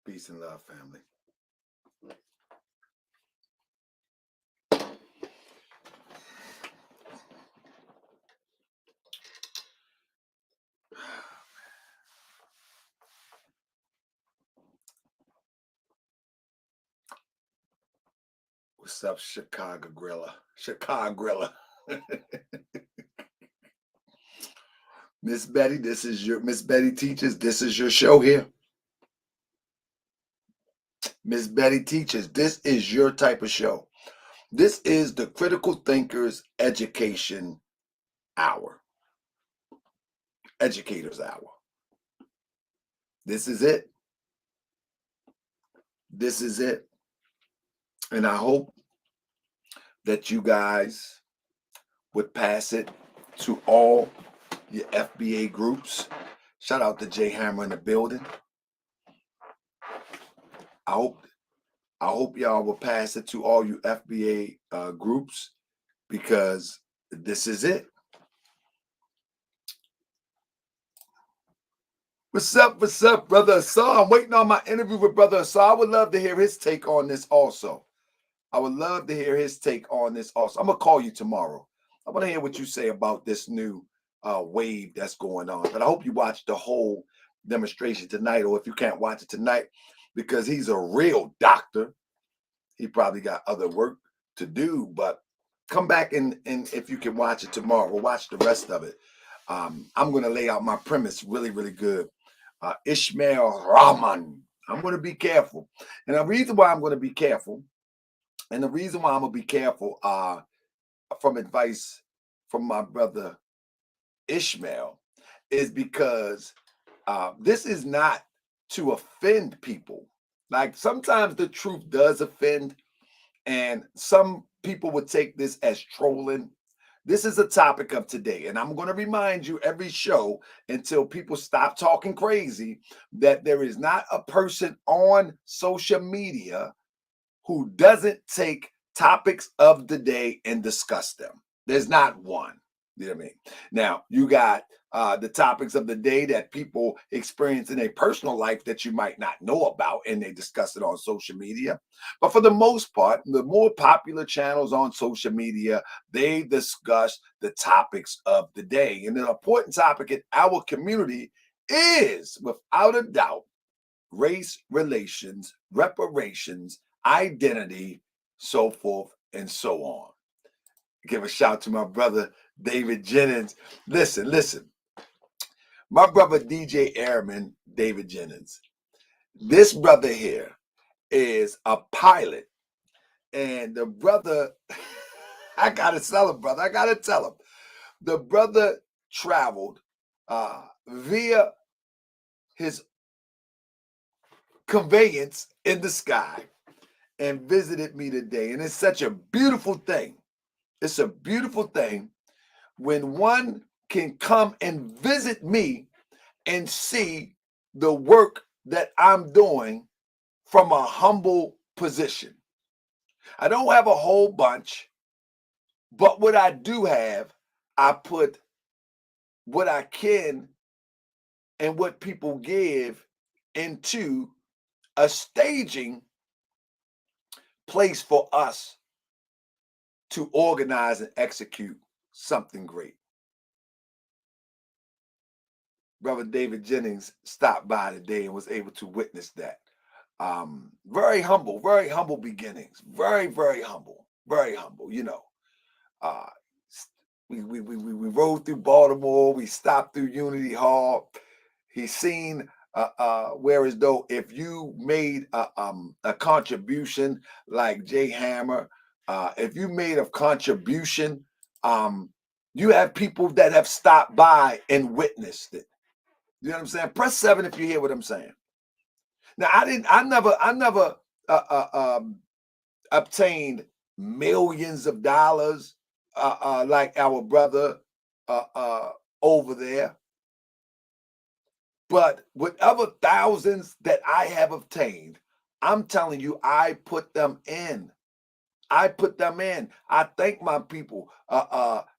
Peace and love, family. What's up, Chicago Grilla? Chicago Grilla. Miss Betty, this is your Miss Betty Teaches. This is your show here. Miss Betty Teaches. This is your type of show. This is the Critical Thinkers Education Hour. Educators Hour. This is it. This is it. And I hope that you guys would pass it to all your FBA groups. Shout out to Jay Hammer in the building. I hope y'all will pass it to all you FBA groups, because this is it. What's up, Brother Asar? I'm waiting on my interview with Brother Asar. I would love to hear his take on this also. I'm going to call you tomorrow. I want to hear what you say about this new wave that's going on. But I hope you watch the whole demonstration tonight, or if you can't watch it tonight, because he's a real doctor. He probably got other work to do, but come back and if you can watch it tomorrow, we'll watch the rest of it. I'm going to lay out my premise really, really good. Ishmael Rahman. I'm going to be careful. And the reason why I'm going to be careful, from advice from my brother Ishmael, is because this is not to offend people. Like, sometimes the truth does offend, and some people would take this as trolling. This is the topic of today, and I'm going to remind you every show until people stop talking crazy that there is not a person on social media who doesn't take topics of the day and discuss them. There's not one. You know what I mean? Now, you got the topics of the day that people experience in a personal life that you might not know about, and they discuss it on social media. But for the most part, the more popular channels on social media, they discuss the topics of the day. And an important topic in our community is, without a doubt, race relations, reparations, identity, so forth and so on. Give a shout to my brother David Jennings. Listen. My brother DJ Airman David Jennings. This brother here is a pilot, and the brother, I gotta tell him, brother. I gotta tell him. The brother traveled via his conveyance in the sky and visited me today, and it's such a beautiful thing. It's a beautiful thing when one can come and visit me and see the work that I'm doing from a humble position. I don't have a whole bunch, but what I do have, I put what I can and what people give into a staging place for us to organize and execute something great. Brother David Jennings stopped by today and was able to witness that. Very humble beginnings. Very, very humble. You know, we rode through Baltimore. We stopped through Unity Hall. He's seen where, as though if you made a contribution like Jay Hammer, if you made a contribution, you have people that have stopped by and witnessed it. You know what I'm saying? Press 7 if you hear what I'm saying. Now, I never obtained millions of dollars like our brother over there. But whatever thousands that I have obtained, I'm telling you, I put them in. I thank my people,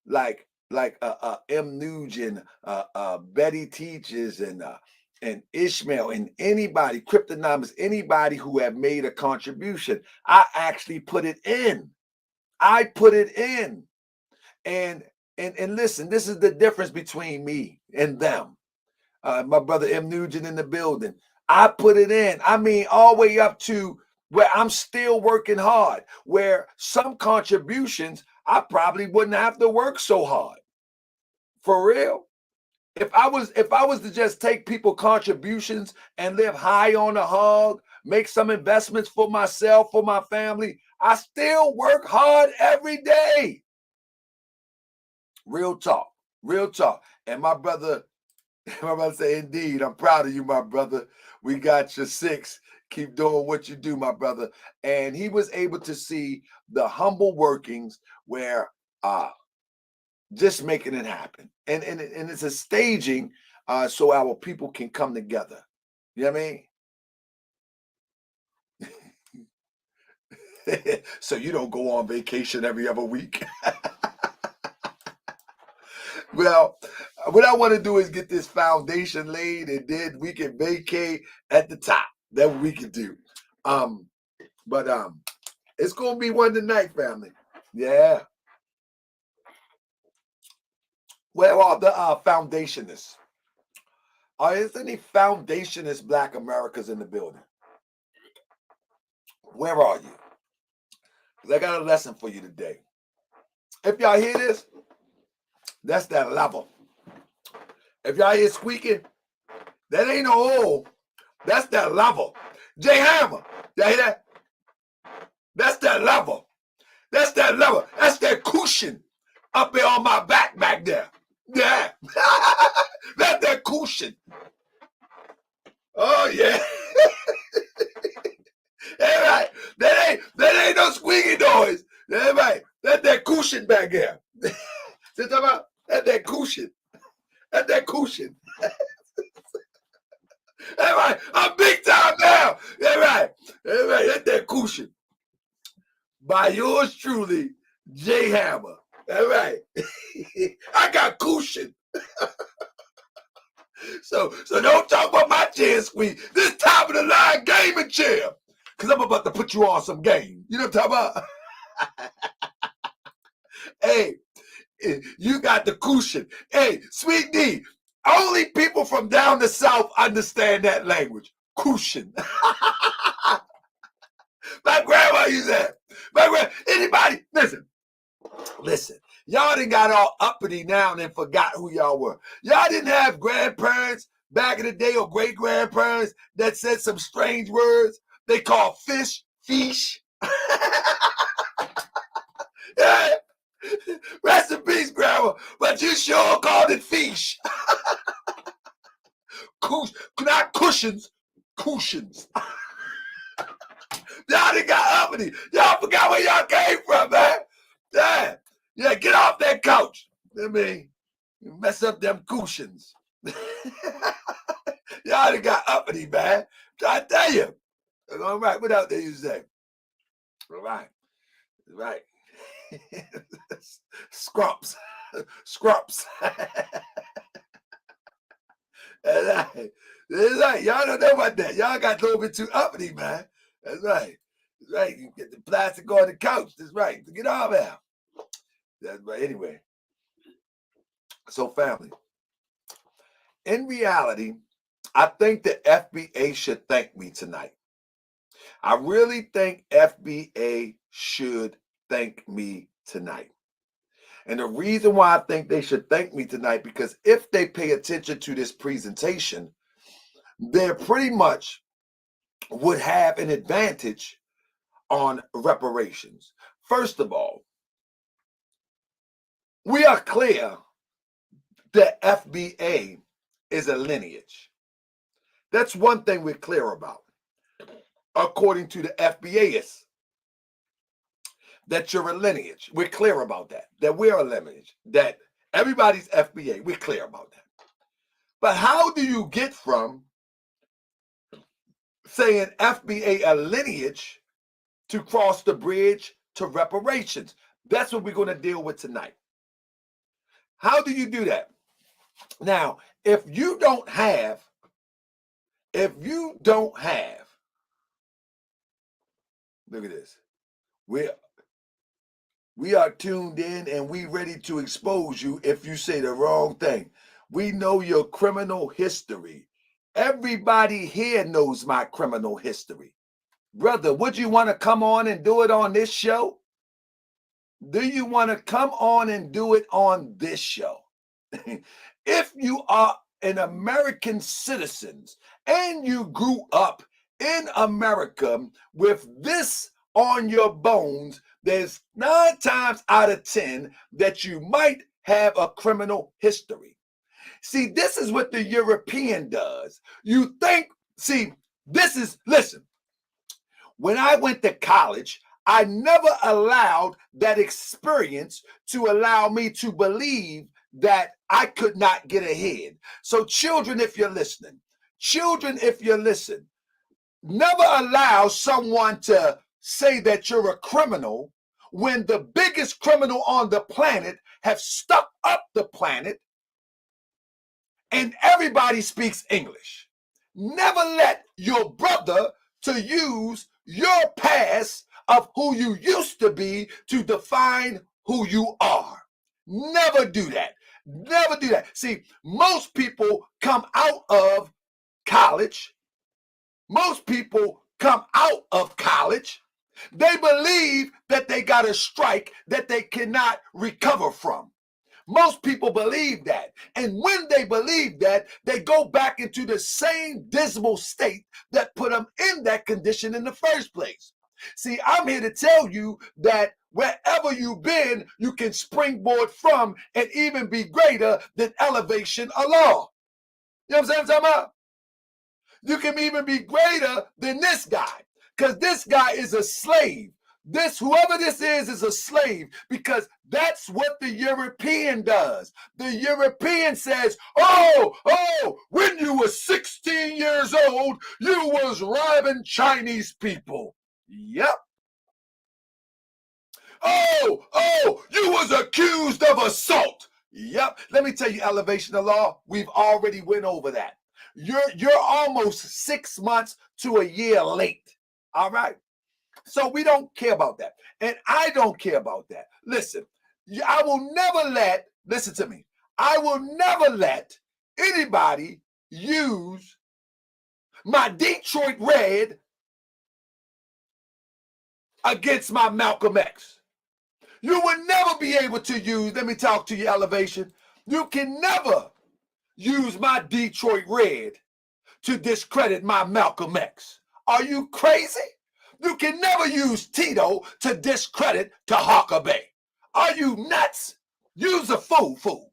like M. Nugent, Betty Teaches, and and Ishmael and anybody, Cryptonomics, anybody who have made a contribution, I actually put it in. I put it in. And listen, this is the difference between me and them. My brother M. Nugent in the building. I put it in. I mean, all the way up to where I'm still working hard, where some contributions I probably wouldn't have to work so hard. For real. If I was to just take people contributions and live high on the hog, make some investments for myself, for my family, I still work hard every day. Real talk, real talk. And my brother say, indeed, I'm proud of you, my brother. We got your 6. Keep doing what you do, my brother. And he was able to see the humble workings where just making it happen. And it's a staging so our people can come together. You know what I mean? So you don't go on vacation every other week. Well, what I want to do is get this foundation laid, and then we can vacate at the top. That's what we can do. But it's gonna be one tonight, family. Yeah. Where are the foundationists? Is there any foundationist Black Americans in the building? Where are you? Because I got a lesson for you today. If y'all hear this, that's that level. If y'all hear squeaking, that ain't no hole. That's that level. Jay Hammer, y'all hear that? That's that level. That's that level. That's that cushion up there on my back there. Yeah. That's that cushion. Oh, yeah. That's right. That ain't no squeaky noise. That's right. That's that cushion back there. See what I'm talking about? That's that cushion. That's that cushion. That's right. I'm big time now. That's right. That's right. That's that cushion. By yours truly, Jay Hammer. That's right. I got cushion. So don't talk about my chair squeak. This top of the line gaming chair. Because I'm about to put you on some game. You know what I'm talking about? Hey, you got the cushion. Hey, Sweet D, only people from down the south understand that language. Cushion. My grandma used that. Anybody, listen. Y'all done got all uppity now and then forgot who y'all were. Y'all didn't have grandparents back in the day or great grandparents that said some strange words. They call fish. Yeah. Rest in peace, grandma. But you sure called it fish. Not cushions, cushions. Y'all done got uppity. Y'all forgot where y'all came from, man. Yeah, get off that couch. I mean, you mess up them cushions. Y'all done got uppity, man. I tell you. All right, what else did you say? All right. Scrumps. That's right. Y'all don't know about that. Y'all got a little bit too uppity, man. That's right. That's right. You get the plastic on the couch. That's right. Get all that. That's right. Anyway. So, family. In reality, I think the FBA should thank me tonight. I really think FBA should thank me tonight. And the reason why I think they should thank me tonight, because if they pay attention to this presentation, they pretty much would have an advantage on reparations. First of all, we are clear that FBA is a lineage. That's one thing we're clear about. According to the FBAists, that you're a lineage. We're clear about that. That we're a lineage. That everybody's FBA. We're clear about that. But how do you get from saying FBA a lineage to cross the bridge to reparations? That's what we're going to deal with tonight. How do you do that? Now, if you don't have If you don't have, look at this. We are tuned in and we ready to expose you if you say the wrong thing. We know your criminal history. Everybody here knows my criminal history. Brother, would you want to come on and do it on this show? Do you want to come on and do it on this show? If you are an American citizen and you grew up in America with this on your bones, there's 9 times out of 10 that you might have a criminal history. See, this is what the European does. You think, see, listen, when I went to college, I never allowed that experience to allow me to believe that I could not get ahead. So children, if you're listening, never allow someone to say that you're a criminal when the biggest criminal on the planet have stuck up the planet and everybody speaks English. Never let your brother to use your past of who you used to be to define who you are. Never do that. Never do that. See, most people come out of college. Most people come out of college. They believe that they got a strike that they cannot recover from. Most people believe that. And when they believe that, they go back into the same dismal state that put them in that condition in the first place. See, I'm here to tell you that wherever you've been, you can springboard from and even be greater than elevation of law. You know what I'm talking about? You can even be greater than this guy, because this guy is a slave. Whoever this is a slave, because that's what the European does. The European says, oh, when you were 16 years old, you was robbing Chinese people. Yep. Oh, you was accused of assault. Yep. Let me tell you, elevation of law, we've already went over that. You're almost 6 months to a year late. All right. So we don't care about that. And I don't care about that. Listen, I will never listen to me. I will never let anybody use my Detroit Red against my Malcolm X. You will never be able to use, let me talk to you, elevation. You can never use my Detroit Red to discredit my Malcolm X. Are you crazy? You can never use Tito to discredit Tahaka Bay. Are you nuts? Use a fool.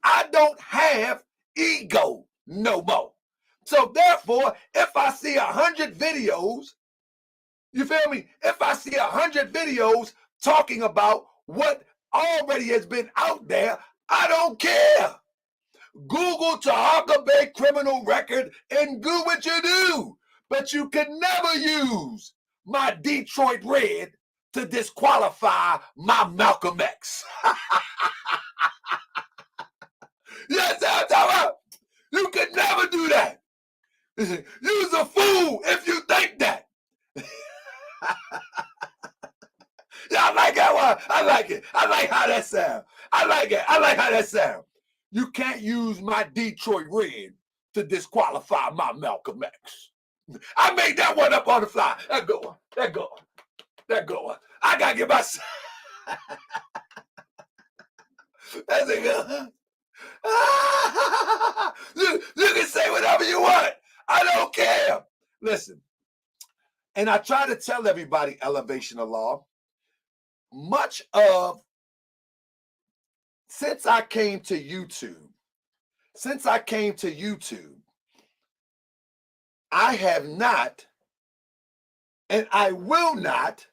I don't have ego no more. So therefore, if I see 100 videos, you feel me? If I see 100 videos talking about what already has been out there, I don't care. Google Tahaka Bay criminal record and do what you do. But you can never use my Detroit Red to disqualify my Malcolm X. Yes, I'm talking about. You could never do that. You's a fool if you think that. Yeah, I like that one. I like it. I like how that sounds. I like it. I like how that sounds. You can't use my Detroit Red to disqualify my Malcolm X. I made that one up on the fly. That good one. I gotta get myself. That's a good one. You can say whatever you want. I don't care. Listen, and I try to tell everybody, elevation of law, since I came to YouTube, I have not, and I will not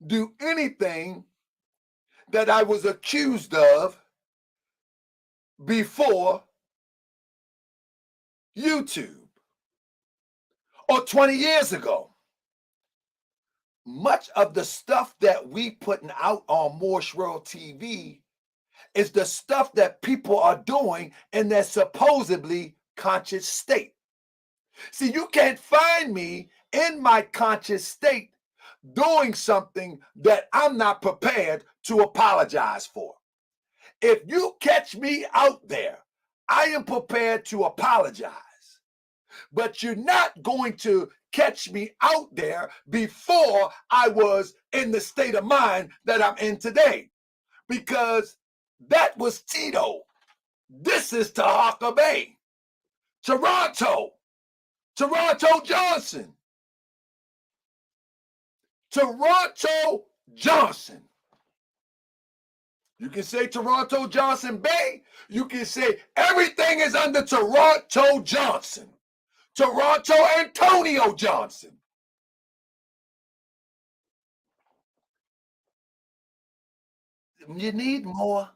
do anything that I was accused of before YouTube or 20 years ago. Much of the stuff that we putting out on Morse World TV is the stuff that people are doing in their supposedly conscious state. See, you can't find me in my conscious state doing something that I'm not prepared to apologize for. If you catch me out there, I am prepared to apologize. But you're not going to catch me out there before I was in the state of mind that I'm in today. Because that was Tito. This is Tahaka Bay. Toronto Johnson. Toronto Johnson. You can say Toronto Johnson Bay. You can say everything is under Toronto Johnson. Toronto Antonio Johnson. You need more.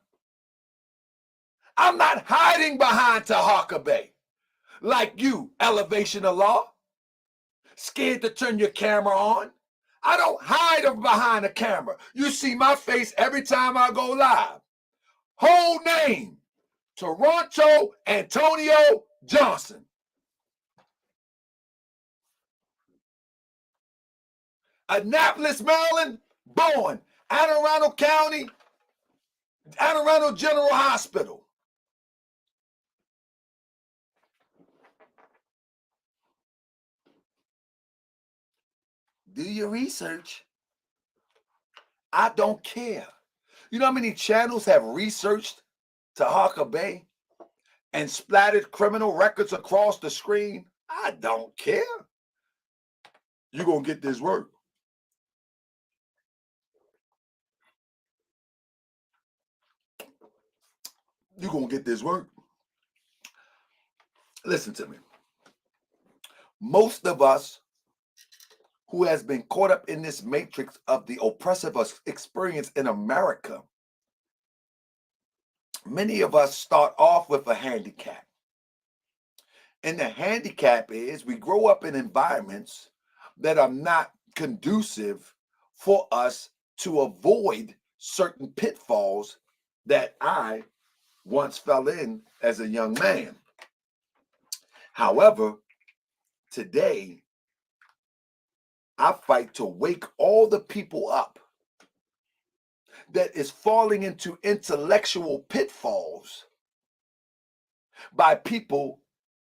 I'm not hiding behind Tahaka Bay like you, Elevation of Law. Scared to turn your camera on. I don't hide behind a camera. You see my face every time I go live. Whole name, Toronto Antonio Johnson. Annapolis, Maryland, born. Anne Arundel County, Anne Arundel General Hospital. Do your research. I don't care. You know how many channels have researched Tahaka Bay and splattered criminal records across the screen? I don't care. You're going to get this work. You're going to get this work. Listen to me. Most of us who has been caught up in this matrix of the oppressive experience in America, many of us start off with a handicap. And the handicap is we grow up in environments that are not conducive for us to avoid certain pitfalls that I once fell in as a young man. However, today, I fight to wake all the people up that is falling into intellectual pitfalls by people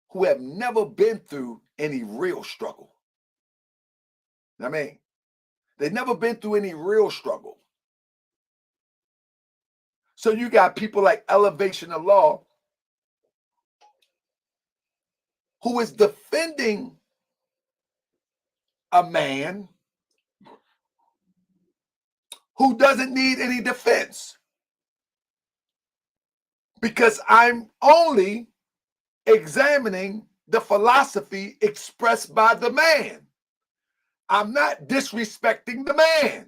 who have never been through any real struggle. I mean, they've never been through any real struggle. So you got people like Elevation of Law who is defending a man who doesn't need any defense, because I'm only examining the philosophy expressed by the man. I'm not disrespecting the man.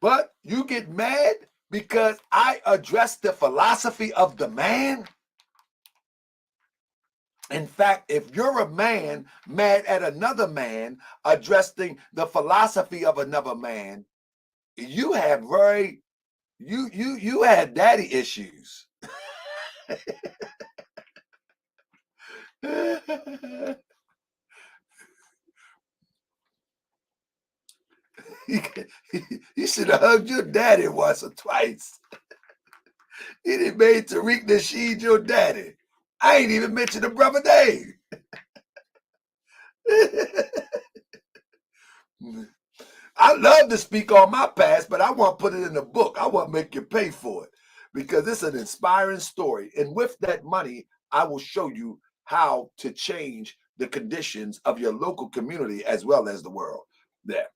But you get mad because I address the philosophy of the man? In fact, if you're a man mad at another man addressing the philosophy of another man, you have you had daddy issues. You should have hugged your daddy once or twice. You done made Tariq Nasheed your daddy. I ain't even mentioned the brother name. I love to speak on my past, but I want to put it in a book. I want to make you pay for it because it's an inspiring story. And with that money, I will show you how to change the conditions of your local community as well as the world. There.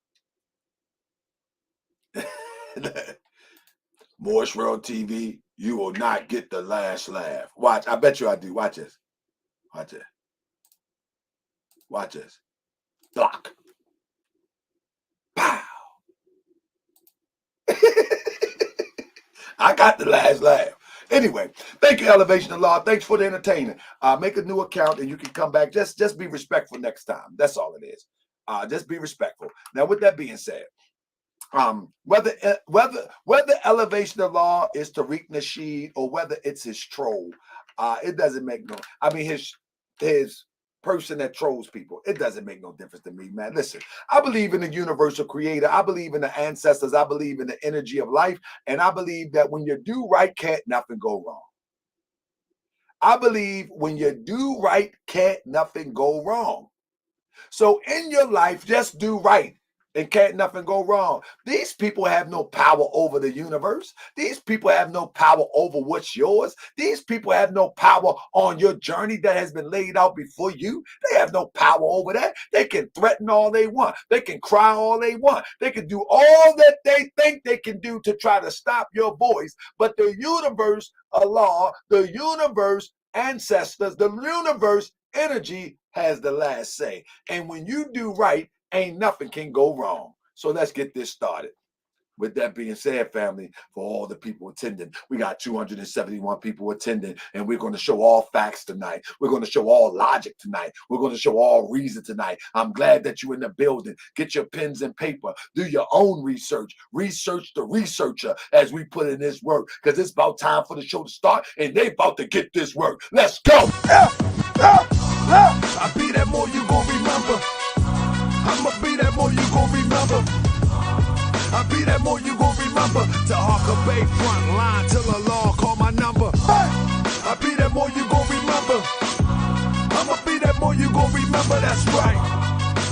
Morris World TV, you will not get the last laugh. Watch. I bet you I do. Watch this. Watch this. Watch this. Block. Pow. I got the last laugh. Anyway, thank you, Elevation of Law. Thanks for the entertainment. Make a new account and you can come back. Just be respectful next time. That's all it is. Just be respectful. Now, with that being said, Whether elevation of law is Tariq Nasheed or whether it's his troll, it doesn't make no. I mean his person that trolls people. It doesn't make no difference to me, man. Listen, I believe in the universal creator. I believe in the ancestors. I believe in the energy of life, and I believe that when you do right, can't nothing go wrong. I believe when you do right, can't nothing go wrong. So in your life, just do right and can't nothing go wrong. These people have no power over the universe. These people have no power over what's yours. These people have no power on your journey that has been laid out before you. They have no power over that. They can threaten all they want. They can cry all they want. They can do all that they think they can do to try to stop your voice. But the universe, Allah, the universe, ancestors, the universe, energy has the last say. And when you do right, ain't nothing can go wrong. So let's get this started. With that being said, family, for all the people attending, we got 271 people attending, and we're going to show all facts tonight. We're going to show all logic tonight. We're going to show all reason tonight. I'm glad that you're in the building. Get your pens and paper. Do your own research. Research the researcher as we put in this work, because it's about time for the show to start, and they about to get this work. Let's go. I be that more you gon' remember. I'ma be that more you gon' remember. I be that more you gon' remember. To Harker Bay front line till the law call my number. I be that more you gon' remember. I'ma be that more you gon' remember. That's right.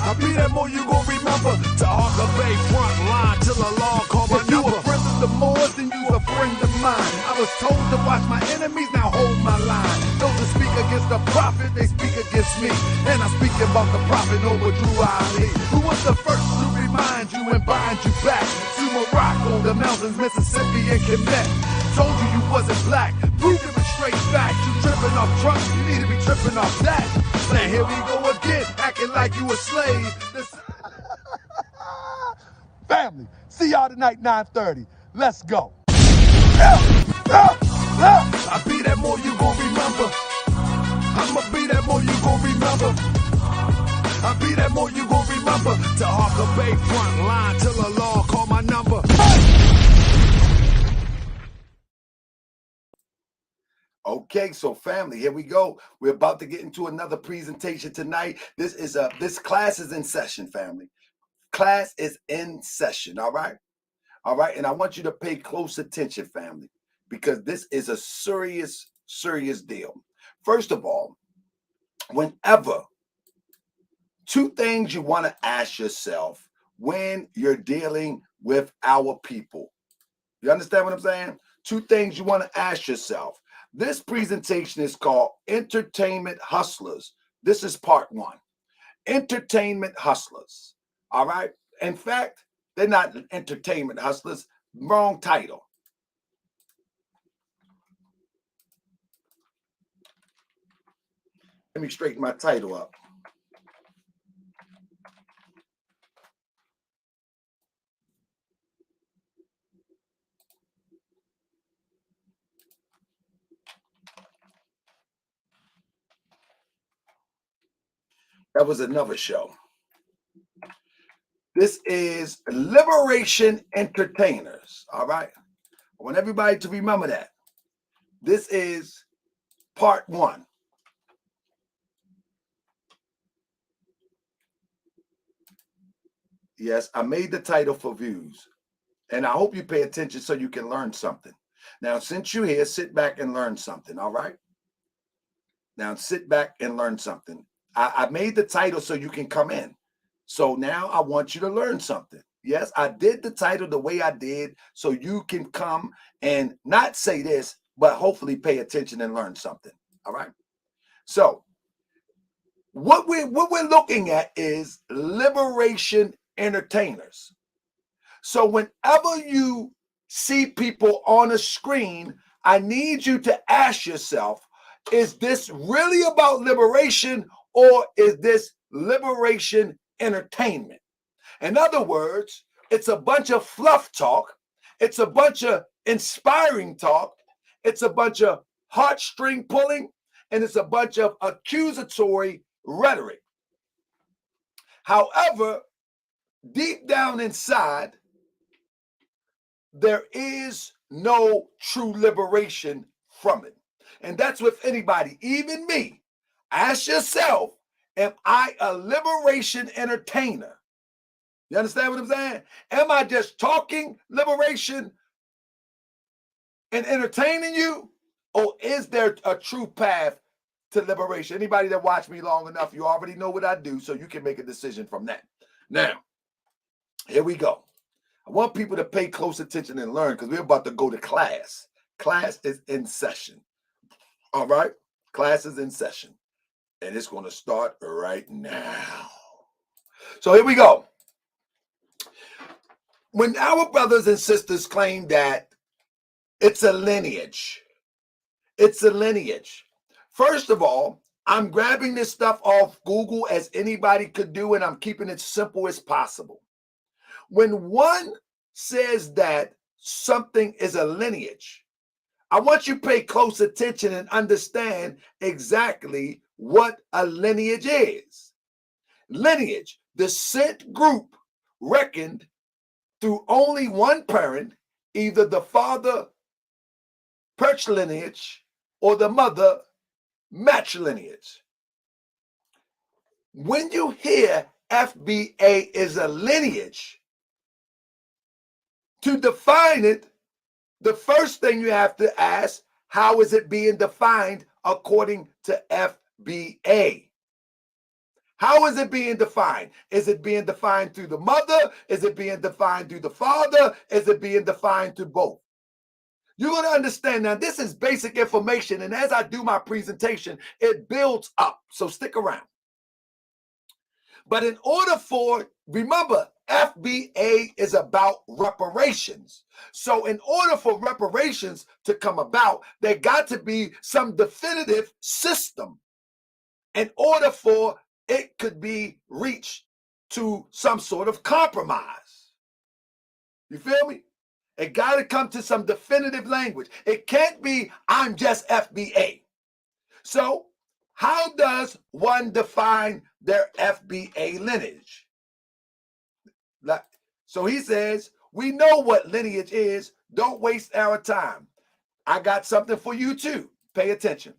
I be that more you gon' remember. To Harker Bay front line till the law call my number. If you a friend of the Moors, then you a friend of mine. I was told to watch my enemies, now hold my line. Those that speak against the prophet, they speak against me. And I'm speaking about the prophet over Drew Ali, who was the first to remind you and bind you back to Morocco, the mountains, Mississippi, and Quebec. Told you you wasn't black, proved it with straight facts. You tripping off trucks, you need to be tripping off that. Now here we go again, acting like you a slave. Family, see y'all tonight, 9:30. Let's go. I be that more you gon' remember. I'ma be that more you gon' remember. I be that more you gon' remember. To Harker Bay front line till the law call my number. Okay, so family, here we go. We're about to get into another presentation tonight. This class is in session, family. Class is in session, all right? All right, and I want you to pay close attention, family, because this is a serious, serious deal. First of all, whenever, two things you want to ask yourself when you're dealing with our people. You understand what I'm saying? Two things you want to ask yourself. This presentation is called Entertainment Hustlers. This is part one. Entertainment Hustlers. All right? In fact, they're not entertainment hustlers. Wrong title. Let me straighten my title up. That was another show. This is Liberation Entertainers. All right. I want everybody to remember that. This is part one. Yes, I made the title for views. And I hope you pay attention so you can learn something. Now, since you're here, sit back and learn something. All right. Now, sit back and learn something. I made the title so you can come in. So now I want you to learn something. Yes, I did the title the way I did so you can come and not say this, but hopefully pay attention and learn something. All right. So what we're looking at is liberation entertainers. So whenever you see people on a screen, I need you to ask yourself, is this really about liberation or is this liberation entertainment? In other words, it's a bunch of fluff talk. It's a bunch of inspiring talk. It's a bunch of heartstring pulling, and it's a bunch of accusatory rhetoric. However, deep down inside, there is no true liberation from it. And that's with anybody, even me. Ask yourself, am I a liberation entertainer? You understand what I'm saying? Am I just talking liberation and entertaining you? Or is there a true path to liberation? Anybody that watched me long enough, you already know what I do, so you can make a decision from that. Now, here we go. I want people to pay close attention and learn because we're about to go to class. Class is in session. All right? Class is in session. And it's going to start right now. So here we go. When our brothers and sisters claim that it's a lineage, First of all, I'm grabbing this stuff off Google as anybody could do, and I'm keeping it simple as possible. When one says that something is a lineage, I want you to pay close attention and understand exactly what a lineage is. Lineage, descent group reckoned through only one parent, either the father patrilineage or the mother matrilineage. When you hear FBA is a lineage, to define it, the first thing you have to ask, how is it being defined according to FBA? How is it being defined? Is it being defined through the mother? Is it being defined through the father? Is it being defined through both? You're going to understand now, this is basic information, and as I do my presentation, it builds up, so stick around. But in order for, remember, FBA is about reparations. So in order for reparations to come about, there got to be some definitive system in order for it could be reached to some sort of compromise. You feel me? It got to come to some definitive language. It can't be, I'm just FBA. So how does one define their FBA lineage? So he says, we know what lineage is. Don't waste our time. I got something for you too. Pay attention.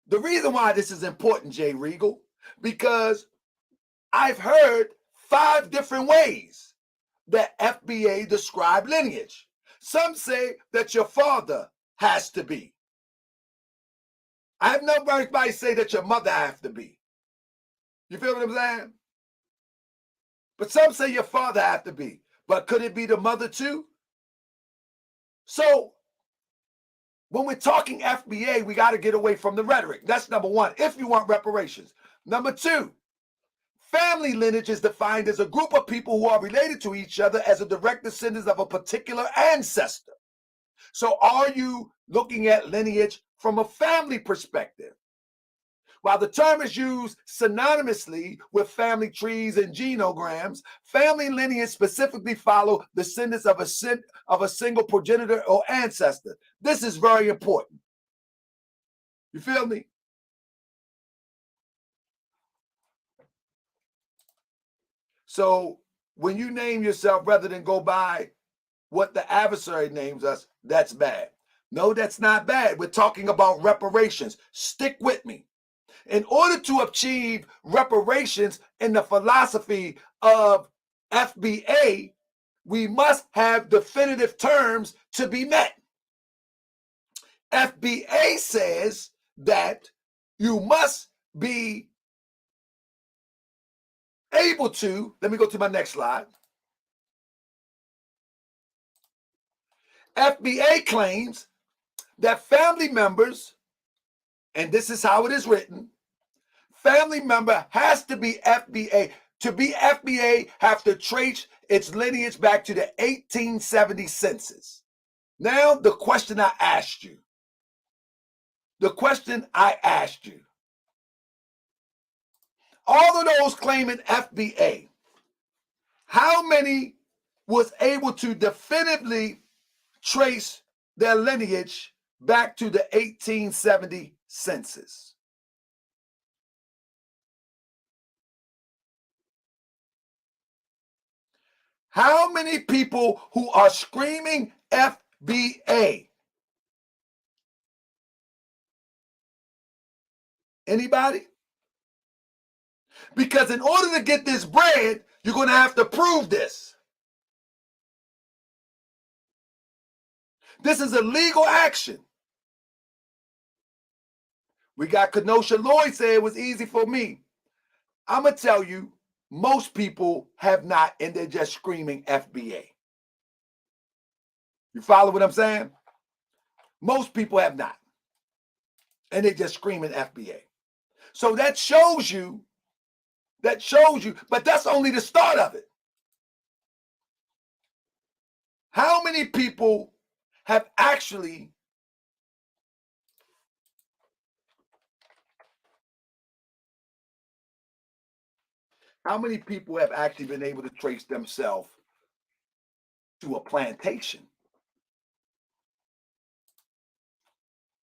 The reason why this is important, Jay Regal, because I've heard 5 different ways that FBA describe lineage. Some say that your father has to be. I have nobody say that your mother has to be. You feel what I'm saying? But some say your father has to be. But could it be the mother too? So when we're talking FBA, we got to get away from the rhetoric. That's number one, if you want reparations. Number 2, family lineage is defined as a group of people who are related to each other as a direct descendant of a particular ancestor. So are you looking at lineage from a family perspective? While the term is used synonymously with family trees and genograms, family lineage specifically follow descendants of a single progenitor or ancestor. This is very important. You feel me? So when you name yourself rather than go by what the adversary names us, that's bad. No, that's not bad. We're talking about reparations. Stick with me. In order to achieve reparations in the philosophy of FBA, we must have definitive terms to be met. FBA says that you must be able to, let me go to my next slide. FBA claims that family members, and this is how it is written, family member has to be FBA. To be FBA, have to trace its lineage back to the 1870 census. Now, the question I asked you. All of those claiming FBA, how many was able to definitively trace their lineage back to the 1870 census? How many people who are screaming FBA? Anybody? Because in order to get this bread, you're going to have to prove this. This is a legal action. We got Kenosha Lloyd say it was easy for me. I'm going to tell you, most people have not, and they're just screaming FBA. You follow what I'm saying? Most people have not, and they're just screaming FBA. So that shows you, but that's only the start of it. How many people have actually been able to trace themselves to a plantation?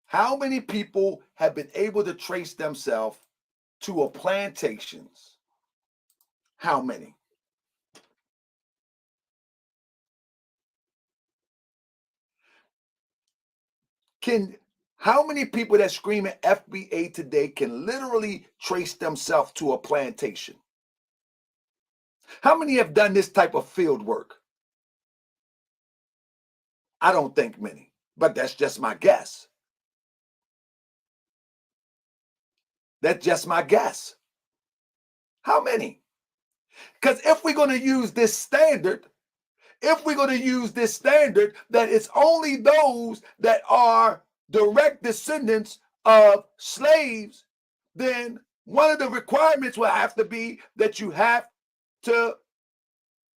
How many people have been able to trace themselves to a plantations? How many? How many people that scream at FBA today can literally trace themselves to a plantation? How many have done this type of field work? I don't think many, but that's just my guess. That's just my guess. How many? Because if we're going to use this standard, that it's only those that are direct descendants of slaves, then one of the requirements will have to be that you have to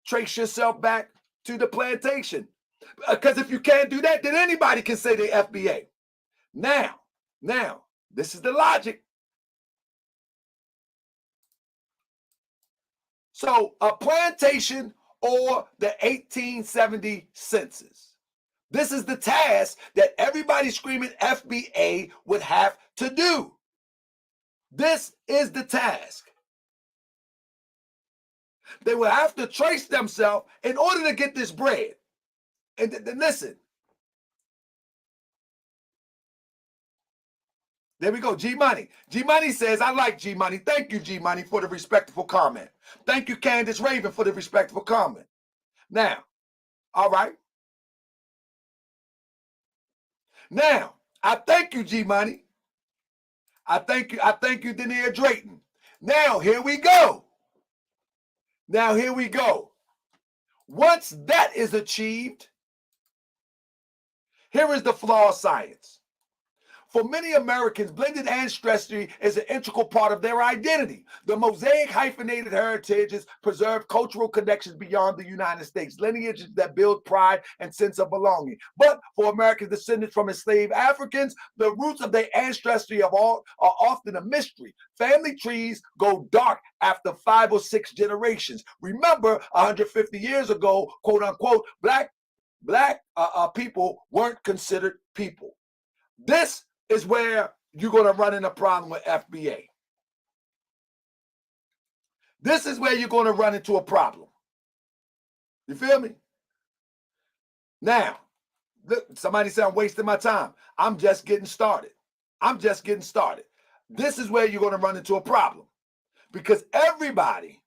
trace yourself back to the plantation. Because if you can't do that, then anybody can say they FBA. Now, this is the logic. So a plantation or the 1870 census. This is the task that everybody screaming FBA would have to do. This is the task. They will have to trace themselves in order to get this bread. And listen. There we go, G Money. G Money says, I like G Money. Thank you, G Money, for the respectful comment. Thank you, Candace Raven, for the respectful comment. Now, all right. Now, I thank you, G Money. I thank you, Denier Drayton. Now, here we go. Once that is achieved, here is the flawed science. For many Americans, blended ancestry is an integral part of their identity. The mosaic hyphenated heritages preserve cultural connections beyond the United States, lineages that build pride and sense of belonging. But for American descendants from enslaved Africans, the roots of their ancestry are often a mystery. Family trees go dark after 5 or 6 generations. Remember, 150 years ago, quote unquote, black people weren't considered people. This is where you're going to run into a problem with FBA. This is where you're going to run into a problem. You feel me? Now, somebody said I'm wasting my time. I'm just getting started. This is where you're going to run into a problem. Because everybody,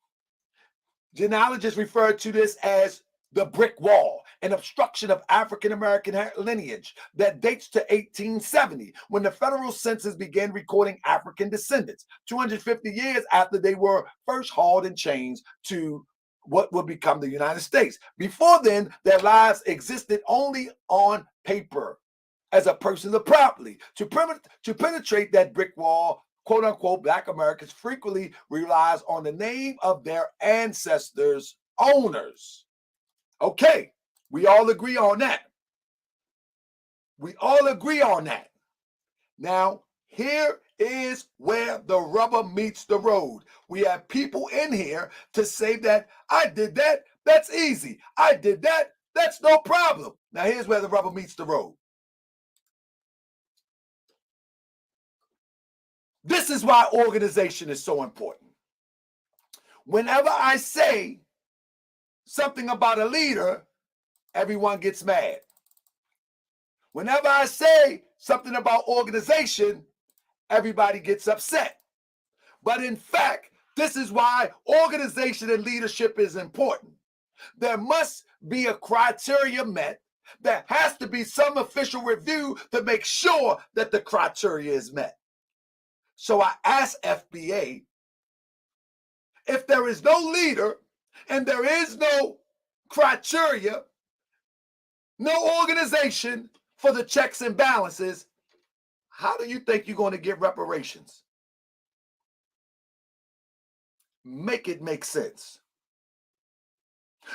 genealogists refer to this as the brick wall, an obstruction of African-American lineage that dates to 1870, when the federal census began recording African descendants, 250 years after they were first hauled in chains to what would become the United States. Before then, their lives existed only on paper as a person of property. To penetrate that brick wall, quote unquote, Black Americans frequently relies on the name of their ancestors' owners. Okay, we all agree on that. Now, here is where the rubber meets the road. We have people in here to say that I did that, that's easy. I did that, that's no problem. Now, here's where the rubber meets the road. This is why organization is so important. Whenever I say something about a leader, everyone gets mad. Whenever I say something about organization, everybody gets upset. But in fact, this is why organization and leadership is important. There must be a criteria met. There has to be some official review to make sure that the criteria is met. So I asked FBA, if there is no leader and there is no criteria, no organization for the checks and balances, how do you think you're going to get reparations? Make it make sense.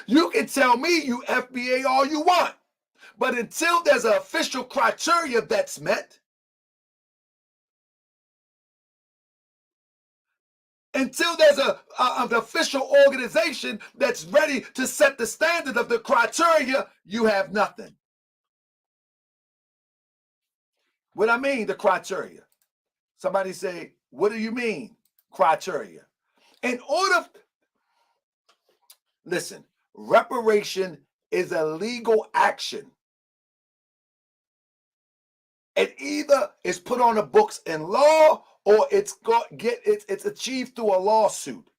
You can tell me, you FBA, all you want, but until there's an official criteria that's met, until there's an official organization that's ready to set the standard of the criteria, you have nothing. What I mean, the criteria. Somebody say, what do you mean, criteria? In order, listen, reparation is a legal action. It either is put on the books in law or it's achieved through a lawsuit.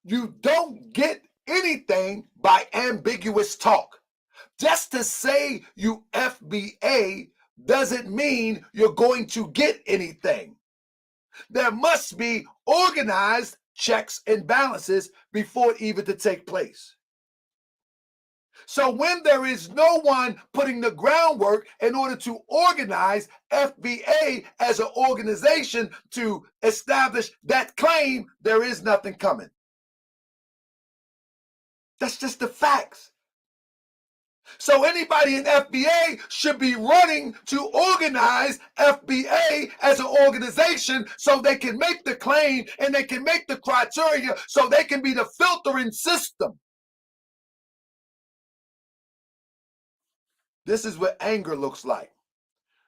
You don't get anything by ambiguous talk. Just to say you FBA doesn't mean you're going to get anything. There must be organized checks and balances before it even to take place. So when there is no one putting the groundwork in order to organize FBA as an organization to establish that claim, there is nothing coming. That's just the facts. So anybody in FBA should be running to organize FBA as an organization so they can make the claim and they can make the criteria so they can be the filtering system. This is what anger looks like.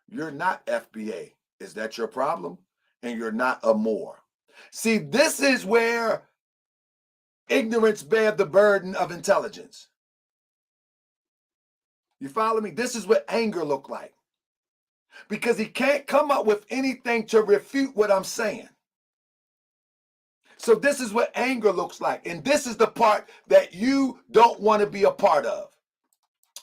You're not FBA. Is that your problem? And you're not a more. See, this is where ignorance bears the burden of intelligence. You follow me? This is what anger look like. Because he can't come up with anything to refute what I'm saying. So this is what anger looks like. And this is the part that you don't want to be a part of.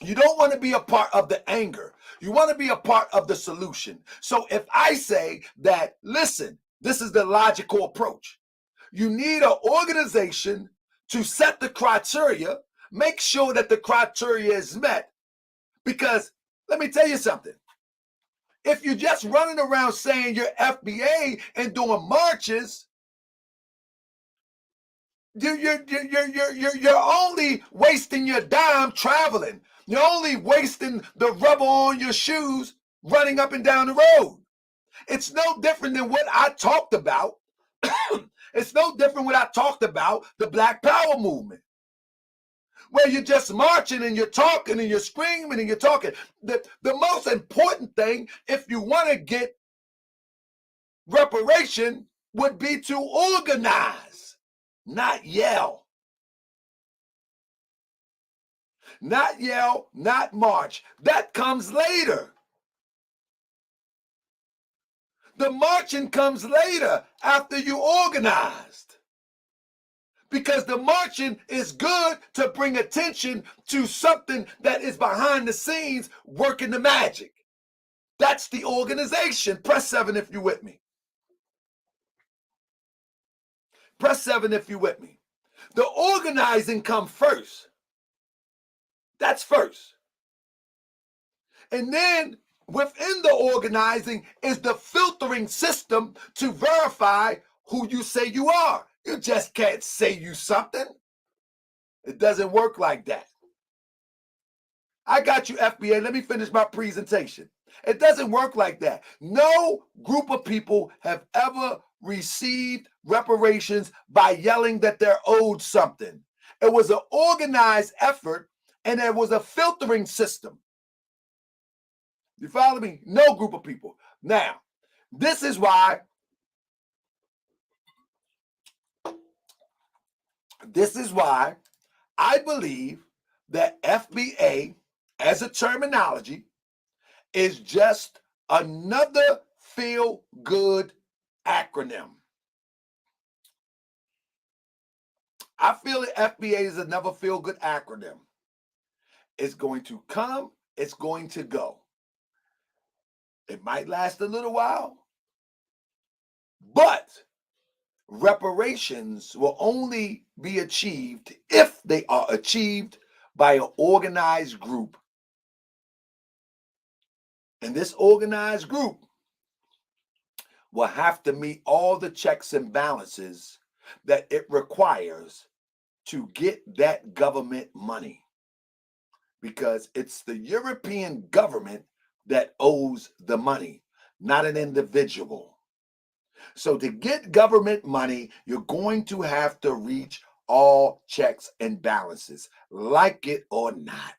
You don't want to be a part of the anger. You want to be a part of the solution. So if I say that, listen, this is the logical approach. You need an organization to set the criteria, make sure that the criteria is met. Because let me tell you something. If you're just running around saying you're FBA and doing marches, you're only wasting your dime traveling. You're only wasting the rubber on your shoes running up and down the road. It's no different than what I talked about. It's no different what I talked about, the Black Power movement, where you're just marching and you're talking and you're screaming and you're talking. The most important thing, if you want to get reparation, would be to organize, not yell. Not yell, not march. That comes later. The marching comes later after you organized. Because the marching is good to bring attention to something that is behind the scenes working the magic. That's the organization. Press 7 if you're with me. Press 7 if you're with me. The organizing comes first. That's first. And then within the organizing is the filtering system to verify who you say you are. You just can't say you something. It doesn't work like that. I got you, FBA. Let me finish my presentation. It doesn't work like that. No group of people have ever received reparations by yelling that they're owed something. It was an organized effort and there was a filtering system. You follow me? No group of people. Now, this is why I believe that FBA as a terminology is just another feel-good acronym. I feel that FBA is another feel-good acronym. It's going to come, it's going to go. It might last a little while, but reparations will only be achieved if they are achieved by an organized group. And this organized group will have to meet all the checks and balances that it requires to get that government money, because it's the European government that owes the money, not an individual. So to get government money, you're going to have to reach all checks and balances, like it or not.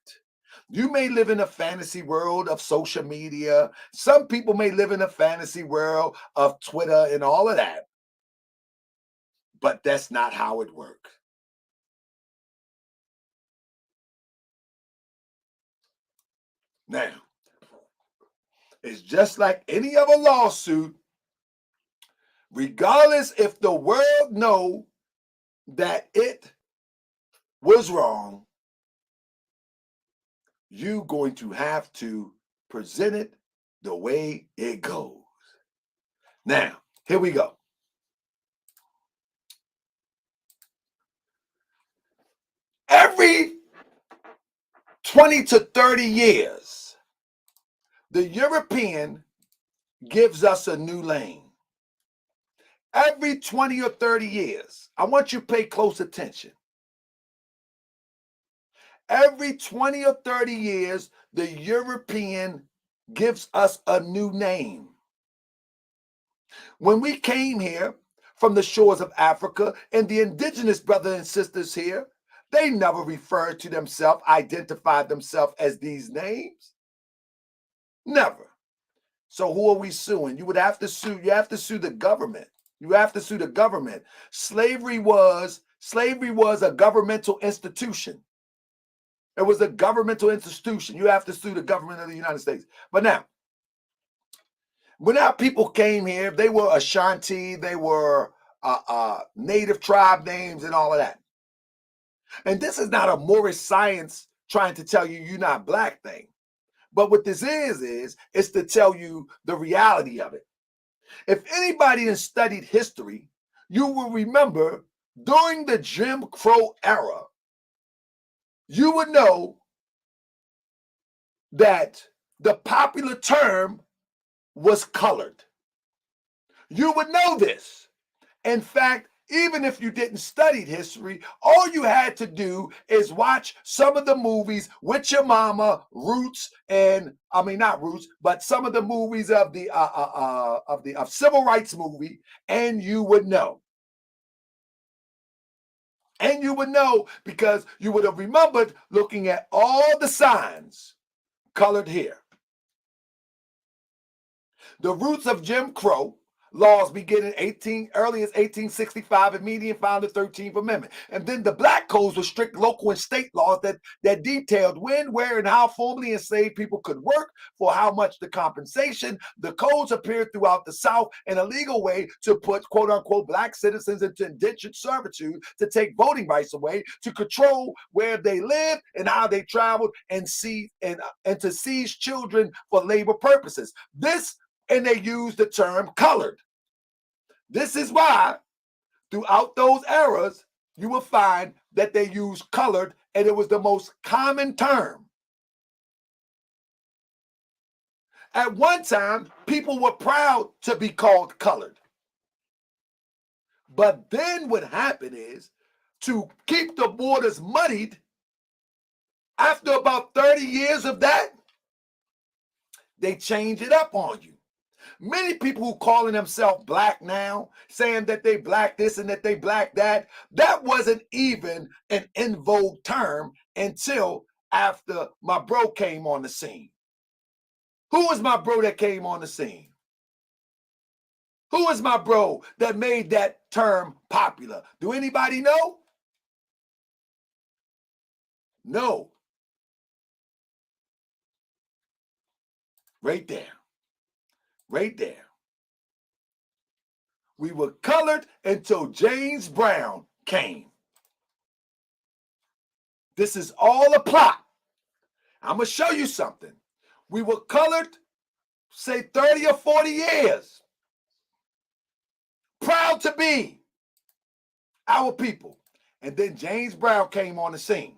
You may live in a fantasy world of social media. Some people may live in a fantasy world of Twitter and all of that. But that's not how it works. Now, it's just like any other lawsuit, regardless if the world know that it was wrong, you're going to have to present it the way it goes. Now, here we go. Every 20 to 30 years, the European gives us a new lane. Every 20 or 30 years, I want you to pay close attention. Every 20 or 30 years, the European gives us a new name. When we came here from the shores of Africa, and the indigenous brothers and sisters here, they never referred to themselves, identified themselves as these names. Never. So who are we suing? You have to sue the government. You have to sue the government. Slavery was a governmental institution. It was a governmental institution. You have to sue the government of the United States. But now, when our people came here, they were Ashanti, they were native tribe names and all of that. And this is not a Moorish science trying to tell you you're not black thing. But what this is to tell you the reality of it. If anybody has studied history, you will remember during the Jim Crow era, you would know that the popular term was colored. You would know this. In fact, even if you didn't study history, all you had to do is watch some of the movies with your mama, Roots, and I mean not Roots, but some of the movies of the civil rights movie, and you would know. And you would know because you would have remembered looking at all the signs colored here. The roots of Jim Crow laws begin in early as 1865, immediately found the 13th Amendment. And then the black codes were strict local and state laws that detailed when, where, and how formerly enslaved people could work, for how much the compensation. The codes appeared throughout the South in a legal way to put quote unquote black citizens into indentured servitude, to take voting rights away, to control where they lived and how they traveled, and to seize children for labor purposes. And they use the term colored. This is why throughout those eras, you will find that they use colored, and it was the most common term. At one time, people were proud to be called colored. But then what happened is, to keep the borders muddied, after about 30 years of that, they change it up on you. Many people who calling themselves black now, saying that they black this and that they black that, that wasn't even an in vogue term until after my bro came on the scene. Who was my bro that came on the scene? Who is my bro that made that term popular? Do anybody know? No. Right there. Right there. We were colored until James Brown came. This is all a plot. I'm going to show you something. We were colored, say 30 or 40 years. Proud to be our people. And then James Brown came on the scene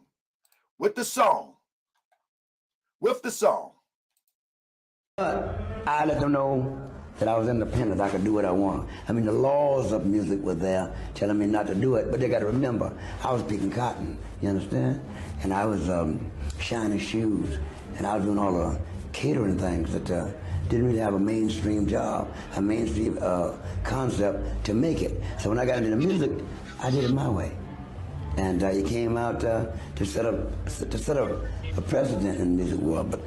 with the song. With the song. But I let them know that I was independent. I could do what I want. I mean, the laws of music were there telling me not to do it, but they got to remember, I was picking cotton, you understand? And I was shining shoes, and I was doing all the catering things that didn't really have a mainstream job, a mainstream concept to make it. So when I got into the music, I did it my way. And it came out to set up a precedent in the music world.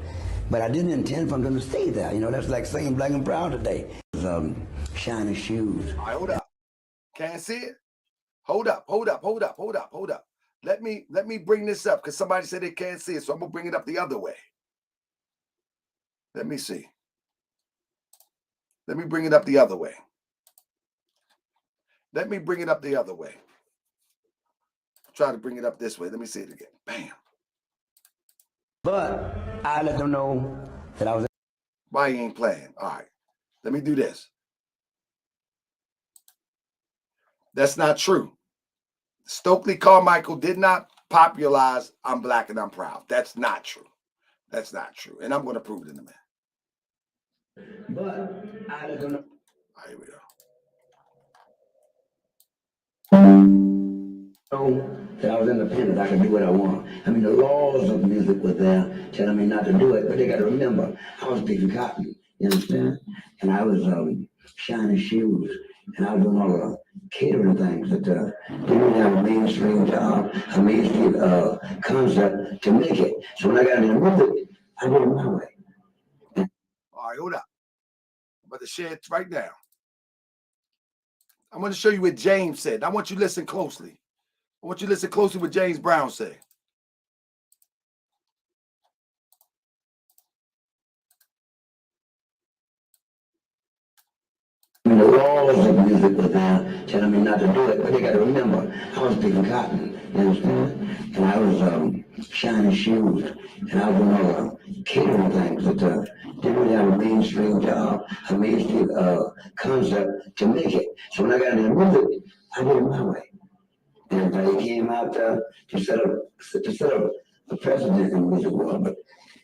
But I didn't intend for them to stay there. You know, that's like saying black and brown today. It was, shiny shoes. All right, hold up. Can't see it? Hold up. Let me bring this up because somebody said they can't see it, so I'm gonna bring it up the other way. Let me see. Let me bring it up the other way. Try to bring it up this way. Let me see it again. Bam. But I let them know that I was. Why he ain't playing? All right. Let me do this. That's not true. Stokely Carmichael did not popularize I'm Black and I'm Proud. That's not true. That's not true. And I'm going to prove it in a minute. But I let them know. All right, here we go. That I was independent, I could do what I want. I mean, the laws of music were there telling me not to do it, but they got to remember, I was picking cotton, you understand? And I was shining shoes, and I was doing all the catering things that didn't really have a mainstream job, a mainstream concept to make it. So when I got into the music, I did it my way. All right, hold up. I'm about to share it right now. I'm going to show you what James said. I want you to listen closely. I want you to listen closely what James Brown said. The laws of music were there telling me not to do it, but they got to remember, I was picking cotton, you understand? And I was shining shoes, and I was doing all the catering things that didn't really have a mainstream job, a mainstream concept to make it. So when I got into the music, I did it my way. And it came out to set up a precedent in the music world.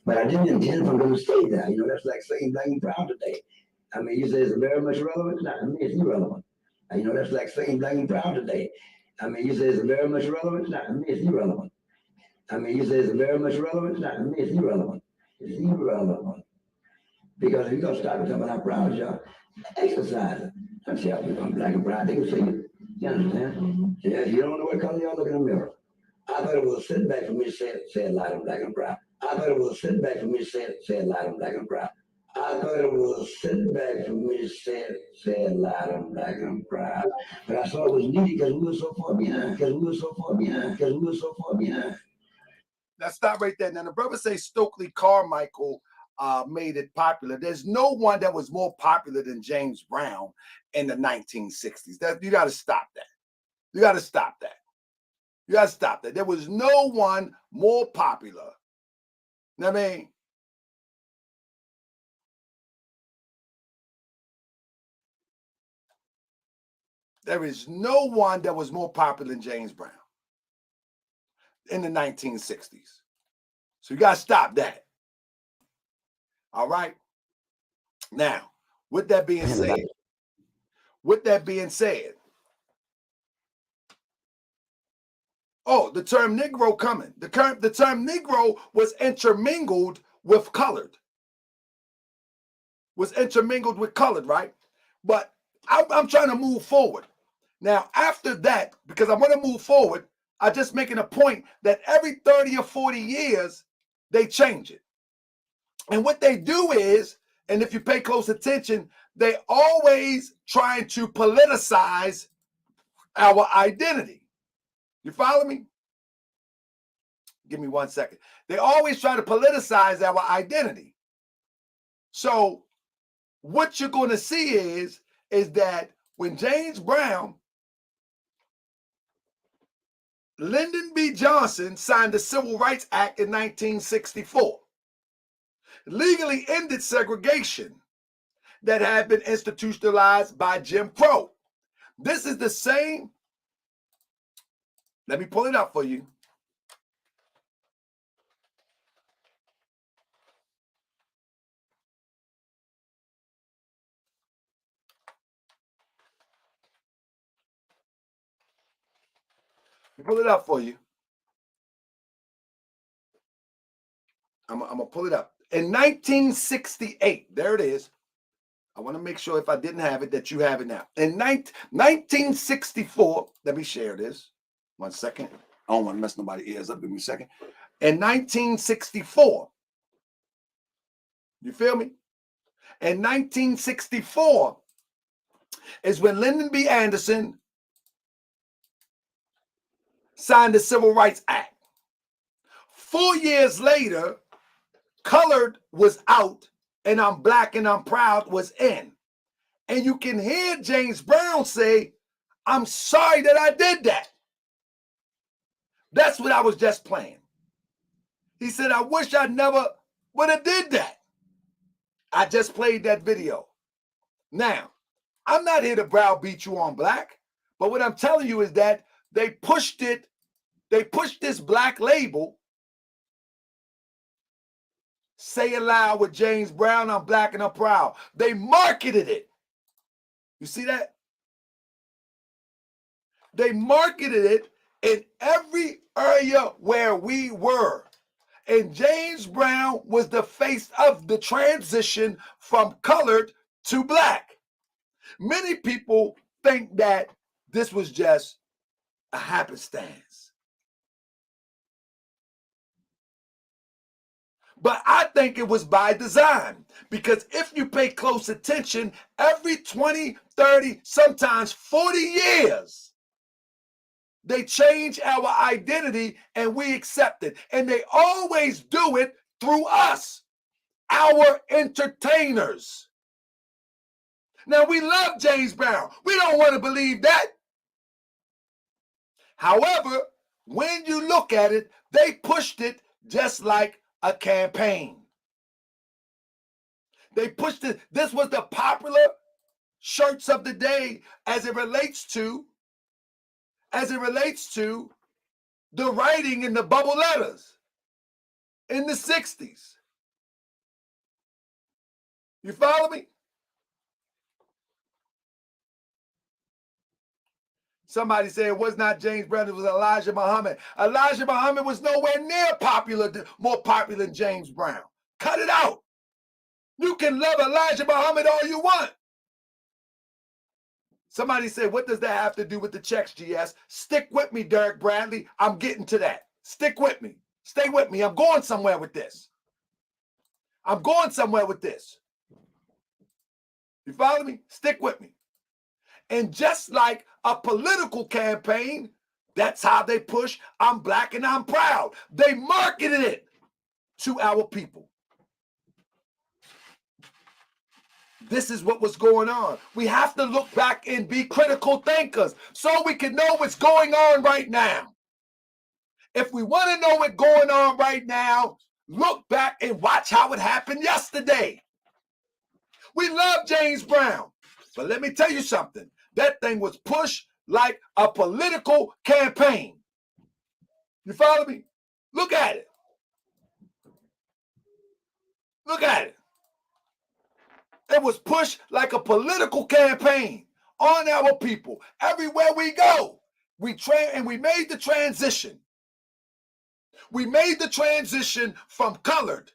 But I didn't intend for them to stay there. You know, that's like saying black and proud today. I mean, you say it's very much relevant? Not to me, it's irrelevant. You know, that's like saying black and proud today. I mean, you say it's very much relevant? Not to me, it's irrelevant. I mean, you say it's very much relevant? Not to me, it's irrelevant. It's irrelevant. Because if you're going to start talking about how proud you are, exercise it. Don't say, I'm black and proud. They can see you. You understand? Mm-hmm. Yeah, if you don't know what color you are, look in the mirror. I thought it was a setback for me to say it loud and black and proud. I thought it was a setback for me to say it loud and black and proud. I thought it was a setback for me to say it loud and black and proud. But I saw it was needed because we were so far behind. Now stop right there. Now the brother say Stokely Carmichael made it popular. There's no one that was more popular than James Brown in the 1960s. You got to stop that. You got to stop that. There was no one more popular. You know what I mean? There is no one that was more popular than James Brown in the 1960s. So you got to stop that. All right? Now, with that being said, oh, the term Negro coming. The term Negro was intermingled with colored. Right? But I'm trying to move forward. Now, after that, because I want to move forward, I'm just making a point that every 30 or 40 years, they change it. And what they do is, and if you pay close attention, they always trying to politicize our identity. You follow me? Give me 1 second. They always try to politicize our identity. So what you're going to see is that when James Brown, Lyndon B. Johnson signed the Civil Rights Act in 1964, legally ended segregation that had been institutionalized by Jim Crow. This is the same. Let me pull it up for you. Pull it up for you. I'm going to pull it up. In 1968, there it is. I want to make sure if I didn't have it that you have it now. In 1964, let me share this. 1 second. I don't want to mess nobody's ears up. Give me a second. In 1964, you feel me? In 1964 is when Lyndon B. Anderson signed the Civil Rights Act. 4 years later, Colored was out and I'm Black and I'm Proud was in. And you can hear James Brown say, I'm sorry that I did that. That's what I was just playing. He said, I wish I never would have did that. I just played that video. Now, I'm not here to browbeat you on Black, but what I'm telling you is that they pushed this Black label. Say it loud with James Brown, I'm Black and I'm Proud. They marketed it. You see that? They marketed it in every area where we were. And James Brown was the face of the transition from colored to Black. Many people think that this was just a happenstance. But I think it was by design, because if you pay close attention, every 20, 30, sometimes 40 years, they change our identity and we accept it. And they always do it through us, our entertainers. Now, we love James Brown. We don't want to believe that. However, when you look at it, they pushed it just like a campaign. They pushed it. This was the popular shirts of the day as it relates to the writing in the bubble letters in the 60s. You follow me? Somebody said it was not James Brown, it was Elijah Muhammad. Elijah Muhammad was nowhere near more popular than James Brown. Cut it out. You can love Elijah Muhammad all you want. Somebody said, what does that have to do with the checks, GS? Stick with me, Derek Bradley. I'm getting to that. Stick with me. Stay with me. I'm going somewhere with this. I'm going somewhere with this. You follow me? Stick with me. And just like a political campaign, that's how they push, I'm Black and I'm Proud. They marketed it to our people. This is what was going on. We have to look back and be critical thinkers so we can know what's going on right now. If we want to know what's going on right now, look back and watch how it happened yesterday. We love James Brown, but let me tell you something. That thing was pushed like a political campaign. You follow me? Look at it. Look at it. It was pushed like a political campaign on our people. Everywhere we go, we made the transition. We made the transition from colored.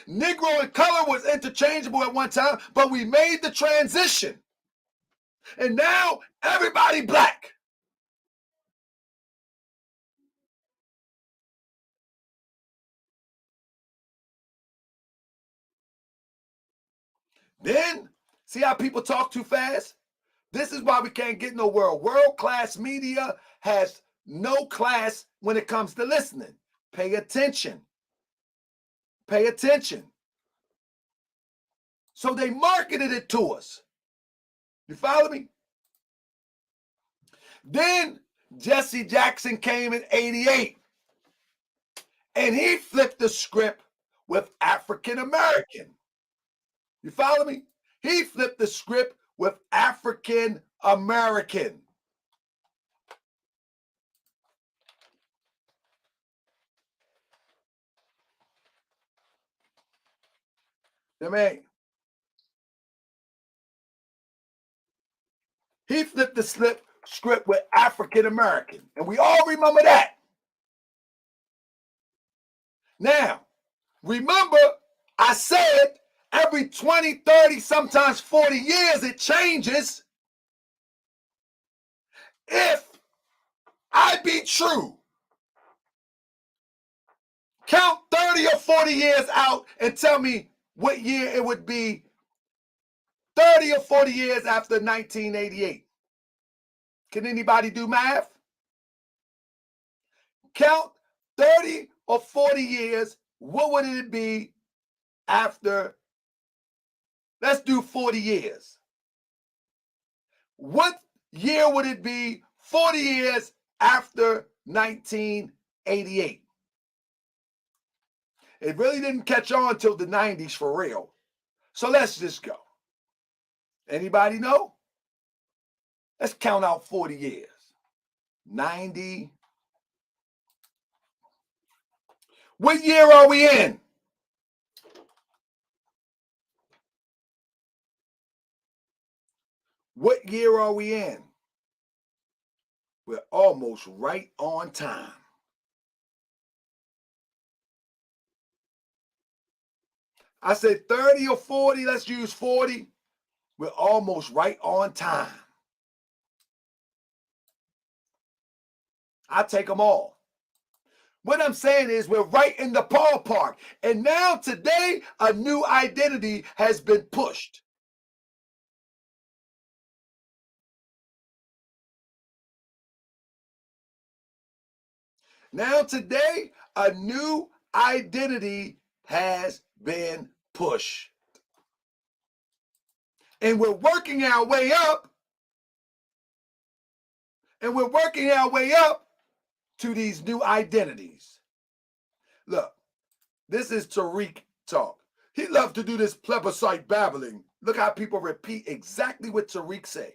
Negro and color was interchangeable at one time, but we made the transition. And now everybody Black. Then, see how people talk too fast? This is why we can't get no world. World-class media has no class when it comes to listening. Pay attention. Pay attention. So they marketed it to us. You follow me? Then Jesse Jackson came in 88 and he flipped the script with African American. You follow me? He flipped the script with African American. I mean, he flipped the script with African American. And we all remember that. Now, remember, I said every 20, 30, sometimes 40 years it changes. If I be true, count 30 or 40 years out and tell me what year it would be 30 or 40 years after 1988. Can anybody do math? Count 30 or 40 years. What would it be after? Let's do 40 years. What year would it be 40 years after 1988? It really didn't catch on till the 90s for real. So let's just go. Anybody know? Let's count out 40 years. 90. What year are we in? What year are we in? We're almost right on time. I said 30 or 40. Let's use 40. We're almost right on time. I take them all. What I'm saying is we're right in the ballpark. And now today, a new identity has been pushed. Now today, a new identity has been pushed. And we're working our way up. And we're working our way up to these new identities. Look, this is Tariq talk. He loves to do this plebiscite babbling. Look how people repeat exactly what Tariq say.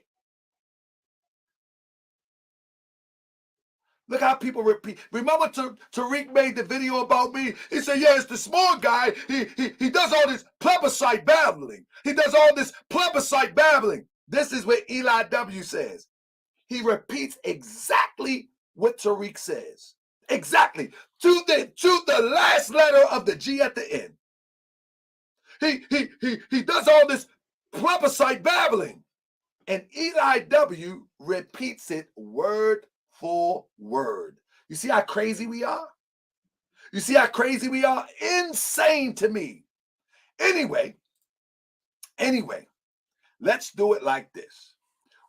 Look how people repeat. Remember Tariq made the video about me? He said, yeah, it's the small guy. He does all this plebiscite babbling. He does all this plebiscite babbling. This is what Eli W. says. He repeats exactly what Tariq says. Exactly. To the last letter of the G at the end. He does all this plebiscite babbling. And Eli W. repeats it word for word. You see how crazy we are? You see how crazy we are? Insane to me. Anyway, let's do it like this.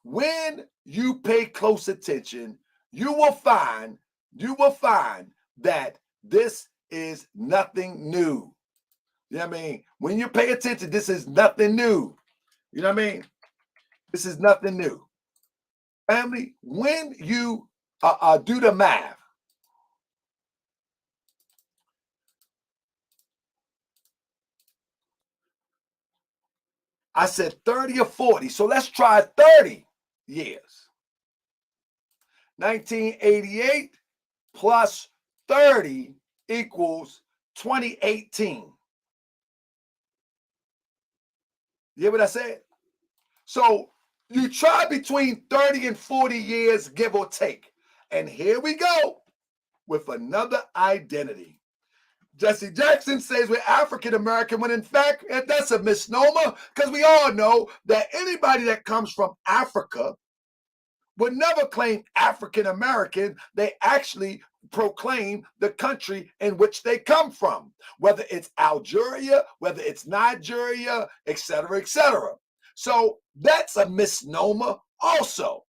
When you pay close attention, you will find that this is nothing new. You know what I mean? When you pay attention, this is nothing new. You know what I mean? This is nothing new. Family, when you do the math, I said 30 or 40. So let's try 30 years. 1988 plus 30 equals 2018. You hear what I said? So you try between 30 and 40 years, give or take. And here we go with another identity. Jesse Jackson says we're African American, when in fact, that's a misnomer, because we all know that anybody that comes from Africa would never claim African American. They actually proclaim the country in which they come from, whether it's Algeria, whether it's Nigeria, etc., etc. So that's a misnomer also.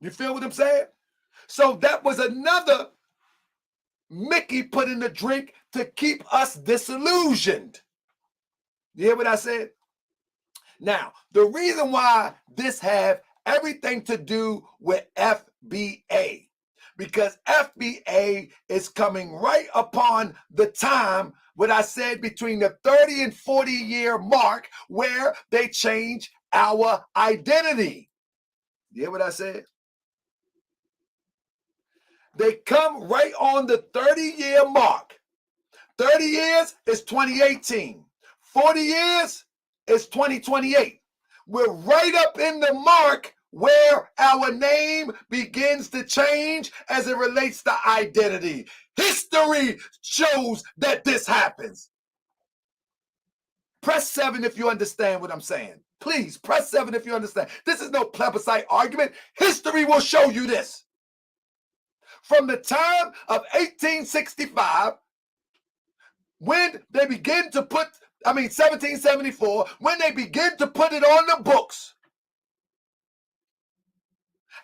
You feel what I'm saying? So that was another Mickey put in the drink to keep us disillusioned. You hear what I said? Now, the reason why this have everything to do with FBA, because FBA is coming right upon the time, what I said, between the 30 and 40-year mark, where they change our identity. You hear what I said? They come right on the 30-year mark. 30 years is 2018. 40 years is 2028. We're right up in the mark where our name begins to change as it relates to identity. History shows that this happens. Press 7 if you understand what I'm saying. Please, press 7 if you understand. This is no plebiscite argument. History will show you this. From the time of 1865, when they begin to put, 1774, when they begin to put it on the books,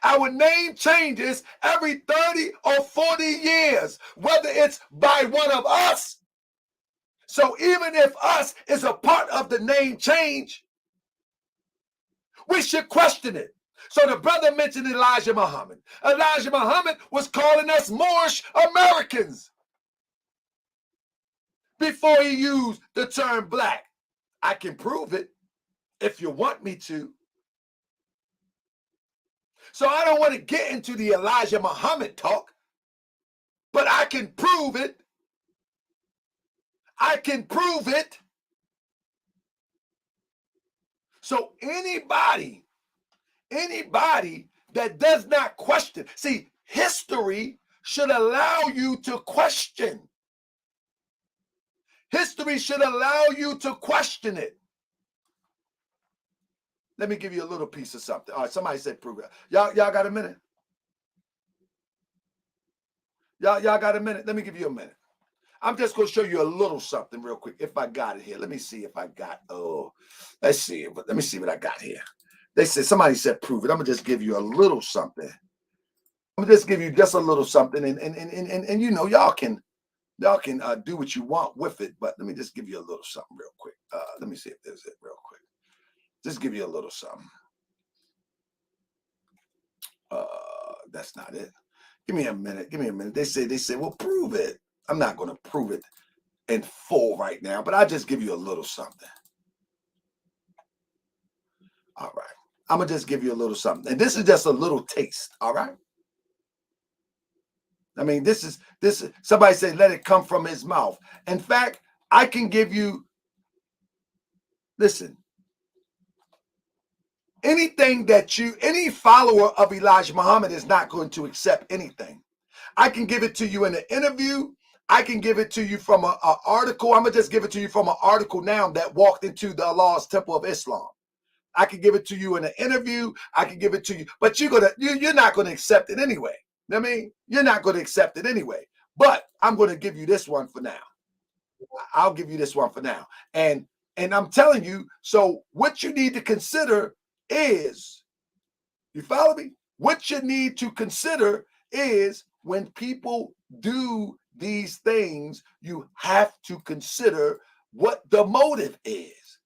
our name changes every 30 or 40 years, whether it's by one of us. So even if us is a part of the name change, we should question it. So the brother mentioned Elijah Muhammad. Elijah Muhammad was calling us Moorish Americans before he used the term black. I can prove it if you want me to. So I don't want to get into the Elijah Muhammad talk, but I can prove it. I can prove it. So anybody that does not question, see, history should allow you to question. History should allow you to question it. Let me give you a little piece of something. All right, somebody said prove it. Y'all got a minute? Y'all got a minute? Let me give you a minute. I'm just going to show you a little something real quick. If I got it here. Let me see if I got, let's see. Let me see what I got here. They said, somebody said prove it. I'm going to just give you a little something. I'm going to just give you just a little something. And you know, y'all can do what you want with it. But let me just give you a little something real quick. Let me see if there's it real quick. Just give you a little something. That's not it. Give me a minute. They say, well, prove it. I'm not going to prove it in full right now, but I'll just give you a little something. All right. I'm going to just give you a little something. And this is just a little taste. All right. I mean, this is somebody say, let it come from his mouth. In fact, I can give you, listen, anything that any follower of Elijah Muhammad is not going to accept anything. I can give it to you in an interview. I can give it to you from an article. I'm going to just give it to you from an article now that walked into the Allah's Temple of Islam. I can give it to you in an interview. I can give it to you, but you're not going to accept it anyway. I mean, you're not going to accept it anyway. But I'm going to give you this one for now. I'll give you this one for now. And I'm telling you, so what you need to consider is, you follow me? What you need to consider is when people do these things, you have to consider what the motive is.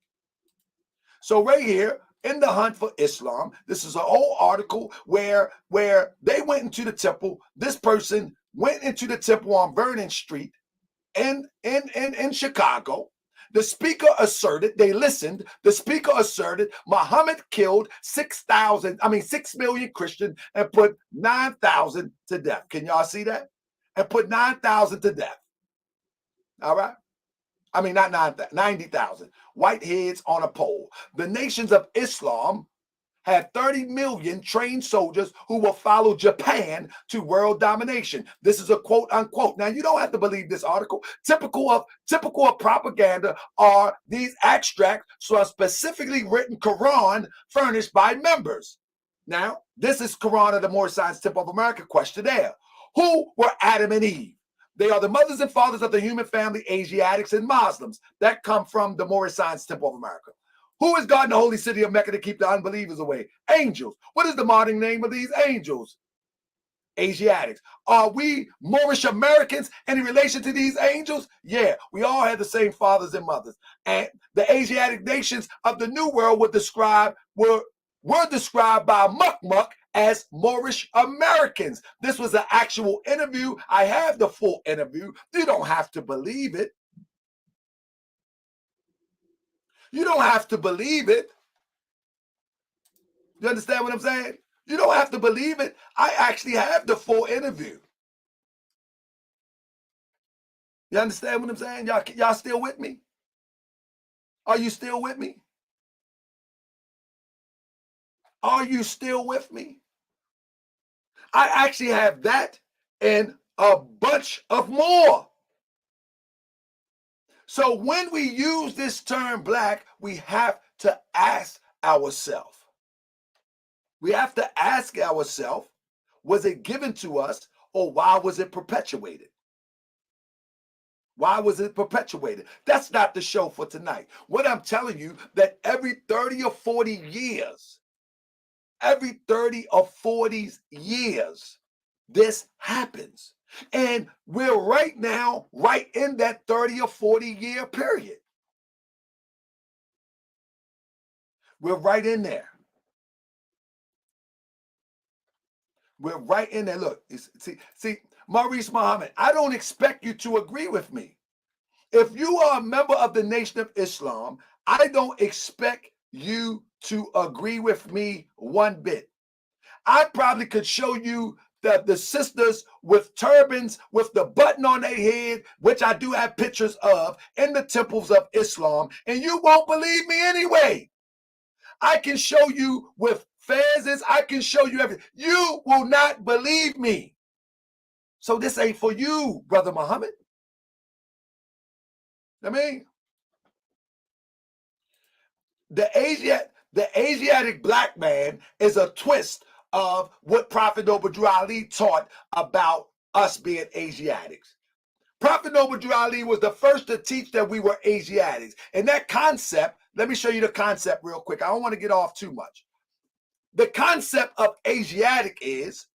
So right here in the Hunt for Islam, this is an old article where they went into the temple. This person went into the temple on Vernon Street in Chicago. The speaker asserted, they listened, the speaker asserted Muhammad killed 6 million Christians and put 9,000 to death. Can y'all see that? And put 9,000 to death. All right? I mean, not 9,000, 90,000 whiteheads on a pole. The nations of Islam had 30 million trained soldiers who will follow Japan to world domination. This is a quote unquote. Now, you don't have to believe this article. Typical of propaganda are these extracts, so a specifically written Quran furnished by members. Now, this is Quran of the Moorish Science Temple of America questionnaire. Who were Adam and Eve? They are the mothers and fathers of the human family, Asiatics and Muslims. That come from the Moorish Science Temple of America. Who is God in the holy city of Mecca to keep the unbelievers away? Angels. What is the modern name of these angels? Asiatics. Are we Moorish Americans in relation to these angels? Yeah, we all had the same fathers and mothers. And the Asiatic nations of the New World were described by Mukmuk as Moorish Americans. This was an actual interview. I have the full interview. You don't have to believe it. You don't have to believe it. You understand what I'm saying? You don't have to believe it. I actually have the full interview. You understand what I'm saying? Y'all still with me? Are you still with me? Are you still with me? I actually have that and a bunch of more. So when we use this term black, we have to ask ourselves. We have to ask ourselves, was it given to us or why was it perpetuated? Why was it perpetuated? That's not the show for tonight. What I'm telling you, that every 30 or 40 years, this happens. And we're right now, right in that 30 or 40 year period. We're right in there. We're right in there. Look, see, Maurice Muhammad, I don't expect you to agree with me. If you are a member of the Nation of Islam, I don't expect you to agree with me one bit. I probably could show you the sisters with turbans with the button on their head, which I do have pictures of in the temples of Islam, and you won't believe me anyway. I can show you with fezzes. I can show you everything. You will not believe me. So this ain't for you, Brother Muhammad. I mean, the Asiatic black man is a twist of what Prophet Noble Drew Ali taught about us being Asiatics. Prophet Noble Drew Ali was the first to teach that we were Asiatics. And that concept, let me show you the concept real quick. I don't want to get off too much. The concept of Asiatic is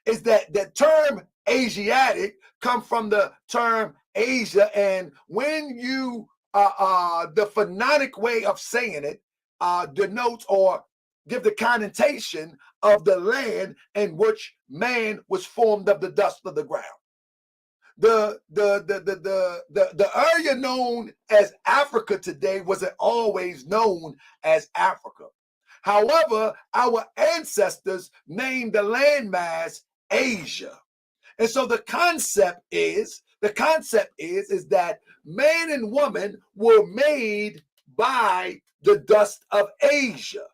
that the term Asiatic come from the term Asia, and when you the phonetic way of saying it denotes or give the connotation of the land in which man was formed of the dust of the ground. The area known as Africa today wasn't always known as Africa. However, our ancestors named the landmass Asia. And so the concept is that man and woman were made by the dust of Asia.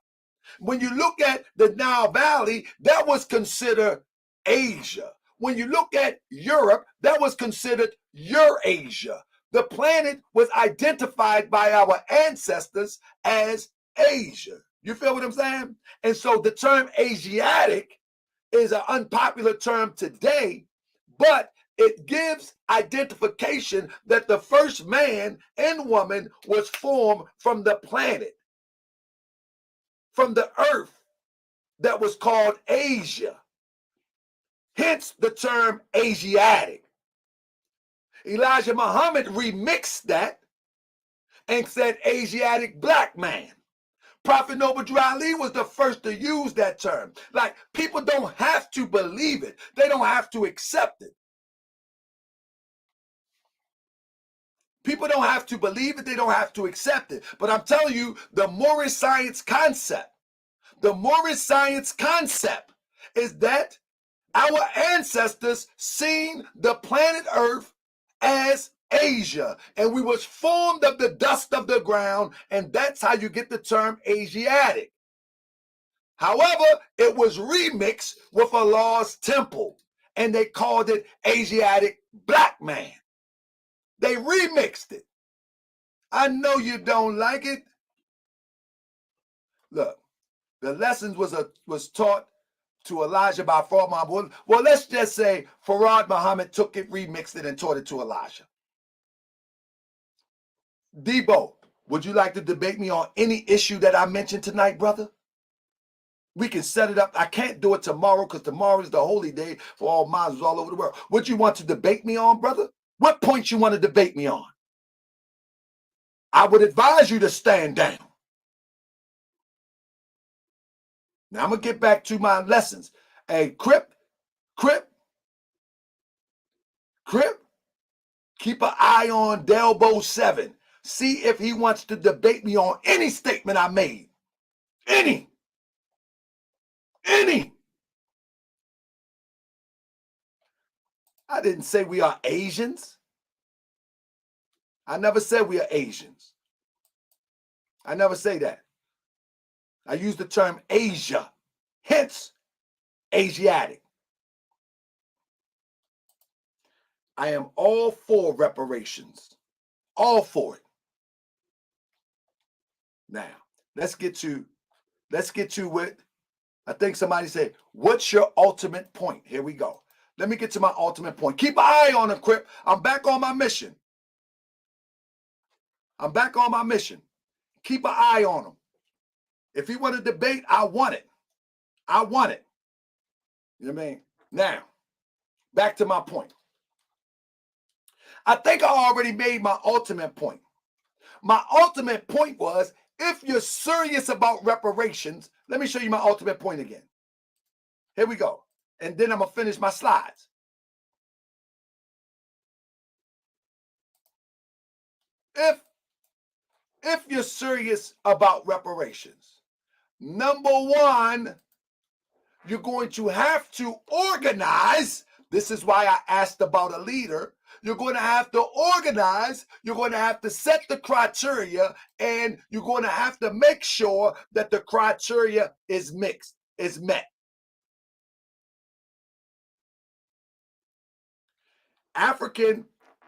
When you look at the Nile Valley, that was considered Asia. When you look at Europe, that was considered Eurasia. The planet was identified by our ancestors as Asia. You feel what I'm saying? And so the term Asiatic is an unpopular term today, but it gives identification that the first man and woman was formed from the planet, from the earth that was called Asia. Hence the term Asiatic. Elijah Muhammad remixed that and said Asiatic black man. Prophet Noble Drew Ali was the first to use that term. Like, people don't have to believe it. They don't have to accept it. People don't have to believe it. They don't have to accept it. But I'm telling you, the Moorish science concept is that our ancestors seen the planet Earth as Asia, and we was formed of the dust of the ground, and that's how you get the term Asiatic. However, it was remixed with Allah's temple, and they called it Asiatic black man. They remixed it. I know you don't like it. Look, the lessons was taught to Elijah by Farad Muhammad. Well, let's just say Farad Muhammad took it, remixed it, and taught it to Elijah. Debo, would you like to debate me on any issue that I mentioned tonight, brother? We can set it up. I can't do it tomorrow because tomorrow is the holy day for all Muslims all over the world. What you want to debate me on, brother? What points you want to debate me on? I would advise you to stand down. Now I'm going to get back to my lessons. Hey, Crip, keep an eye on Delbo 7. See if he wants to debate me on any statement I made. Any. I didn't say we are Asians. I never said we are Asians. I never say that. I use the term Asia, hence Asiatic. I am all for reparations, all for it. Now, let's get to what I think somebody said. What's your ultimate point? Here we go. Let me get to my ultimate point. Keep an eye on him, Crip. I'm back on my mission. Keep an eye on him. If he want to debate, I want it. You know what I mean? Now, back to my point. I think I already made my ultimate point. My ultimate point was, if you're serious about reparations, let me show you my ultimate point again. Here we go. And then I'm going to finish my slides. If you're serious about reparations, number one, you're going to have to organize. This is why I asked about a leader. You're going to have to organize. You're going to have to set the criteria, and you're going to have to make sure that the criteria is met.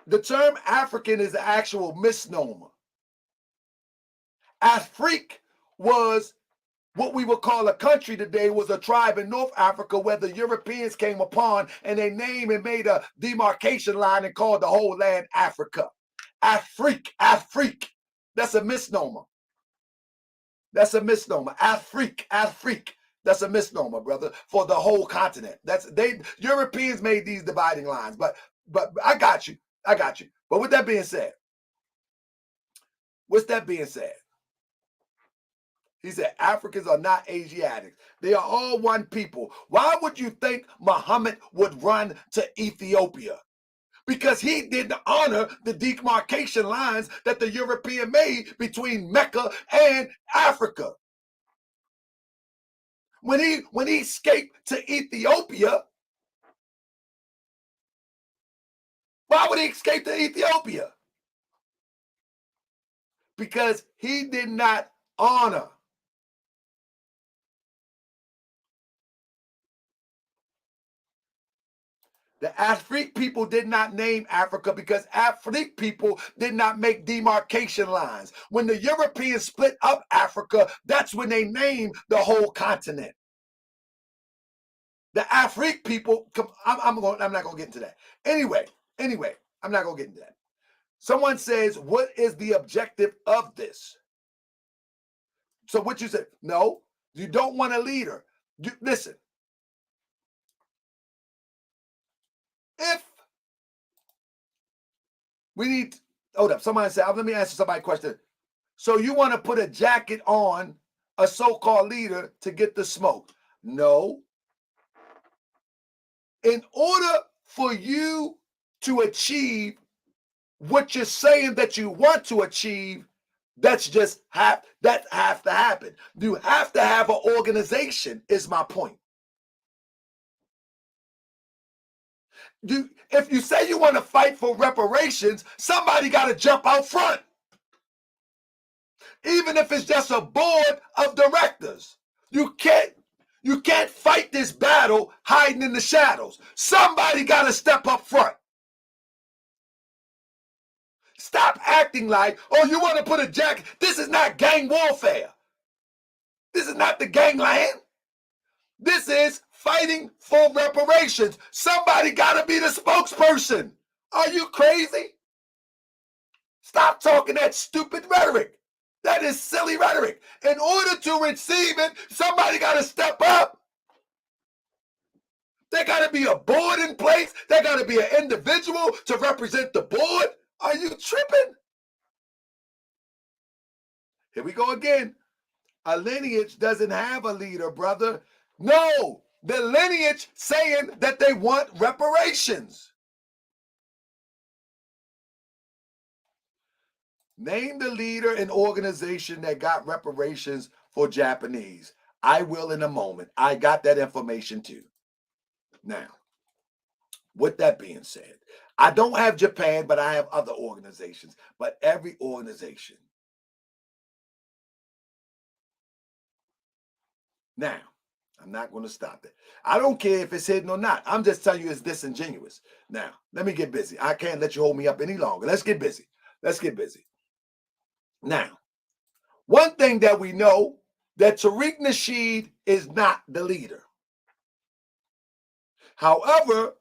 The term African is an actual misnomer. Afrique was what we would call a country today, was a tribe in North Africa where the Europeans came upon, and they named and made a demarcation line and called the whole land Africa. Afrique. That's a misnomer. Afrique. That's a misnomer, brother, for the whole continent. Europeans made these dividing lines, but I got you. But with that being said, he said, Africans are not Asiatics. They are all one people. Why would you think Muhammad would run to Ethiopia? Because he didn't honor the demarcation lines that the European made between Mecca and Africa. When he escaped to Ethiopia, why would he escape to Ethiopia? Because he did not honor the Afrique people. Did not name Africa because Afrique people did not make demarcation lines. When the Europeans split up Africa, that's when they named the whole continent. The Afrique people, I'm not going to get into that. Anyway, I'm not going to get into that. Someone says, what is the objective of this? So what you said, no, you don't want a leader. Listen. If we need, hold up, somebody said, let me answer somebody's question. So you want to put a jacket on a so-called leader to get the smoke? No. In order for you to achieve what you're saying that you want to achieve, that have to happen. You have to have an organization, is my point. If you say you want to fight for reparations, somebody got to jump out front. Even if it's just a board of directors. You can't fight this battle hiding in the shadows. Somebody got to step up front. Stop acting like, oh, you want to put a jacket. This is not gang warfare. This is not the gangland. This is fighting for reparations. Somebody got to be the spokesperson. Are you crazy? Stop talking that stupid rhetoric. That is silly rhetoric. In order to receive it, somebody got to step up. There got to be a board in place. There got to be an individual to represent the board. Are you tripping? Here we go again. A lineage doesn't have a leader, brother. No, the lineage saying that they want reparations. Name the leader and organization that got reparations for Japanese. I will in a moment. I got that information too. Now, with that being said, I don't have Japan, but I have other organizations. But every organization. Now, I'm not going to stop that. I don't care if it's hidden or not. I'm just telling you it's disingenuous. Now, let me get busy. I can't let you hold me up any longer. Let's get busy. Let's get busy. Now, one thing that we know, that Tariq Nasheed is not the leader. However,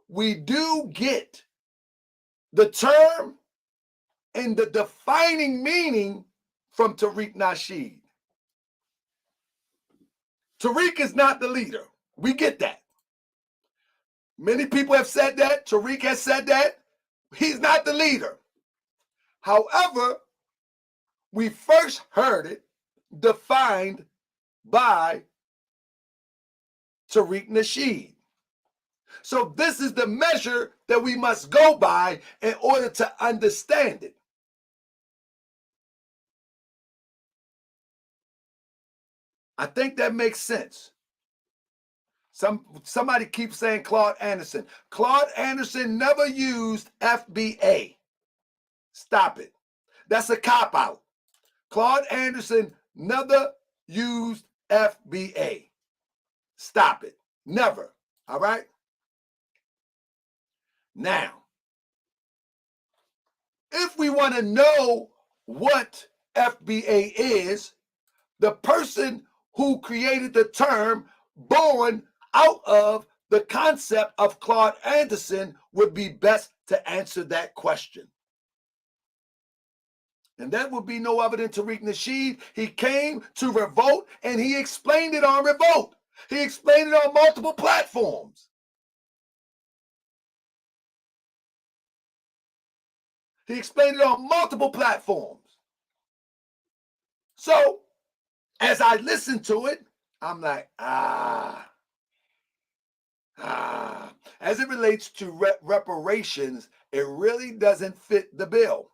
we do get the term and the defining meaning from Tariq Nasheed. Tariq is not the leader. We get that. Many people have said that. Tariq has said that. He's not the leader. However, we first heard it defined by Tariq Nasheed. So this is the measure that we must go by in order to understand it. I think that makes sense. Somebody keeps saying Claude Anderson. Claude Anderson never used FBA. Stop it. That's a cop-out. Claude Anderson never used FBA. Stop it. Never. All right? Now, if we want to know what FBA is, the person who created the term, born out of the concept of Claude Anderson, would be best to answer that question. And that would be no other than Tariq Nasheed. He came to Revolt and he explained it on Revolt. He explained it on multiple platforms. He explained it on multiple platforms. So, as I listened to it, I'm like, As it relates to reparations, it really doesn't fit the bill.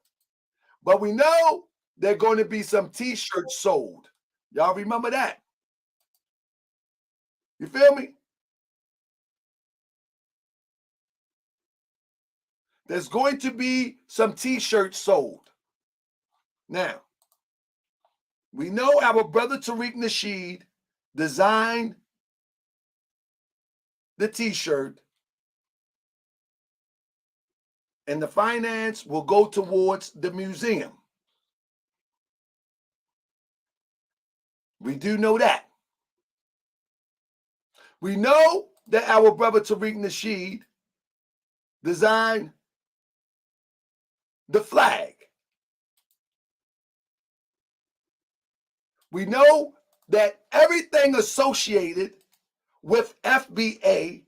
But we know there are going to be some T-shirts sold. Y'all remember that? You feel me? There's going to be some T-shirts sold. Now, we know our brother Tariq Nasheed designed the T-shirt, and the finance will go towards the museum. We do know that. We know that our brother Tariq Nasheed designed the flag. We know that everything associated with FBA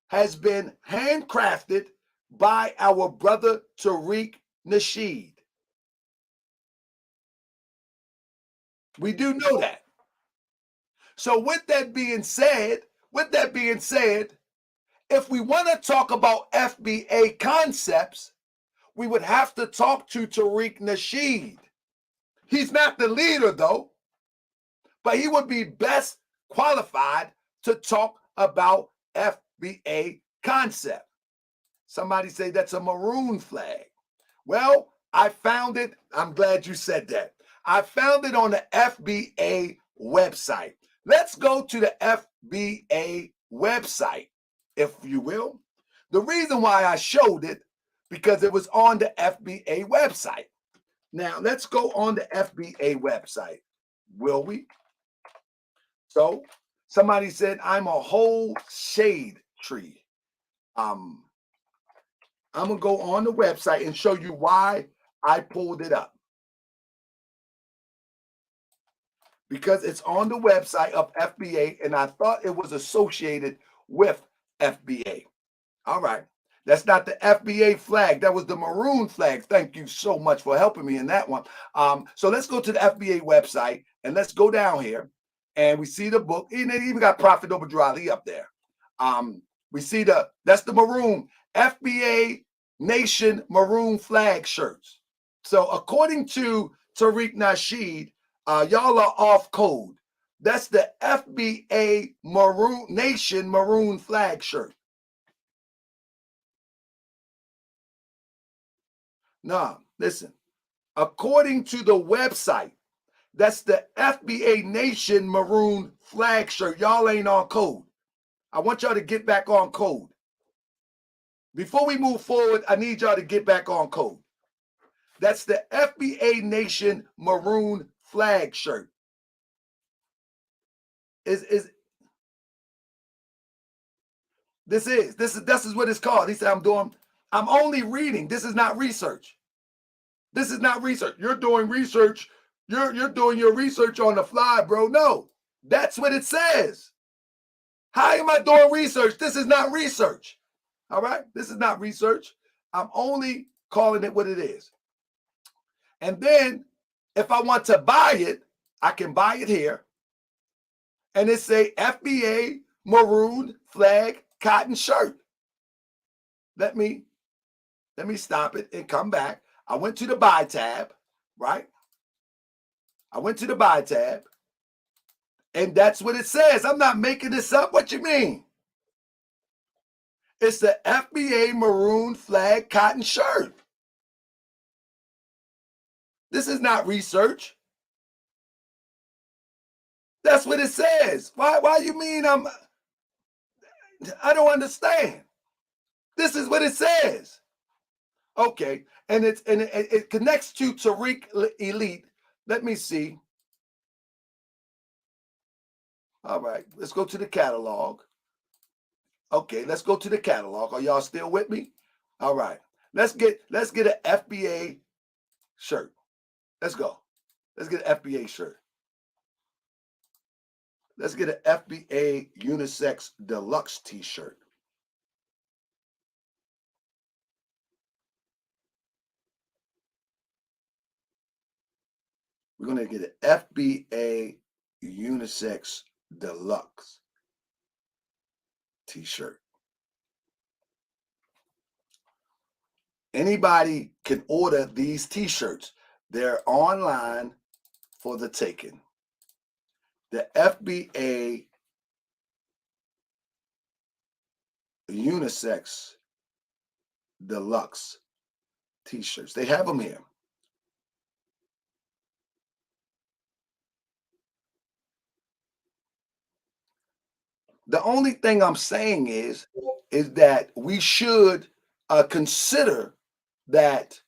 has been handcrafted by our brother Tariq Nasheed. We do know that. So with that being said, if we want to talk about FBA concepts, we would have to talk to Tariq Nasheed. He's not the leader though, but he would be best qualified to talk about FBA concept. Somebody say that's a maroon flag. Well, I found it. I'm glad you said that. I found it on the FBA website. Let's go to the FBA website, if you will. The reason why I showed it, because it was on the FBA website. Now, let's go on the FBA website, will we? So, somebody said, I'm a whole shade tree. I'm going to go on the website and show you why I pulled it up because it's on the website of FBA, and I thought it was associated with FBA. All right. That's not the FBA flag. That was the maroon flag. Thank you so much for helping me in that one. So let's go to the FBA website and let's go down here. And we see the book. And they even got Prophet Obadrili up there. We see that's the maroon FBA Nation maroon flag shirts. So according to Tariq Nasheed, y'all are off code. That's the FBA Maroon Nation maroon flag shirt. Nah, listen. According to the website, that's the FBA Nation maroon flag shirt. Y'all ain't on code. I want y'all to get back on code. Before we move forward, I need y'all to get back on code. That's the FBA Nation maroon flag shirt. This is what it's called. He said, I'm only reading. This is not research. This is not research. You're doing research. You're doing your research on the fly, bro. No, that's what it says. How am I doing research? This is not research. All right? This is not research. I'm only calling it what it is. And then if I want to buy it, I can buy it here. And it say FBA maroon flag cotton shirt. Let me stop it and come back. I went to the buy tab, right? I went to the buy tab. And that's what it says. I'm not making this up. What you mean? It's the FBA maroon flag cotton shirt. This is not research. That's what it says. Why you mean I don't understand. This is what it says. Okay, and it connects to Tariq Elite. Let me see. All right, let's go to the catalog. Okay, let's go to the catalog. Are y'all still with me? All right, let's get an FBA shirt. Let's go. Let's get an FBA shirt. Let's get an FBA unisex deluxe t-shirt. We're going to get an FBA unisex deluxe t-shirt. Anybody can order these t-shirts. They're online for the taking. The FBA unisex deluxe t-shirts. They have them here. The only thing I'm saying is that we should consider that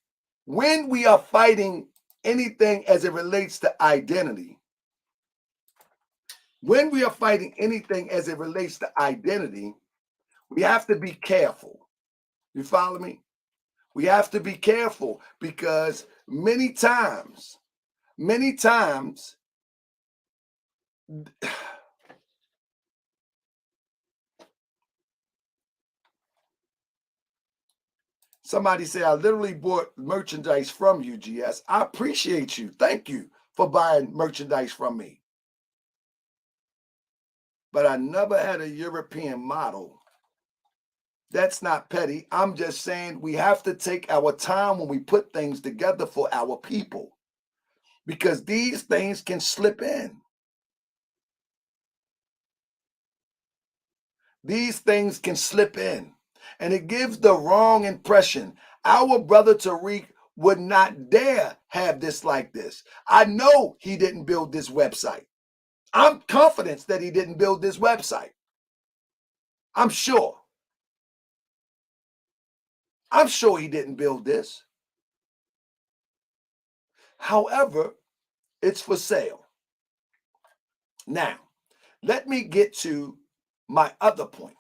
when we are fighting anything as it relates to identity, we have to be careful. You follow me? We have to be careful because many times, somebody said, I literally bought merchandise from you, GS. I appreciate you. Thank you for buying merchandise from me. But I never had a European model. That's not petty. I'm just saying we have to take our time when we put things together for our people because these things can slip in. These things can slip in, and it gives the wrong impression. Our brother Tariq would not dare have this like this. I know he didn't build this website. I'm confident that he didn't build this website. I'm sure. He didn't build this. However, it's for sale. Now, let me get to my other point.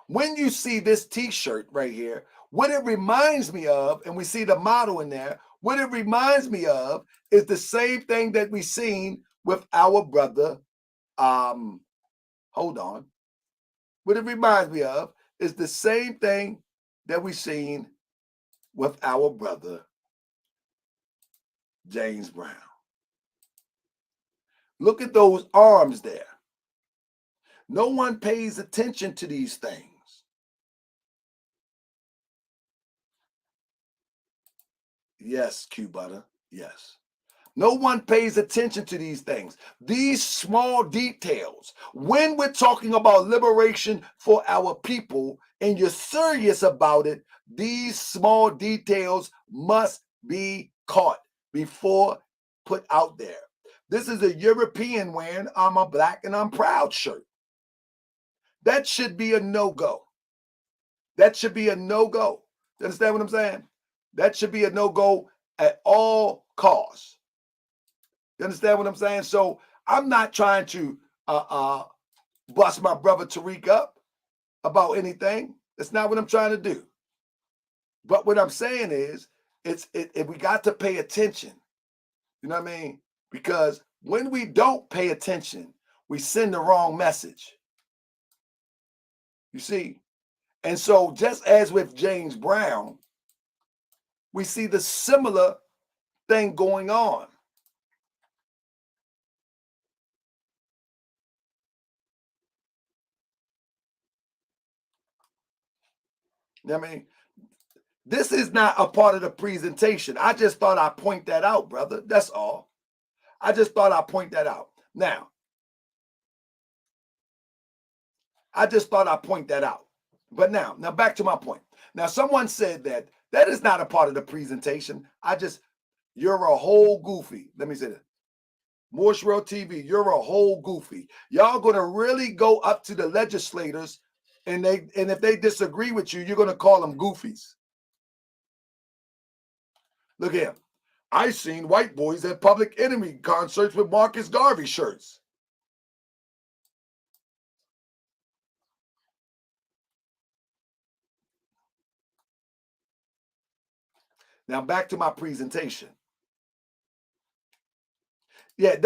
When you see this t-shirt right here, what it reminds me of, and we see the model in there, What it reminds me of is the same thing that we seen with our brother. Hold on. What it reminds me of is the same thing that we seen with our brother James Brown. Look at those arms there. No one pays attention to these things. Yes, Q Butter. Yes. No one pays attention to these things. These small details. When we're talking about liberation for our people and you're serious about it, these small details must be caught before put out there. This is a European wearing "I'm a black and I'm proud" shirt. That should be a no-go. That should be a no-go. You understand what I'm saying? That should be a no-go at all costs. You understand what I'm saying? So I'm not trying to bust my brother Tariq up about anything. That's not what I'm trying to do. But what I'm saying is, we got to pay attention. You know what I mean? Because when we don't pay attention, we send the wrong message. You see? And so just as with James Brown, we see the similar thing going on. You know what I mean? This is not a part of the presentation. I just thought I'd point that out, brother. That's all. I just thought I'd point that out. Now, I just thought I'd point that out. But now back to my point. Now, someone said that is not a part of the presentation. You're a whole goofy. Let me say that. Morshwell TV, you're a whole goofy. Y'all gonna really go up to the legislators and if they disagree with you, you're gonna call them goofies. Look here. I seen white boys at Public Enemy concerts with Marcus Garvey shirts. Now back to my presentation. Yeah,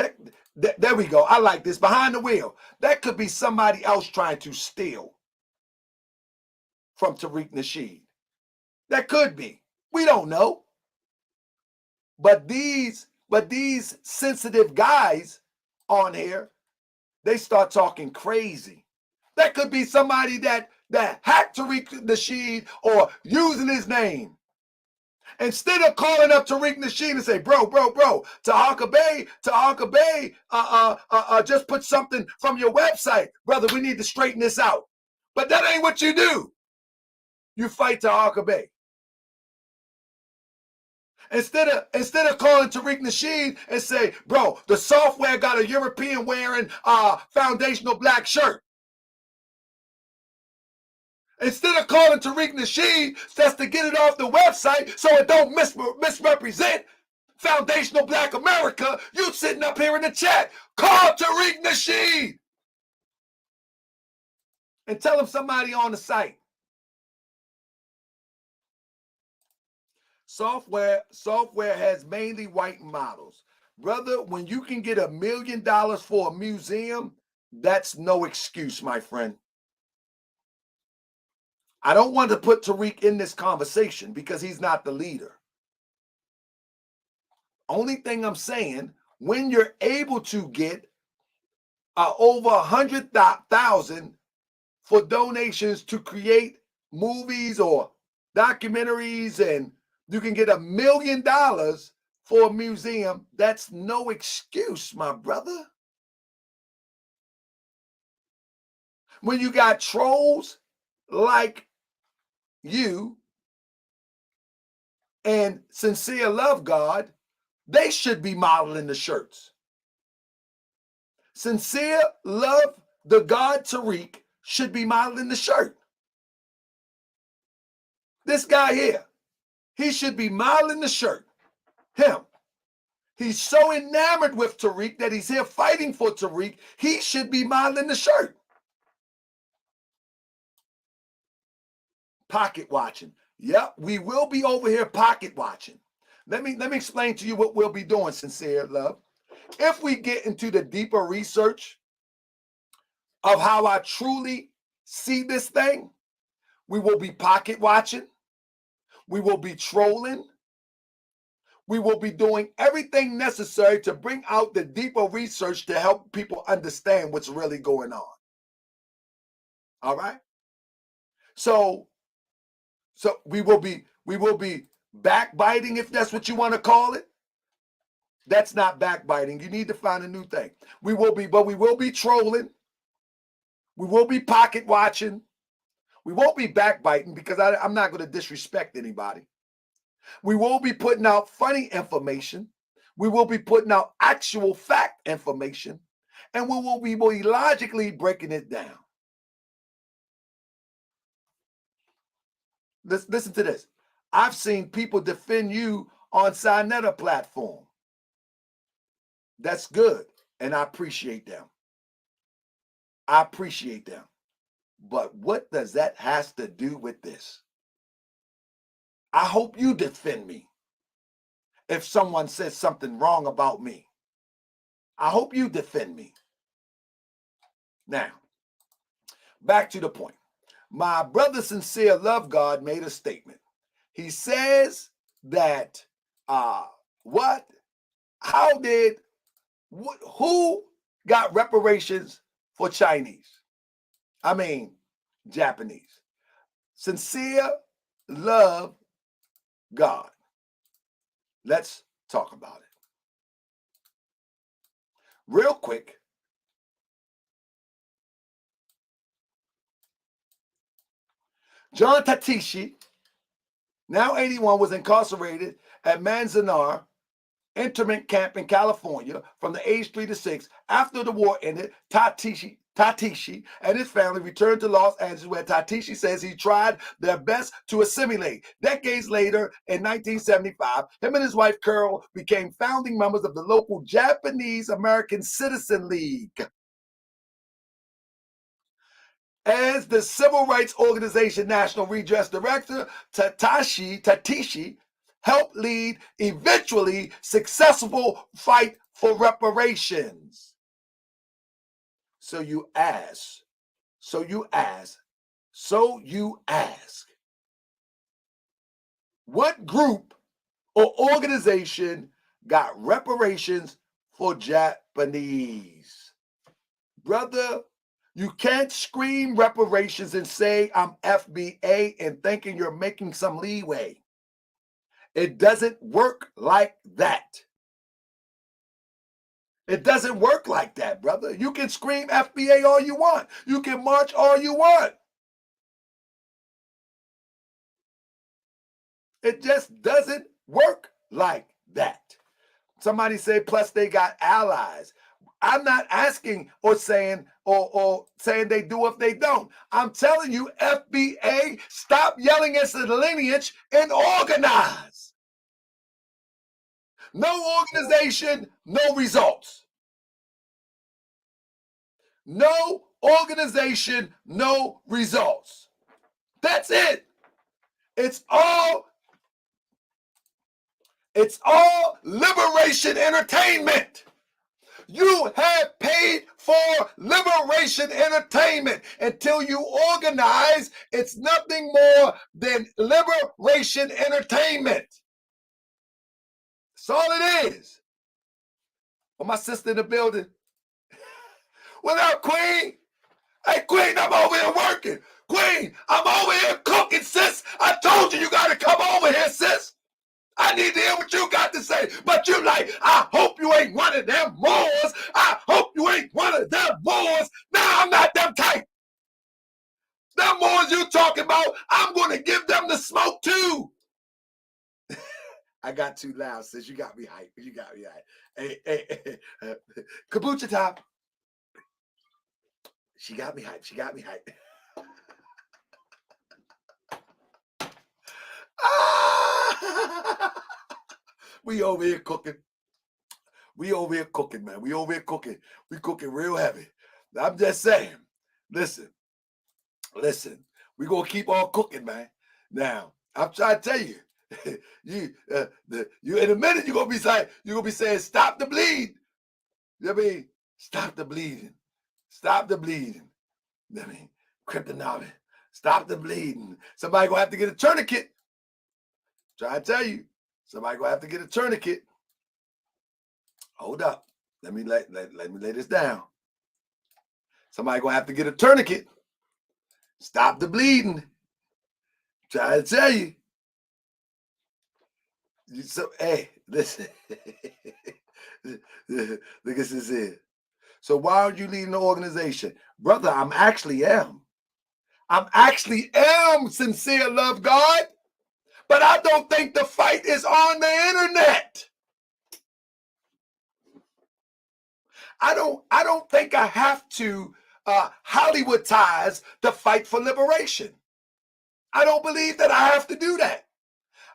there we go. I like this. Behind the wheel. That could be somebody else trying to steal from Tariq Nasheed. That could be. We don't know. But these sensitive guys on here, they start talking crazy. That could be somebody that hacked Tariq Nasheed or using his name. Instead of calling up Tariq Nasheed and say, bro, Tahaka Bay, just put something from your website. Brother, we need to straighten this out. But that ain't what you do. You fight Tahaka Bay. Instead of calling Tariq Nasheed and say, bro, the software got a European wearing foundational black shirt. Instead of calling Tariq Nasheed just to get it off the website so it don't misrepresent foundational black America, you sitting up here in the chat. Call Tariq Nasheed and tell him somebody on the site. Software has mainly white models. Brother, when you can get $1 million for a museum, that's no excuse, my friend. I don't want to put Tariq in this conversation because he's not the leader. Only thing I'm saying, when you're able to get over 100,000 for donations to create movies or documentaries, and you can get $1 million for a museum, that's no excuse, my brother. When you got trolls like you and Sincere Love God, they should be modeling the shirts. Sincere Love the God Tariq should be modeling the shirt. This guy here, he should be modeling the shirt. Him. He's so enamored with Tariq that he's here fighting for Tariq. He should be modeling the shirt. Pocket watching. Yep, we will be over here pocket watching. Let me explain to you what we'll be doing, Sincere Love. If we get into the deeper research of how I truly see this thing, we will be pocket watching, we will be trolling, we will be doing everything necessary to bring out the deeper research to help people understand what's really going on. All right? So we will be backbiting, if that's what you want to call it. That's not backbiting. You need to find a new thing. We will be trolling. We will be pocket watching. We won't be backbiting because I'm not going to disrespect anybody. We will be putting out funny information. We will be putting out actual fact information. And we will be logically breaking it down. Listen to this. I've seen people defend you on Sinetta platform. That's good. And I appreciate them. I appreciate them. But what does that has to do with this? I hope you defend me if someone says something wrong about me. I hope you defend me. Now, back to the point. My brother Sincere Love God made a statement. He says that who got reparations for Chinese? I mean, Japanese. Sincere Love God. Let's talk about it. Real quick. John Tatishi, now 81, was incarcerated at Manzanar internment camp in California from the age 3 to 6. After the war ended, Tatishi and his family returned to Los Angeles, where Tatishi says he tried their best to assimilate. Decades later, in 1975, him and his wife Carol became founding members of the local Japanese American Citizen League. As the civil rights organization National Redress Director, Tatishi helped lead eventually successful fight for reparations. So you ask, what group or organization got reparations for Japanese? Brother, you can't scream reparations and say I'm FBA and thinking you're making some leeway. It doesn't work like that. It doesn't work like that, brother. You can scream FBA all you want. You can march all you want. It just doesn't work like that. Somebody say, plus they got allies. I'm not asking or saying they do if they don't. I'm telling you, FBA, stop yelling at the lineage and organize. No organization, no results. No organization, no results. That's it. It's all liberation entertainment. You have paid for liberation entertainment. Until you organize, it's nothing more than liberation entertainment. That's all it is. Well, my sister in the building. What up, Queen? Hey, Queen, I'm over here working. Queen, I'm over here cooking, sis. I told you you got to come over here, sis. I need to hear what you got to say. But you like, I hope you ain't one of them Moors. I hope you ain't one of them Moors. Nah, I'm not them type. Them Moors you talking about, I'm going to give them the smoke too. I got too loud, sis. You got me hyped. You got me hyped. Hey. Kabucha top. She got me hyped. She got me hyped. We over here cooking. We over here cooking, man. We over here cooking. We cooking real heavy. I'm just saying. Listen. We gonna keep on cooking, man. Now, I'm trying to tell you, you in a minute you're gonna be saying stop the bleed. You know what I mean? Stop the bleeding. Stop the bleeding. I mean, kryptonite. Stop the bleeding. Somebody gonna have to get a tourniquet. Try to tell you, somebody gonna have to get a tourniquet. Hold up. Let me lay this down. Somebody gonna have to get a tourniquet. Stop the bleeding. Try to tell you. So hey, listen. Look at this here. So why aren't you leading the organization? Brother, I'm actually am sincere, love God, but I don't think the fight is on the internet. I don't think I have to Hollywoodize the fight for liberation. I don't believe that I have to do that.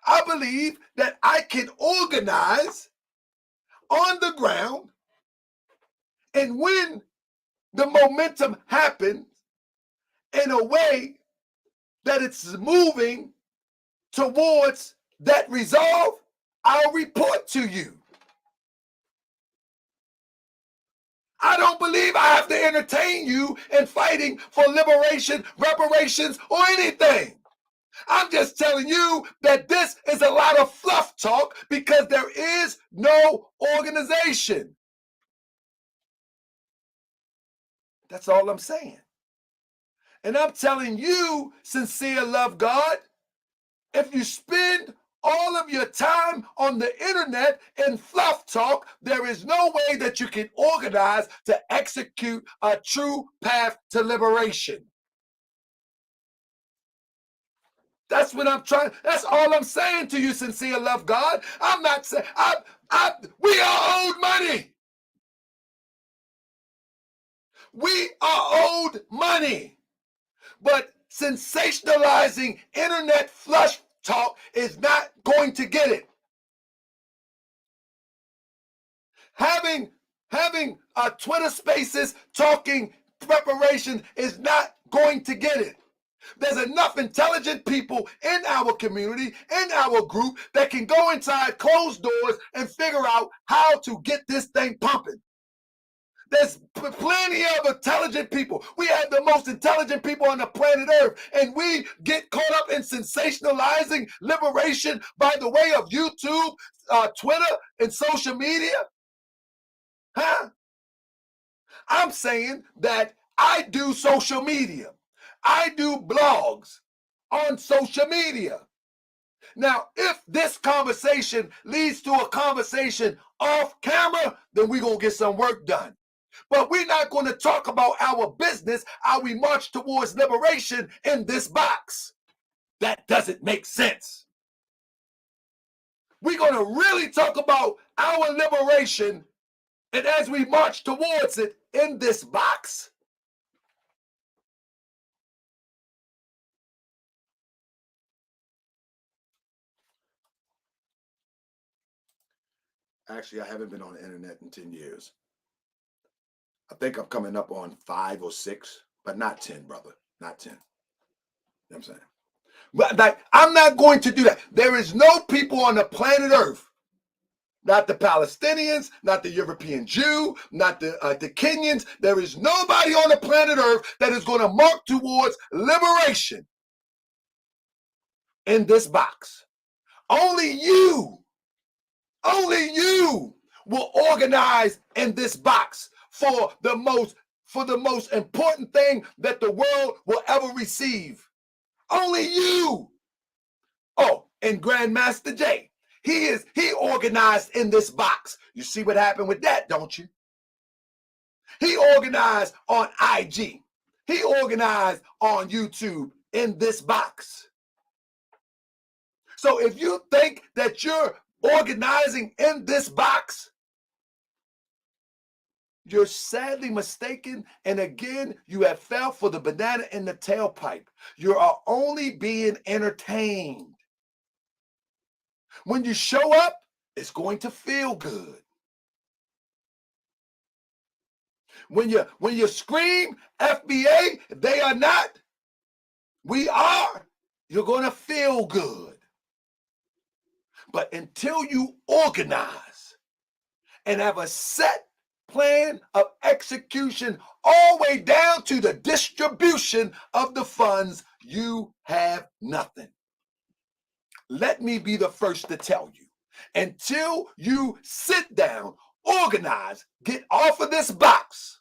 I believe that I can organize on the ground, and when the momentum happens in a way that it's moving towards that resolve, I'll report to you. I don't believe I have to entertain you in fighting for liberation, reparations, or anything. I'm just telling you that this is a lot of fluff talk because there is no organization. That's all I'm saying. And I'm telling you, sincere love God, if you spend all of your time on the internet in fluff talk, there is no way that you can organize to execute a true path to liberation. That's what I'm trying. That's all I'm saying to you, sincere love God. I'm not saying we are owed money. We are owed money. But sensationalizing internet flush talk is not going to get it. Having Twitter spaces talking preparation is not going to get it. There's enough intelligent people in our community, in our group, that can go inside closed doors and figure out how to get this thing pumping. There's plenty of intelligent people. We have the most intelligent people on the planet Earth, and we get caught up in sensationalizing liberation by the way of YouTube, Twitter, and social media. Huh? I'm saying that I do social media. I do blogs on social media. Now, if this conversation leads to a conversation off camera, then we're going to get some work done. But we're not going to talk about our business, how we march towards liberation in this box. That doesn't make sense. We're going to really talk about our liberation, and as we march towards it in this box. Actually, I haven't been on the internet in 10 years. I think I'm coming up on 5 or 6, but not 10, brother. Not 10. You know what I'm saying? But like, I'm not going to do that. There is no people on the planet Earth, not the Palestinians, not the European Jew, not the Kenyans. There is nobody on the planet Earth that is going to march towards liberation in this box. Only you will organize in this box for the most important thing that the world will ever receive. Only you. Oh, and Grandmaster Jay, he organized in this box. You see what happened with that, don't you? He organized on IG. He organized on YouTube in this box. So if you think that you're organizing in this box, you're sadly mistaken, and again, you have fell for the banana in the tailpipe. You are only being entertained. When you show up, it's going to feel good. When you scream FBA, they are not, we are, you're going to feel good. But until you organize and have a set plan of execution all the way down to the distribution of the funds, you have nothing. Let me be the first to tell you, until you sit down, organize, get off of this box,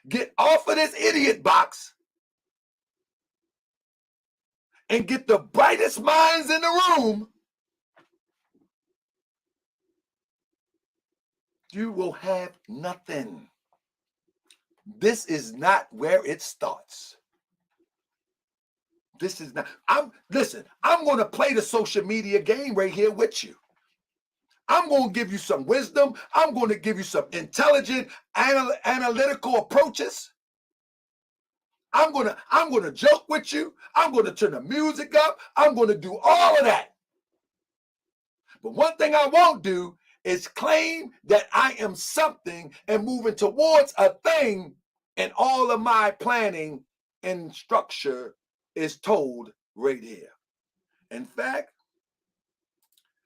get off of this idiot box, and get the brightest minds in the room, you will have nothing. This is not where it starts. This is not. Listen, I'm going to play the social media game right here with you. I'm going to give you some wisdom. I'm going to give you some intelligent, analytical approaches. I'm going to joke with you. I'm going to turn the music up. I'm going to do all of that. But one thing I won't do is claim that I am something and moving towards a thing, and all of my planning and structure is told right here. In fact,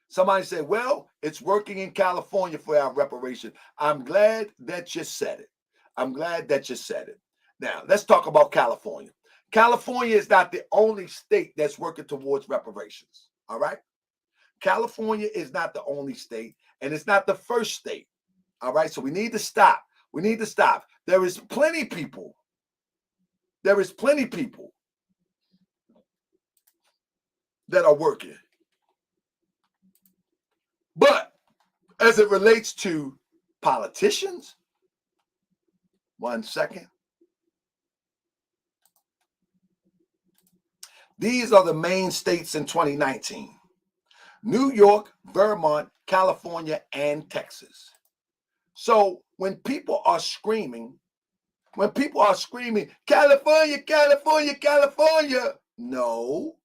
somebody said, well, it's working in California for our reparation. I'm glad that you said it. I'm glad that you said it. Now, let's talk about California. California is not the only state that's working towards reparations, all right? California is not the only state, and it's not the first state, all right? So we need to stop. We need to stop. There is plenty people. There is plenty people that are working. But as it relates to politicians, one second. These are the main states in 2019. New York, Vermont, California, and Texas. So when people are screaming, California, California, California, no.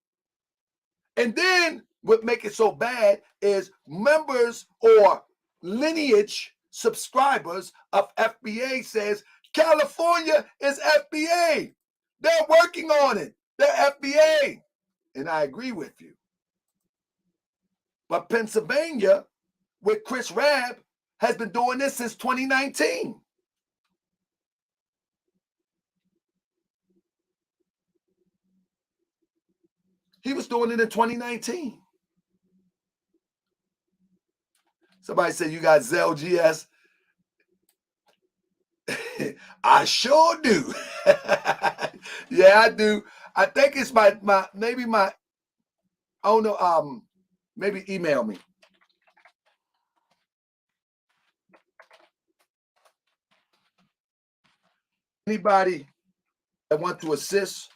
And then what makes it so bad is members or lineage subscribers of FBA says, California is FBA. They're working on it. They're FBA. And I agree with you. But Pennsylvania, with Chris Rabb, has been doing this since 2019. He was doing it in 2019. Somebody said, you got Zell GS. I sure do. Yeah, I do. I think it's my I don't know, maybe email me. Anybody that want to assist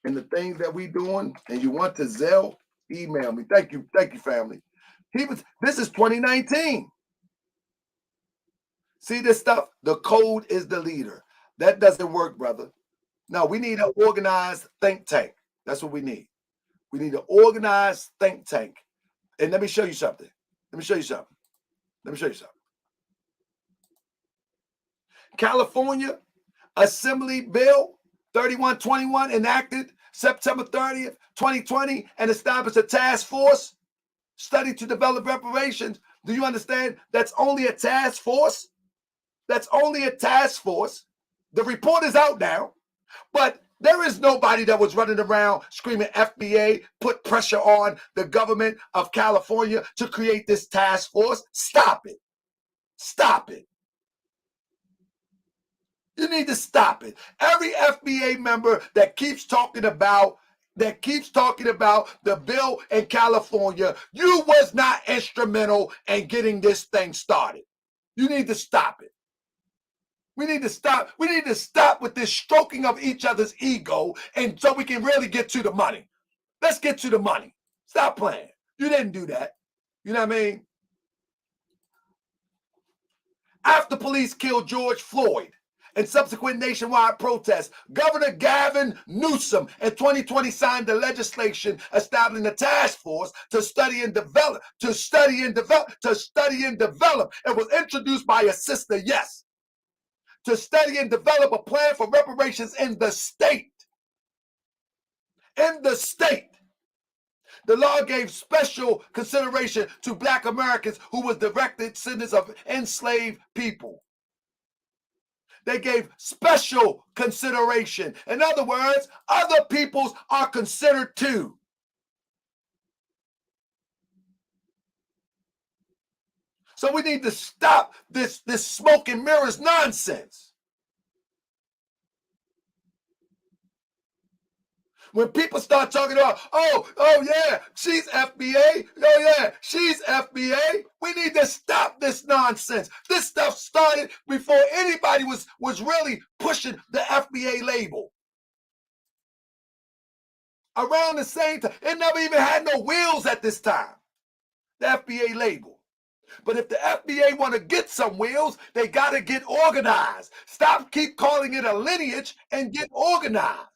in the things that we doing and you want to Zell, email me. Thank you, family. This is 2019. See this stuff? The code is the leader. That doesn't work, brother. No, we need an organized think tank. That's what we need. We need an organized think tank. And let me show you something. California Assembly Bill 3121 enacted September 30th, 2020, and established a task force study to develop reparations. Do you understand? That's only a task force. That's only a task force. The report is out now, but there is nobody that was running around screaming FBA, put pressure on the government of California to create this task force. Stop it. Stop it. You need to stop it. Every FBA member that keeps talking about the bill in California, you was not instrumental in getting this thing started. You need to stop it. We need to stop. We need to stop with this stroking of each other's ego, and so we can really get to the money. Let's get to the money. Stop playing. You didn't do that. You know what I mean? After police killed George Floyd and subsequent nationwide protests, Governor Gavin Newsom in 2020 signed the legislation establishing a task force to study and develop. It was introduced by a sister, yes. To study and develop a plan for reparations in the state. In the state. The law gave special consideration to Black Americans who was directed descendants of enslaved people. They gave special consideration. In other words, other peoples are considered too. So we need to stop this smoke and mirrors nonsense. When people start talking about, oh yeah, she's FBA, oh yeah, she's FBA, we need to stop this nonsense. This stuff started before anybody was really pushing the FBA label. Around the same time, it never even had no wheels at this time, the FBA label. But if the FBA want to get some wheels, they got to get organized. Stop keep calling it a lineage and get organized.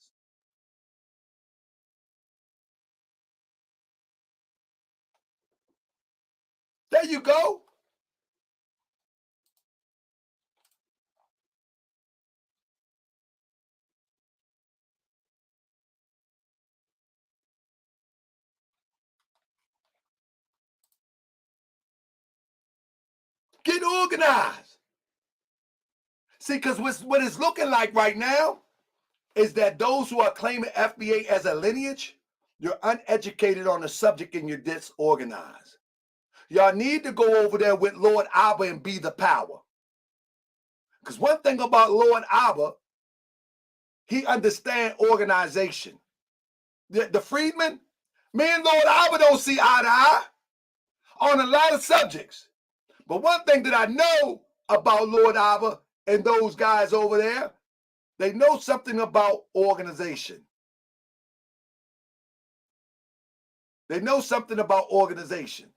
There you go. Get organized. See, because what it's looking like right now is that those who are claiming FBA as a lineage, you're uneducated on the subject and you're disorganized. Y'all need to go over there with Lord Abba and be the power. Because one thing about Lord Abba, he understands organization. The freedmen, me and Lord Abba don't see eye to eye on a lot of subjects. But one thing that I know about Lord Abba and those guys over there, they know something about organization. They know something about organization.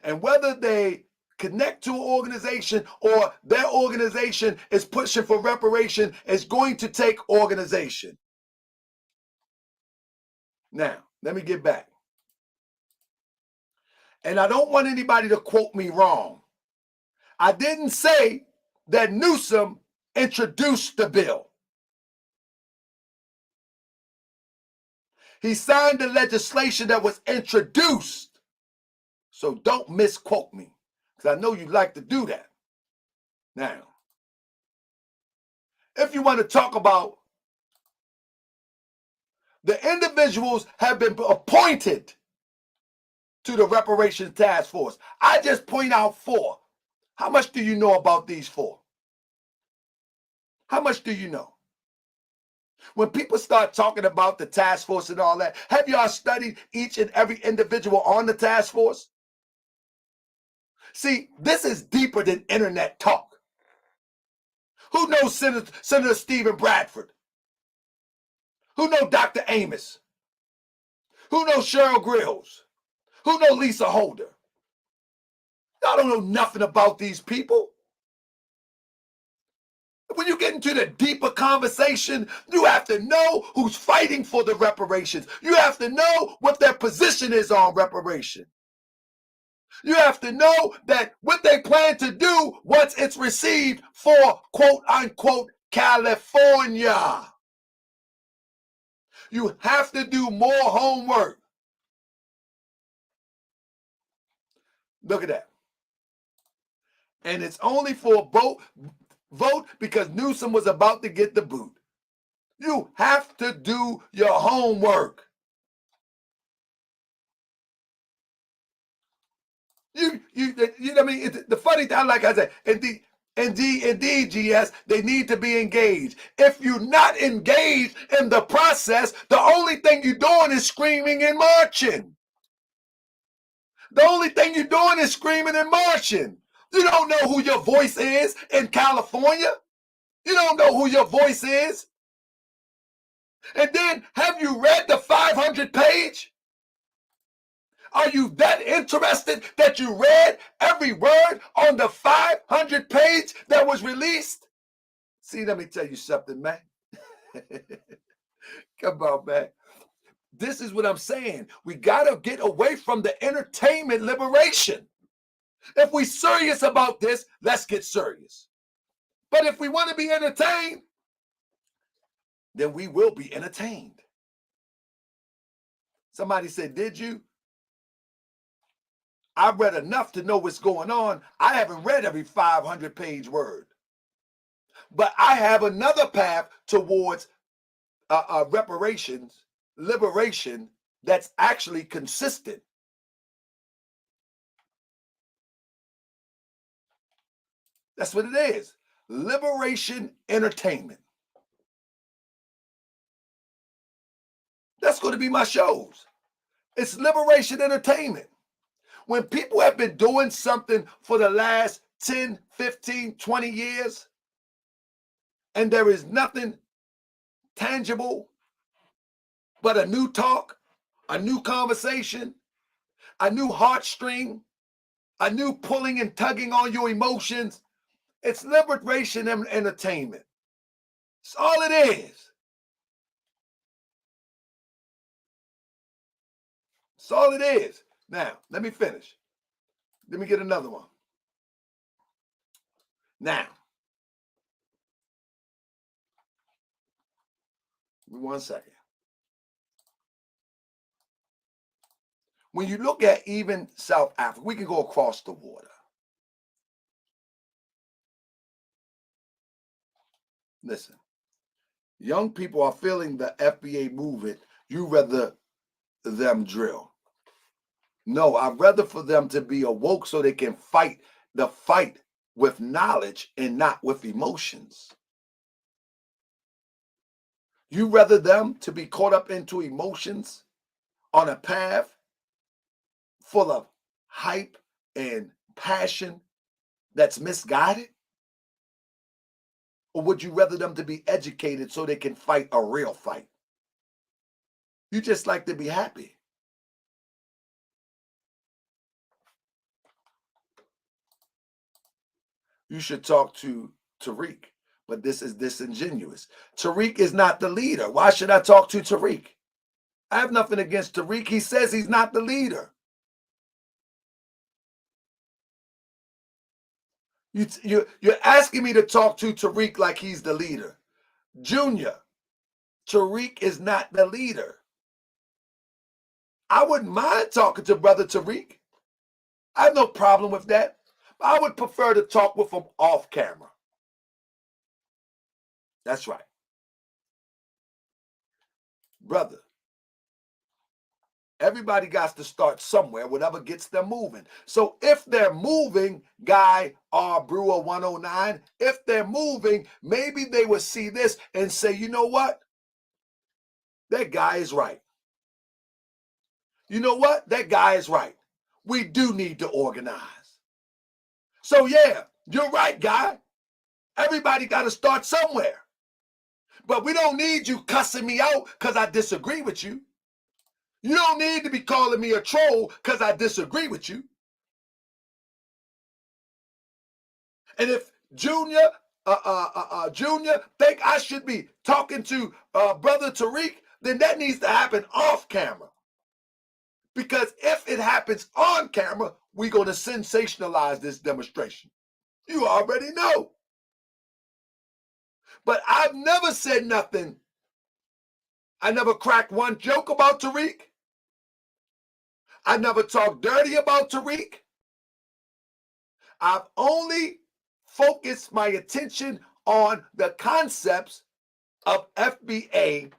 And whether they connect to an organization or their organization is pushing for reparation, is going to take organization. Now, let me get back. And I don't want anybody to quote me wrong. I didn't say that Newsom introduced the bill. He signed the legislation that was introduced. So don't misquote me, because I know you like to do that. Now, if you want to talk about the individuals have been appointed to the reparations task force, I just point out 4. How much do you know about these 4? How much do you know? When people start talking about the task force and all that, have y'all studied each and every individual on the task force? See, this is deeper than internet talk. Who knows Senator Stephen Bradford? Who knows Dr. Amos? Who knows Cheryl Grills? Who knows Lisa Holder? Y'all don't know nothing about these people. When you get into the deeper conversation, you have to know who's fighting for the reparations. You have to know what their position is on reparation. You have to know that what they plan to do once it's received for quote unquote California. You have to do more homework. Look at that. And it's only for a vote because Newsom was about to get the boot. You have to do your homework. You know what I mean? The funny thing, like I said, indeed, GS, they need to be engaged. If you're not engaged in the process, the only thing you're doing is screaming and marching. The only thing you're doing is screaming and marching. You don't know who your voice is in California. You don't know who your voice is. And then, have you read the 500 page? Are you that interested that you read every word on the 500 page that was released? See, let me tell you something, man. Come on, man. This is what I'm saying. We got to get away from the entertainment liberation. If we're serious about this, let's get serious. But if we want to be entertained, then we will be entertained. Somebody said, did you? I've read enough to know what's going on. I haven't read every 500-page word. But I have another path towards reparations, liberation, that's actually consistent. That's what it is. Liberation entertainment. That's going to be my shows. It's liberation entertainment. When people have been doing something for the last 10, 15, 20 years, and there is nothing tangible but a new talk, a new conversation, a new heartstring, a new pulling and tugging on your emotions, it's liberation and entertainment. It's all it is. It's all it is. Now, let me finish. Let me get another one. Now, 1 second. When you look at even South Africa, we can go across the water. Listen, young people are feeling the FBA movement. You rather them drill. No, I'd rather for them to be awoke so they can fight the fight with knowledge and not with emotions. You rather them to be caught up into emotions on a path full of hype and passion that's misguided? Or would you rather them to be educated so they can fight a real fight? You just like to be happy. You should talk to Tariq, but this is disingenuous. Tariq is not the leader. Why should I talk to Tariq? I have nothing against Tariq. He says he's not the leader. You're asking me to talk to Tariq like he's the leader. Junior, Tariq is not the leader. I wouldn't mind talking to Brother Tariq. I have no problem with that. I would prefer to talk with him off camera. That's right. Brother, everybody got to start somewhere, whatever gets them moving. So if they're moving, Guy R. Brewer 109, if they're moving, maybe they would see this and say, you know what? That guy is right. You know what? That guy is right. We do need to organize. So yeah, you're right, Guy. Everybody got to start somewhere. But we don't need you cussing me out because I disagree with you. You don't need to be calling me a troll because I disagree with you. And if Junior think I should be talking to Brother Tariq, then that needs to happen off camera. Because if it happens on camera, we're going to sensationalize this demonstration. You already know. But I've never said nothing. I never cracked one joke about Tariq. I never talked dirty about Tariq. I've only focused my attention on the concepts of FBA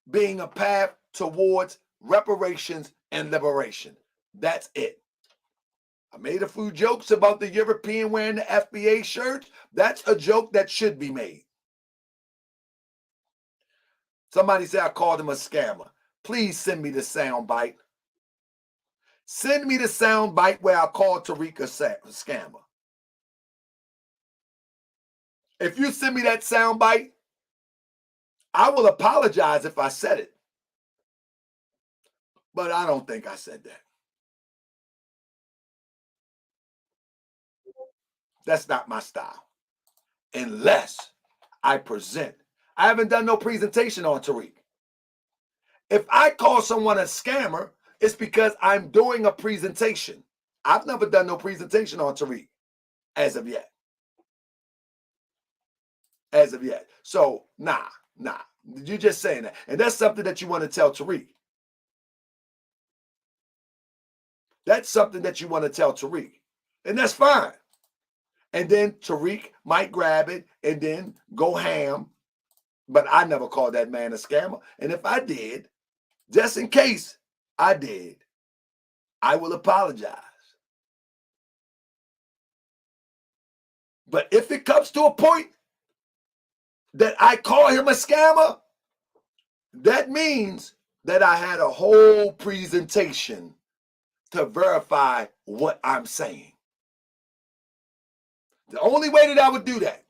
being a path towards reparations and liberation. That's it. I made a few jokes about the European wearing the FBA shirt. That's a joke that should be made. Somebody said I called him a scammer. Please send me the sound bite. Send me the sound bite where I called Tariq a scammer. If you send me that sound bite, I will apologize if I said it. But I don't think I said that. That's not my style. Unless I present. I haven't done no presentation on Tariq. If I call someone a scammer, it's because I'm doing a presentation. I've never done no presentation on Tariq as of yet. As of yet. So, nah. You're just saying that. And that's something that you want to tell Tariq. That's something that you want to tell Tariq, and that's fine. And then Tariq might grab it and then go ham. But I never called that man a scammer. And if I did, just in case I did, I will apologize. But if it comes to a point that I call him a scammer, that means that I had a whole presentation to verify what I'm saying. The only way that I would do that,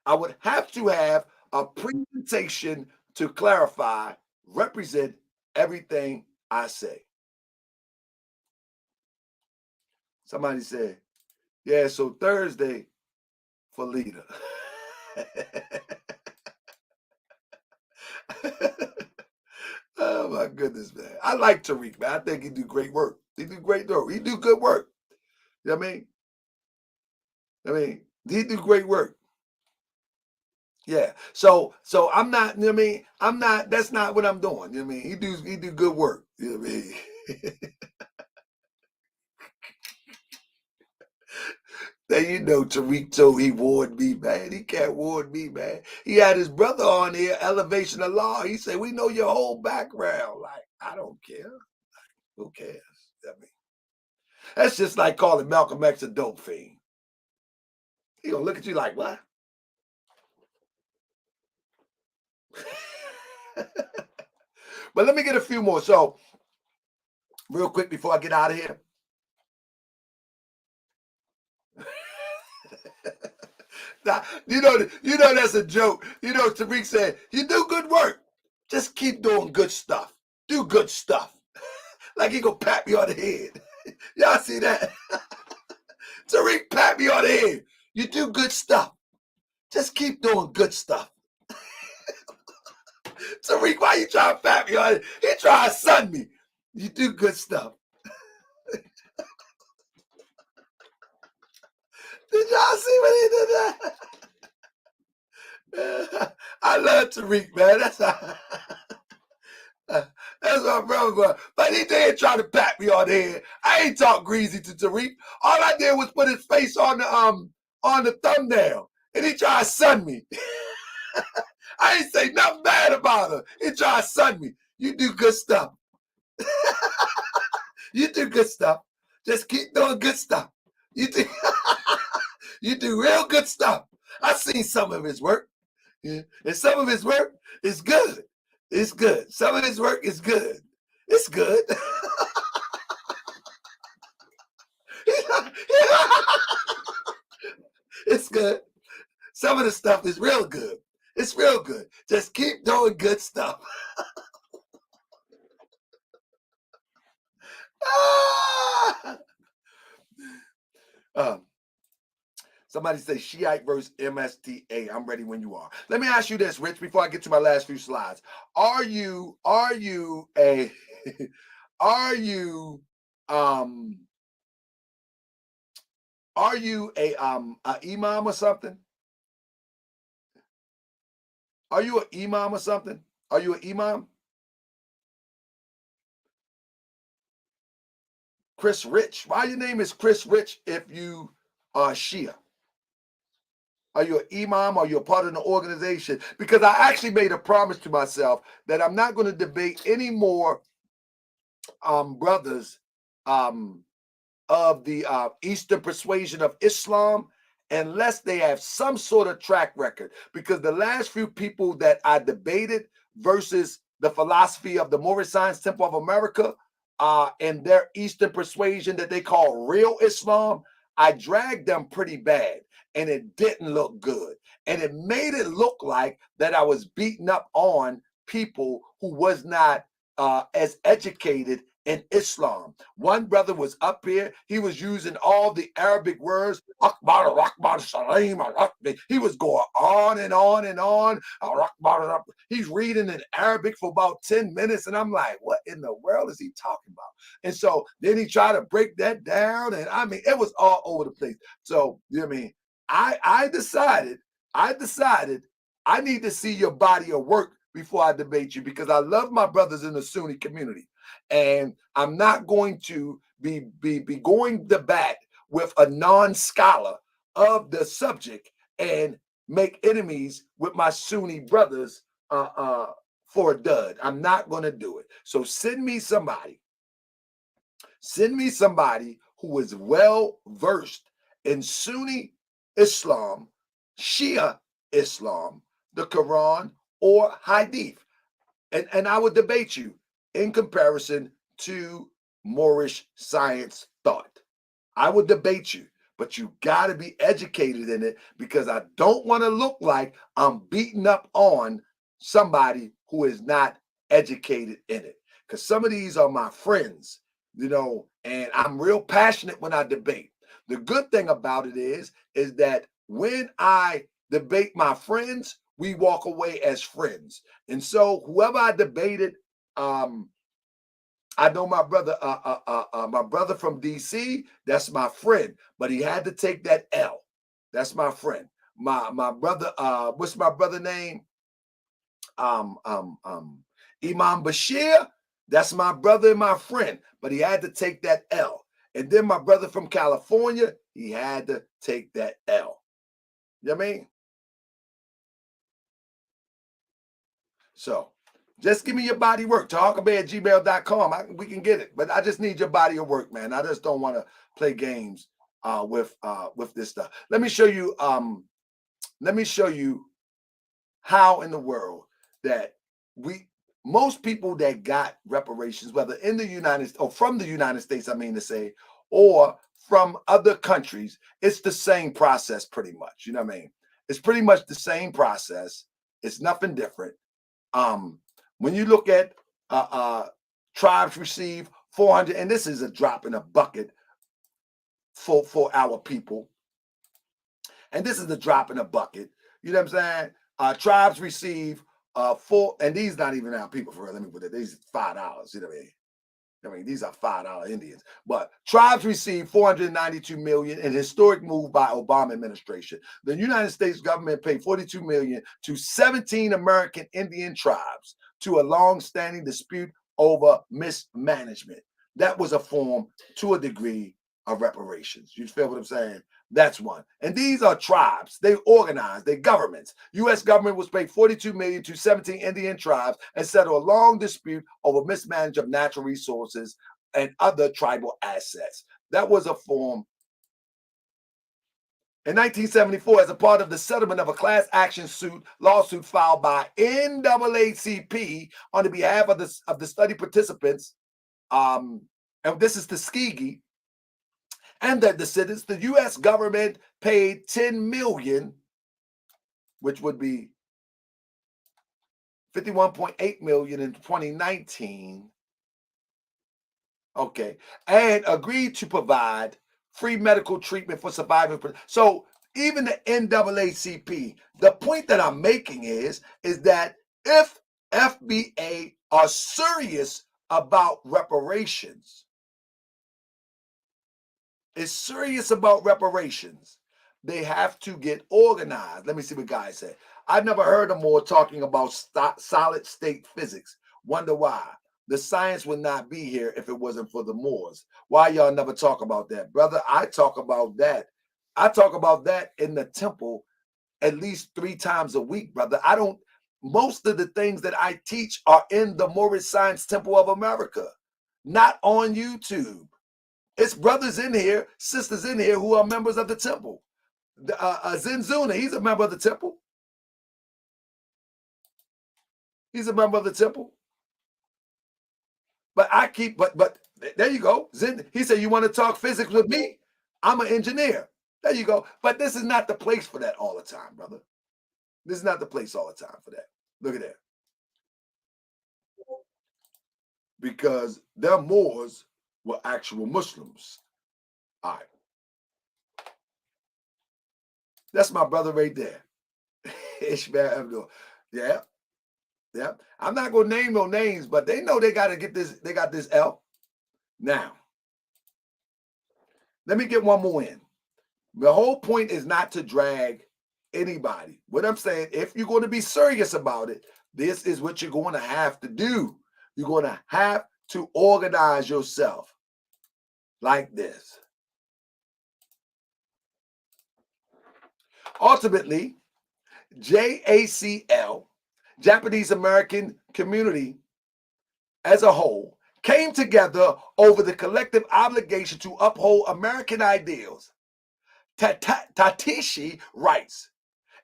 I would have to have a presentation to clarify, represent everything I say. Somebody said, yeah, so Thursday for leader. Oh my goodness, man. I like Tariq, man. I think he do great work. He do great work. He do good work. You know what I mean? He do great work. Yeah. So I'm not, you know what I mean? I'm not, that's not what I'm doing. You know what I mean? He do good work. You know what I mean? Now you know Tariq told he warned me, man. He can't warn me, man. He had his brother on here, Elevation of Law. He said, we know your whole background. Like, I don't care. Who cares? I mean, that's just like calling Malcolm X a dope fiend. He gonna look at you like, what? But let me get a few more. So, real quick before I get out of here. Now, you know that's a joke. You know, Tariq said, you do good work. Just keep doing good stuff. Do good stuff. Like he gonna pat me on the head. Y'all see that? Tariq pat me on the head. You do good stuff. Just keep doing good stuff. Tariq, why you trying to pat me on it? He trying to sun me. You do good stuff. Did y'all see what he did that? I love Tariq, man. That's my brother. But he did try to pat me on the head. I ain't talk greasy to Tariq. All I did was put his face on the thumbnail, and he tried to sun me. I ain't say nothing bad about her. He tried to sun me. You do good stuff. You do good stuff. Just keep doing good stuff. You do, you do real good stuff. I seen some of his work. Yeah. And some of his work is good. It's good. Some of his work is good. It's good. It's good. Some of the stuff is real good. It's real good. Just keep doing good stuff. Somebody say Shiite versus MSTA. I'm ready when you are. Let me ask you this, Rich, before I get to my last few slides. Are you a imam or something? Are you an imam or something? Are you an imam? Chris Rich. Why your name is Chris Rich if you are Shia? Are you an imam? Are you a part of the organization? Because I actually made a promise to myself that I'm not going to debate any more brothers of the Eastern persuasion of Islam unless they have some sort of track record. Because the last few people that I debated versus the philosophy of the Moorish Science Temple of America and their Eastern persuasion that they call real Islam, I dragged them pretty bad. And it didn't look good. And it made it look like that I was beating up on people who was not as educated in Islam. One brother was up here. He was using all the Arabic words. Akbar, Akbar, Salim. He was going on and on and on. He's reading in Arabic for about 10 minutes. And I'm like, what in the world is he talking about? And so then he tried to break that down. And I mean, it was all over the place. So, you know what I mean? I decided I need to see your body of work before I debate you because I love my brothers in the Sunni community. And I'm not going to going to bat with a non-scholar of the subject and make enemies with my Sunni brothers for a dud. I'm not going to do it. So send me somebody. Send me somebody who is well versed in Sunni Islam, Shia Islam, the Quran, or Hadith. And I would debate you in comparison to Moorish science thought. I would debate you, but you got to be educated in it, because I don't want to look like I'm beating up on somebody who is not educated in it. Because some of these are my friends, and I'm real passionate when I debate. The good thing about it is that when I debate my friends, we walk away as friends. And so whoever I debated, I know my brother from DC, that's my friend, but he had to take that L. That's my friend. My brother, what's my brother name? Imam Bashir, that's my brother and my friend, but he had to take that L. And then my brother from California, he had to take that L. You know what I mean? So just give me your body work. talkabay@gmail.com. We can get it, but I just need your body of work, man. I just don't want to play games with this stuff. Let me show you. Let me show you how in the world that most people that got reparations, whether in the United States or from the United States, I mean to say, or from other countries, it's the same process pretty much. You know what I mean? It's pretty much the same process. It's nothing different. When you look at tribes receive 400, and this is a drop in a bucket for our people, and this is a drop in a bucket. You know what I'm saying? Tribes receive and these not even our people for real. Let me put it. These $5. You know what I mean? These are $5 Indians. But tribes receive $492 million in historic move by Obama administration. The United States government paid $42 million to 17 American Indian tribes to a long-standing dispute over mismanagement. That was a form, to a degree, of reparations. You feel what I'm saying? That's one. And these are tribes. They organize, they governments. U.S. government was paid $42 million to 17 Indian tribes and settle a long dispute over mismanagement of natural resources and other tribal assets. That was a form. In 1974, as a part of the settlement of a class action lawsuit filed by NAACP on the behalf of the study participants, and this is Tuskegee, and the descendants, the U.S. government paid $10 million, which would be $51.8 million in 2019. Okay, and agreed to provide free medical treatment for surviving. So even the NAACP, the point that I'm making is that if FBA are serious about reparations, they have to get organized. Let me see what guys say. I've never heard of more talking about solid state physics. Wonder why. The science would not be here if it wasn't for the Moors. Why y'all never talk about that? Brother, I talk about that. I talk about that in the temple at least 3 times a week, brother. Most of the things that I teach are in the Moorish Science Temple of America, not on YouTube. It's brothers in here, sisters in here who are members of the temple. Zenzuna, he's a member of the temple. He's a member of the temple. But but there you go. He said, you want to talk physics with me? I'm an engineer. There you go. But this is not the place for that all the time, brother. This is not the place all the time for that. Look at that. Because their Moors were actual Muslims. All right. That's my brother right there. Ishmael Abdul. Yeah. Yeah. I'm not going to name no names, but they know they got to get this. They got this L. Now, let me get one more in. The whole point is not to drag anybody. What I'm saying, if you're going to be serious about it, this is what you're going to have to do. You're going to have to organize yourself. like this. Ultimately, JACL, Japanese American Community as a whole, came together over the collective obligation to uphold American ideals. Tatishi writes,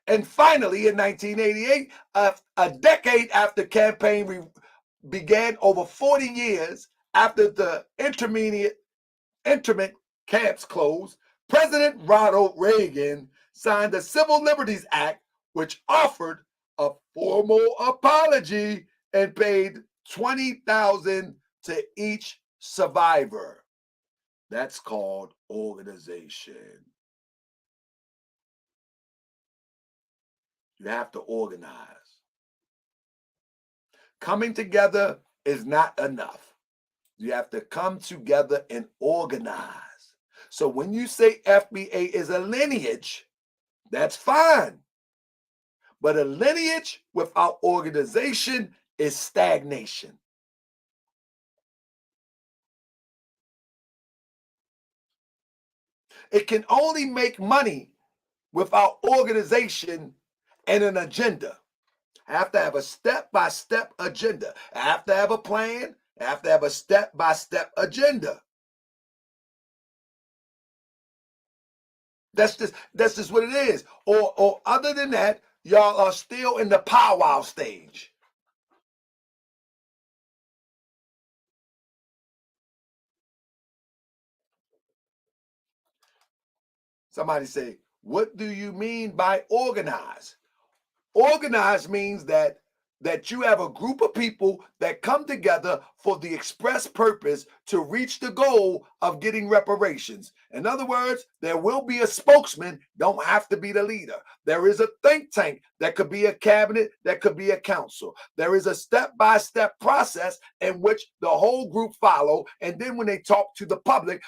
and finally in 1988, a decade after campaign began, over 40 years after the internment camps closed, President Ronald Reagan signed the Civil Liberties Act, which offered a formal apology and paid $20,000 to each survivor. That's called organization. You have to organize. Coming together is not enough. You have to come together and organize. So when you say FBA is a lineage, that's fine. But a lineage without organization is stagnation. It can only make money without organization and an agenda. I have to have a step-by-step agenda. I have to have a plan. I have to have a step-by-step agenda. That's just what it is. Or other than that, y'all are still in the powwow stage. Somebody say, what do you mean by organize? Organize means that you have a group of people that come together for the express purpose to reach the goal of getting reparations. In other words, there will be a spokesman, don't have to be the leader. There is a think tank that could be a cabinet, that could be a council. There is a step-by-step process in which the whole group follow, and then when they talk to the public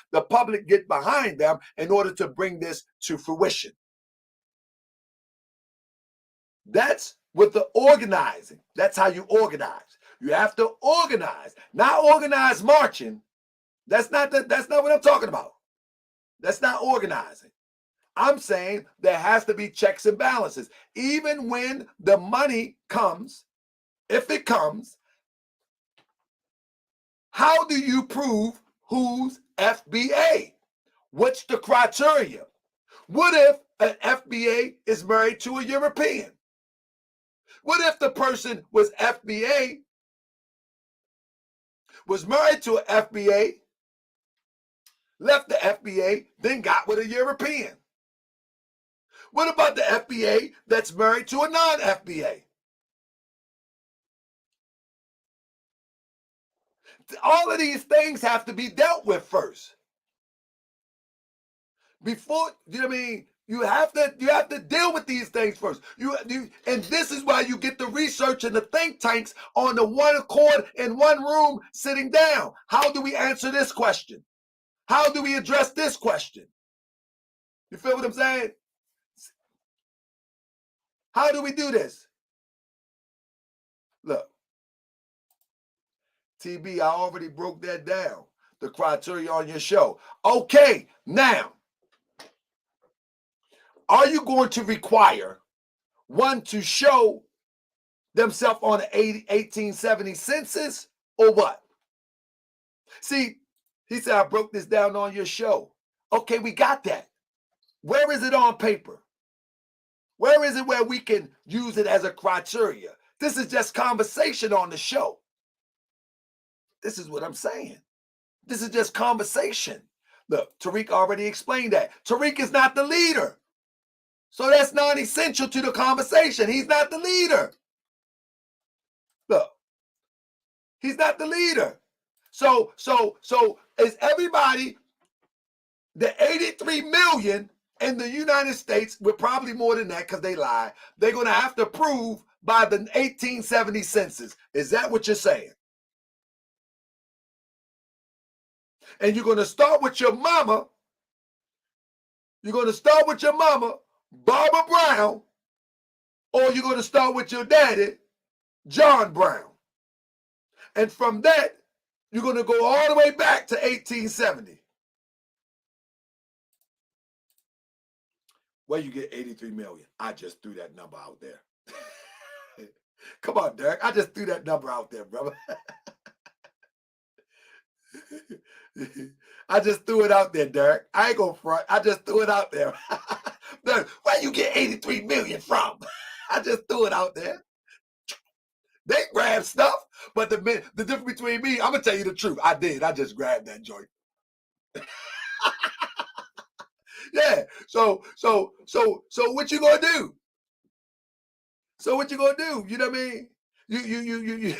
get behind them in order to bring this to fruition. That's with the organizing. That's how you organize. You have to organize, not organize marching. That's not what I'm talking about. That's not organizing. I'm saying there has to be checks and balances. Even when the money comes, if it comes, how do you prove who's FBA? What's the criteria? What if an FBA is married to a European? What if the person was FBA, was married to an FBA, left the FBA, then got with a European? What about the FBA that's married to a non-FBA? All of these things have to be dealt with first. Before, you know what I mean? You have to deal with these things first. And this is why you get the research and the think tanks on the one accord in one room sitting down. How do we answer this question? How do we address this question? You feel what I'm saying? How do we do this? Look, TB, I already broke that down. The criteria on your show. Okay, now, are you going to require one to show themselves on the 1870 census or what? See, he said, I broke this down on your show. Okay, we got that. Where is it on paper? Where is it where we can use it as a criteria? This is just conversation on the show. This is what I'm saying. This is just conversation. Look, Tariq already explained that. Tariq is not the leader. So that's non-essential to the conversation. He's not the leader. Look, he's not the leader. So is everybody, the 83 million in the United States, we're probably more than that because they lie, they're going to have to prove by the 1870 census. Is that what you're saying? And you're going to start with your mama. You're going to start with your mama, Barbara Brown, or you're going to start with your daddy, John Brown. And from that, you're going to go all the way back to 1870. Where you get 83 million? I just threw that number out there. Come on, Derek. I just threw that number out there, brother. I just threw it out there, Derek. I ain't gonna front. I just threw it out there. Where you get 83 million from? I just threw it out there. They grab stuff, but the difference between me, I'm gonna tell you the truth. I did. I just grabbed that joint. Yeah. So what you gonna do? So what you gonna do? You know what I mean? You.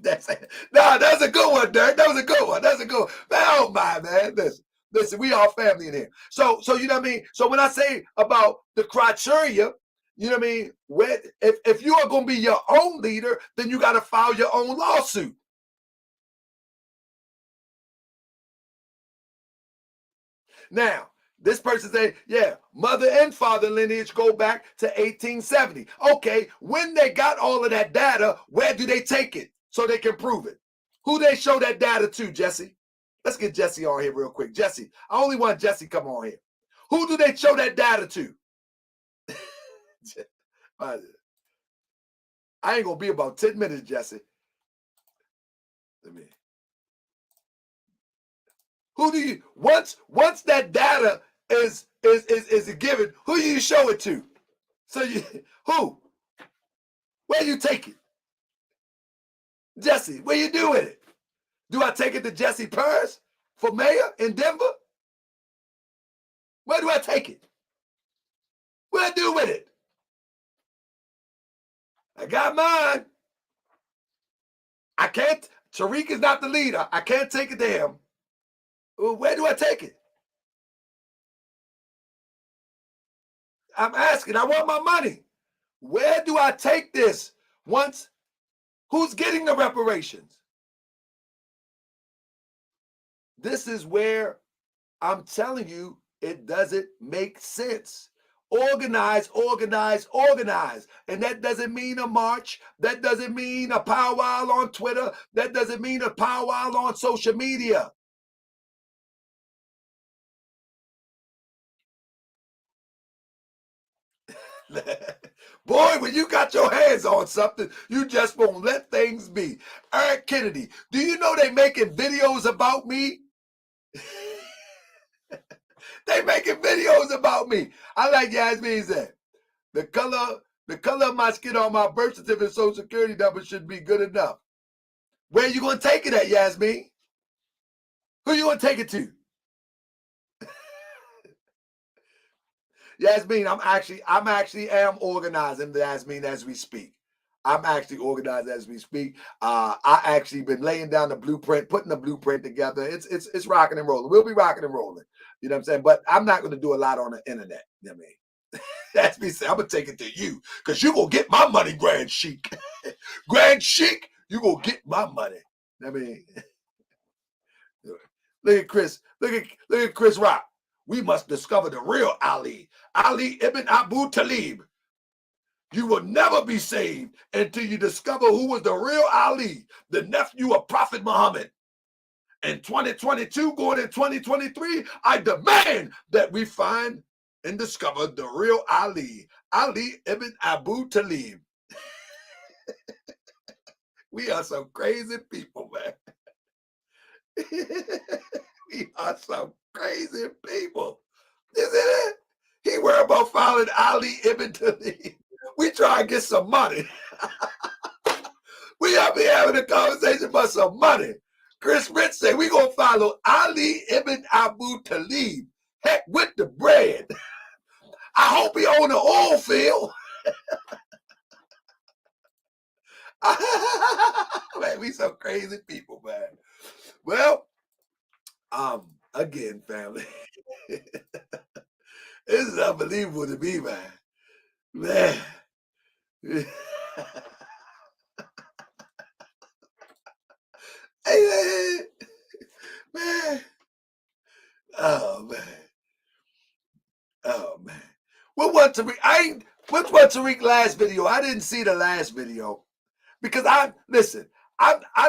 That's a good one, Derek. That was a good one. That's a good one. Man, I don't mind, man. Listen, we all family in here. So you know what I mean? So when I say about the criteria, you know what I mean? If you are gonna be your own leader, then you gotta file your own lawsuit. Now, this person say, yeah, mother and father lineage go back to 1870. Okay, when they got all of that data, where do they take it so they can prove it? Who they show that data to, Jesse? Let's get Jesse on here real quick. Jesse, I only want Jesse come on here. Who do they show that data to? I ain't gonna be about 10 minutes, Jesse. Let me. Who do you once that data is given, who do you show it to? So who? Where you take it? Jesse, where you do with it? Do I take it to Jesse Purse for mayor in Denver? Where do I take it? What I do with it? I got mine. I can't. Tariq is not the leader. I can't take it to him. Where do I take it? I'm asking. I want my money. Where do I take this once? Who's getting the reparations? This is where I'm telling you it doesn't make sense. Organize, organize, organize. And that doesn't mean a march. That doesn't mean a powwow on Twitter. That doesn't mean a powwow on social media. Boy, when you got your hands on something, you just won't let things be. Eric Kennedy, do you know they making videos about me? They making videos about me. I like Yasmin said, the color of my skin on my birth certificate and social security number should be good enough. Where you gonna take it at, Yasmin? Who you gonna take it to? Yasmin, I'm actually organizing, Yasmin, as we speak. I'm actually organized as we speak. I actually been laying down the blueprint, putting the blueprint together. It's rocking and rolling. We'll be rocking and rolling. You know what I'm saying? But I'm not going to do a lot on the internet. You know what I mean? That's me saying, I'm going to take it to you because you going to get my money, Grand Sheik. Grand Sheik, you going to get my money. I mean, look at Chris. Look at Chris Rock. We must discover the real Ali. Ali ibn Abu Talib. You will never be saved until you discover who was the real Ali, the nephew of Prophet Muhammad. In 2022, going in 2023, I demand that we find and discover the real Ali, Ali ibn Abu Talib. We are some crazy people, man. We are some crazy people. Isn't it? He worried about following Ali ibn Talib. We try to get some money. We up here having a conversation about some money. Chris Rich said we gonna follow Ali ibn Abu Talib. Heck with the bread. I hope he own an oil field. Man, we some crazy people, man. Well, again, family. This is unbelievable to me, man. Man. Hey, man. Oh, man. Oh, man. What was Tariq? What was Tariq last video? I didn't see the last video because I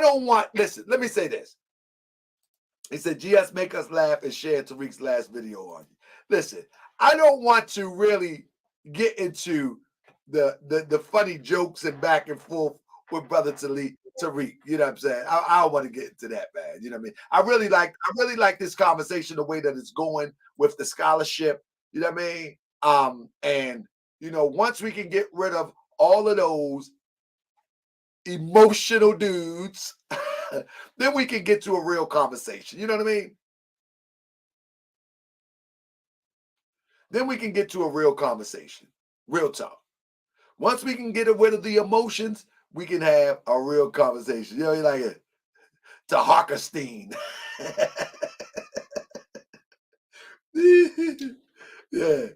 don't want, listen, let me say this. He said, GS, make us laugh and share Tariq's last video on you. Listen, I don't want to really get into the funny jokes and back and forth with brother Tariq. You know what I'm saying? I don't want to get into that, man. You know what I mean? I really like this conversation the way that it's going with the scholarship. You know what I mean? And once we can get rid of all of those emotional dudes, then we can get to a real conversation. You know what I mean? Then we can get to a real conversation, real talk. Once we can get rid of the emotions, we can have a real conversation. You like it to Harkerstein. Yeah.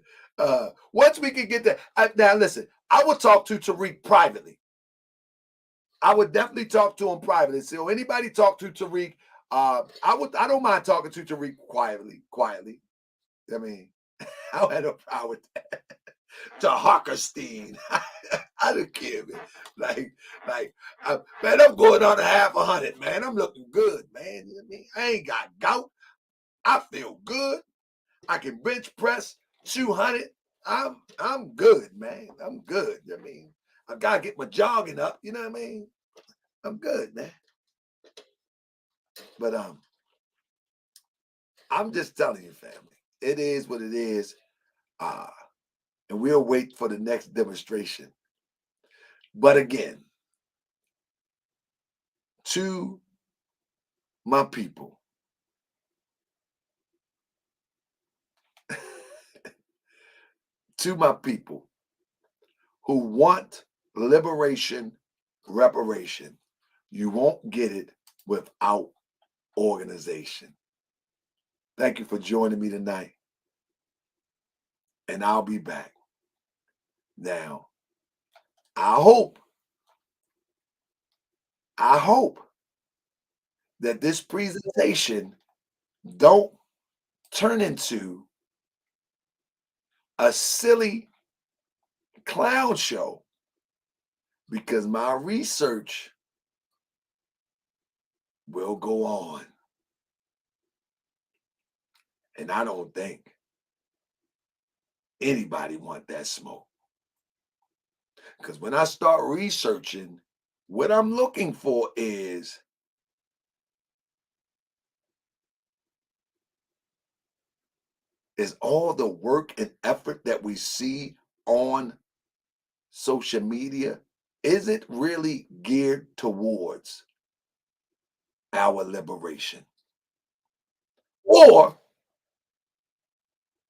Once we can get that, now listen. I would talk to Tariq privately. I would definitely talk to him privately. So anybody talk to Tariq, I don't mind talking to Tariq quietly. I mean, I don't have no problem with that. To Harkerstein. I don't care, man. Man, I'm going on a half 100, man. I'm looking good, man. You know what I mean? I ain't got gout. I feel good. I can bench press 200. I'm good, man. I'm good. I mean, I gotta get my jogging up. You know what I mean? I'm good, man. But I'm just telling you, family. It is what it is. And we'll wait for the next demonstration. But again, to my people, to my people who want liberation, reparation, you won't get it without organization. Thank you for joining me tonight. And I'll be back. Now, I hope that this presentation don't turn into a silly clown show, because my research will go on. And I don't think anybody want that smoke. Because when I start researching, what I'm looking for is all the work and effort that we see on social media, is it really geared towards our liberation? Or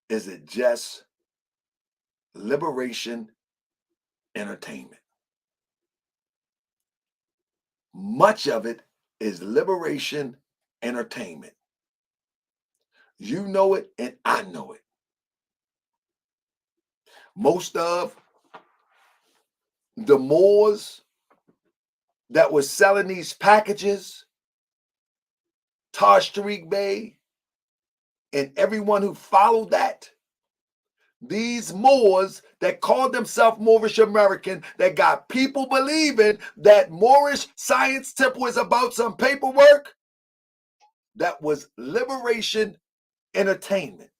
is it just liberation entertainment? Much of it is liberation entertainment. You know it, and I know it. Most of the Moors that was selling these packages, Taj Tariq Bey, and everyone who followed that, these Moors that called themselves Moorish American, that got people believing that Moorish Science Temple is about some paperwork, that was liberation entertainment.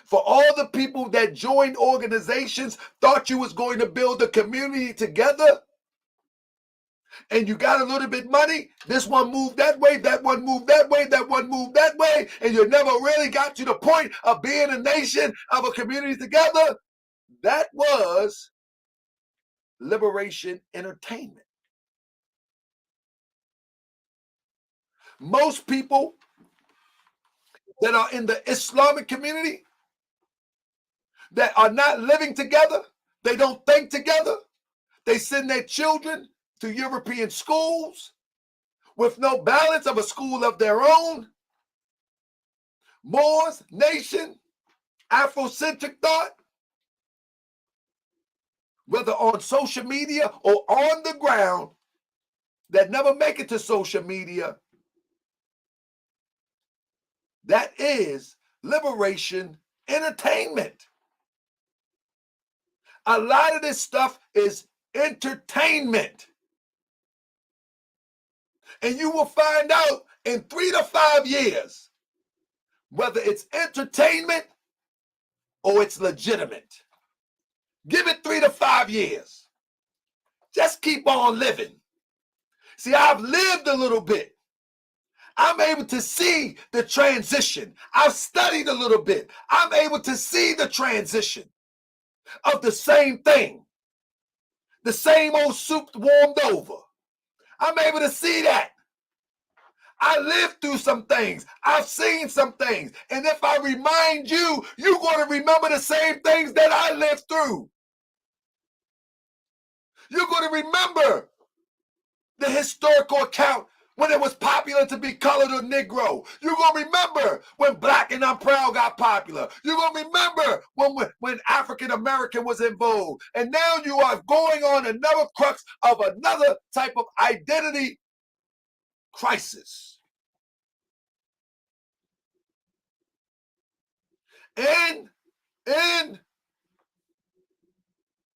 For all the people that joined organizations, thought you was going to build a community together, and you got a little bit money, this one moved that way, that one moved that way, that one moved that way, and you never really got to the point of being a nation, of a community together. That was liberation entertainment. Most people that are in the Islamic community that are not living together, they don't think together, they send their children to European schools with no balance of a school of their own. Moors, nation, Afrocentric thought, whether on social media or on the ground, that never make it to social media. That is liberation entertainment. A lot of this stuff is entertainment. And you will find out in 3 to 5 years whether it's entertainment or it's legitimate. Give it 3 to 5 years. Just keep on living. See, I've lived a little bit. I'm able to see the transition. I've studied a little bit. I'm able to see the transition of the same thing. The same old soup warmed over. I'm able to see that. I lived through some things. I've seen some things. And if I remind you, you're going to remember the same things that I lived through. You're going to remember the historical account when it was popular to be colored or Negro. You're going to remember when Black and I'm Proud got popular. You're going to remember when African American was in vogue. And now you are going on another crux of another type of identity crisis. And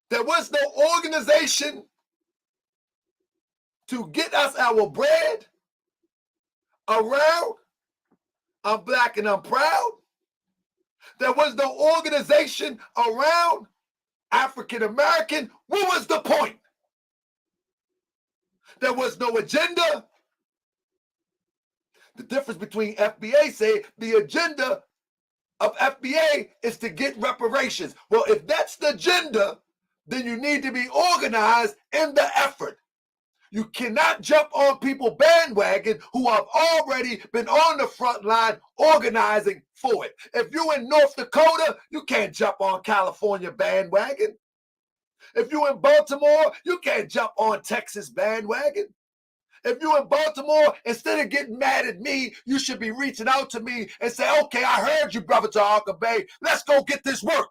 there was no organization to get us our bread around I'm Black and I'm Proud. There was no organization around African American. What was the point? There was no agenda. The difference between FBA say the agenda of FBA is to get reparations. Well, if that's the agenda, then you need to be organized in the effort. You cannot jump on people bandwagon who have already been on the front line organizing for it. If you're in North Dakota, you can't jump on California bandwagon. If you're in Baltimore, you can't jump on Texas bandwagon. If you're in Baltimore, instead of getting mad at me, you should be reaching out to me and say, okay, I heard you, Brother Tariq Bay. Let's go get this work.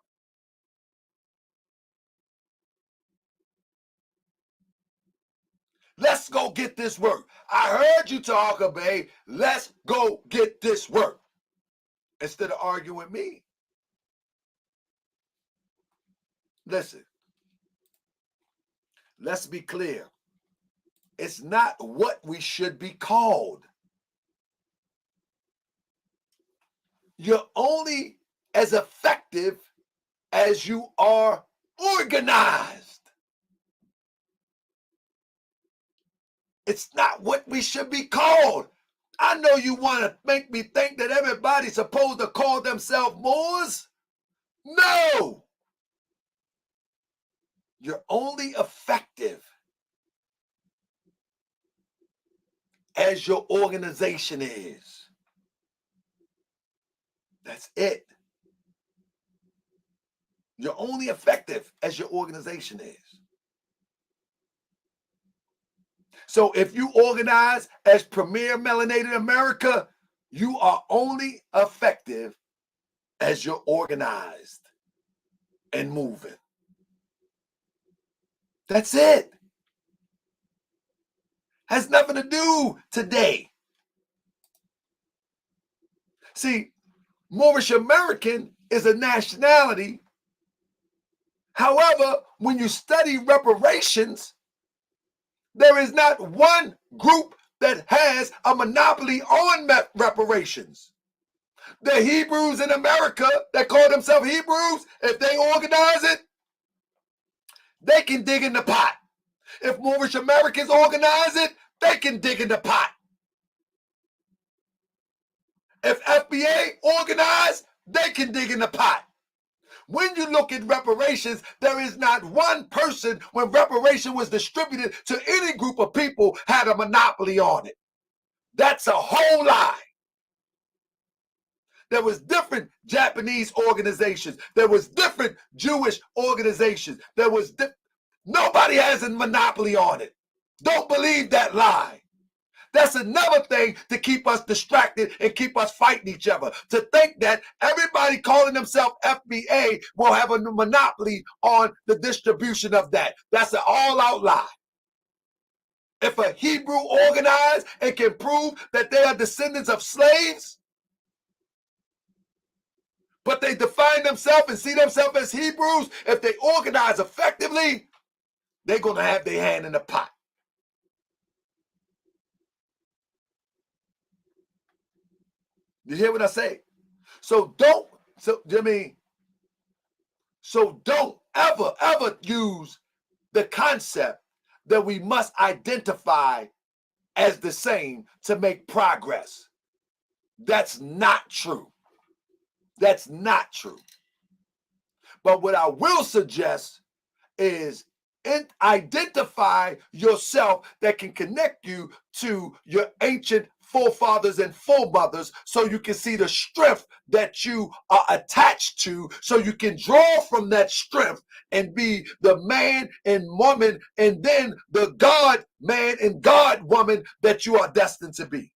Let's go get this work. I heard you, Tariq Bay. Let's go get this work. Instead of arguing with me. Listen, let's be clear. It's not what we should be called. You're only as effective as you are organized. It's not what we should be called. I know you want to make me think that everybody's supposed to call themselves Moors. No. You're only effective as your organization is. That's it. You're only effective as your organization is. So if you organize as Premier Melanated America, you are only effective as you're organized and moving. That's it. Has nothing to do today. See, Moorish American is a nationality. However, when you study reparations, there is not one group that has a monopoly on reparations. The Hebrews in America that call themselves Hebrews, if they organize it, they can dig in the pot. If Moorish Americans organize it, they can dig in the pot. If FBA organize, they can dig in the pot. When you look at reparations, there is not one person when reparation was distributed to any group of people had a monopoly on it. That's a whole lie. There was different Japanese organizations. There was different Jewish organizations. Nobody has a monopoly on it. Don't believe that lie. That's another thing to keep us distracted and keep us fighting each other. To think that everybody calling themselves FBA will have a monopoly on the distribution of that. That's an all-out lie. If a Hebrew organized and can prove that they are descendants of slaves, but they define themselves and see themselves as Hebrews, if they organize effectively, they're going to have their hand in the pot. You hear what I say? So So don't ever use the concept that we must identify as the same to make progress. That's not true. That's not true. But what I will suggest is identify yourself that can connect you to your ancient forefathers and foremothers so you can see the strength that you are attached to, so you can draw from that strength and be the man and woman and then the God man and God woman that you are destined to be.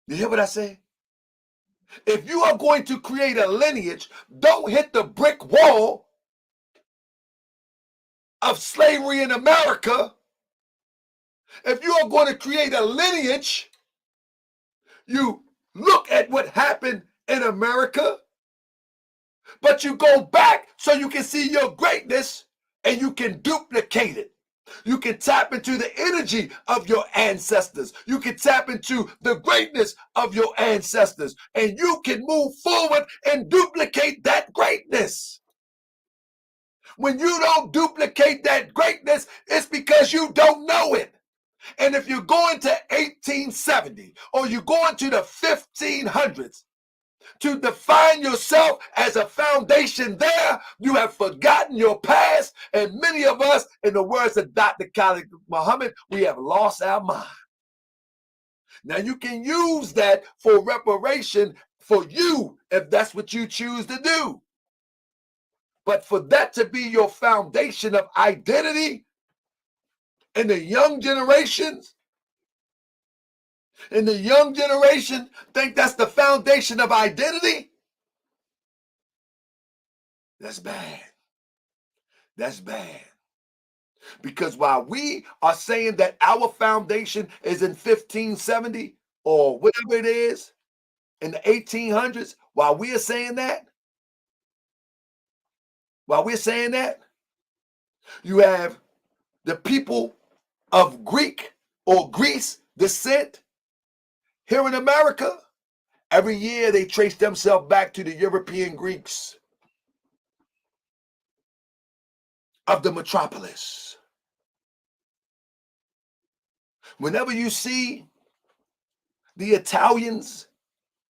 You hear what I say? If you are going to create a lineage, don't hit the brick wall of slavery in America. If you are going to create a lineage, you look at what happened in America, but you go back so you can see your greatness and you can duplicate it. You can tap into the energy of your ancestors. You can tap into the greatness of your ancestors, and you can move forward and duplicate that greatness. When you don't duplicate that greatness, it's because you don't know it. And if you're going to 1870 or you're going to the 1500s to define yourself as a foundation there, you have forgotten your past. And many of us, in the words of Dr. Khalid Muhammad, we have lost our mind. Now you can use that for reparation for you if that's what you choose to do. But for that to be your foundation of identity in the young generations, think that's the foundation of identity, that's bad. That's bad. Because while we are saying that our foundation is in 1570 or whatever it is in the 1800s, while we are saying that, you have the people of Greek or Greece descent here in America. Every year they trace themselves back to the European Greeks of the metropolis. Whenever you see the Italians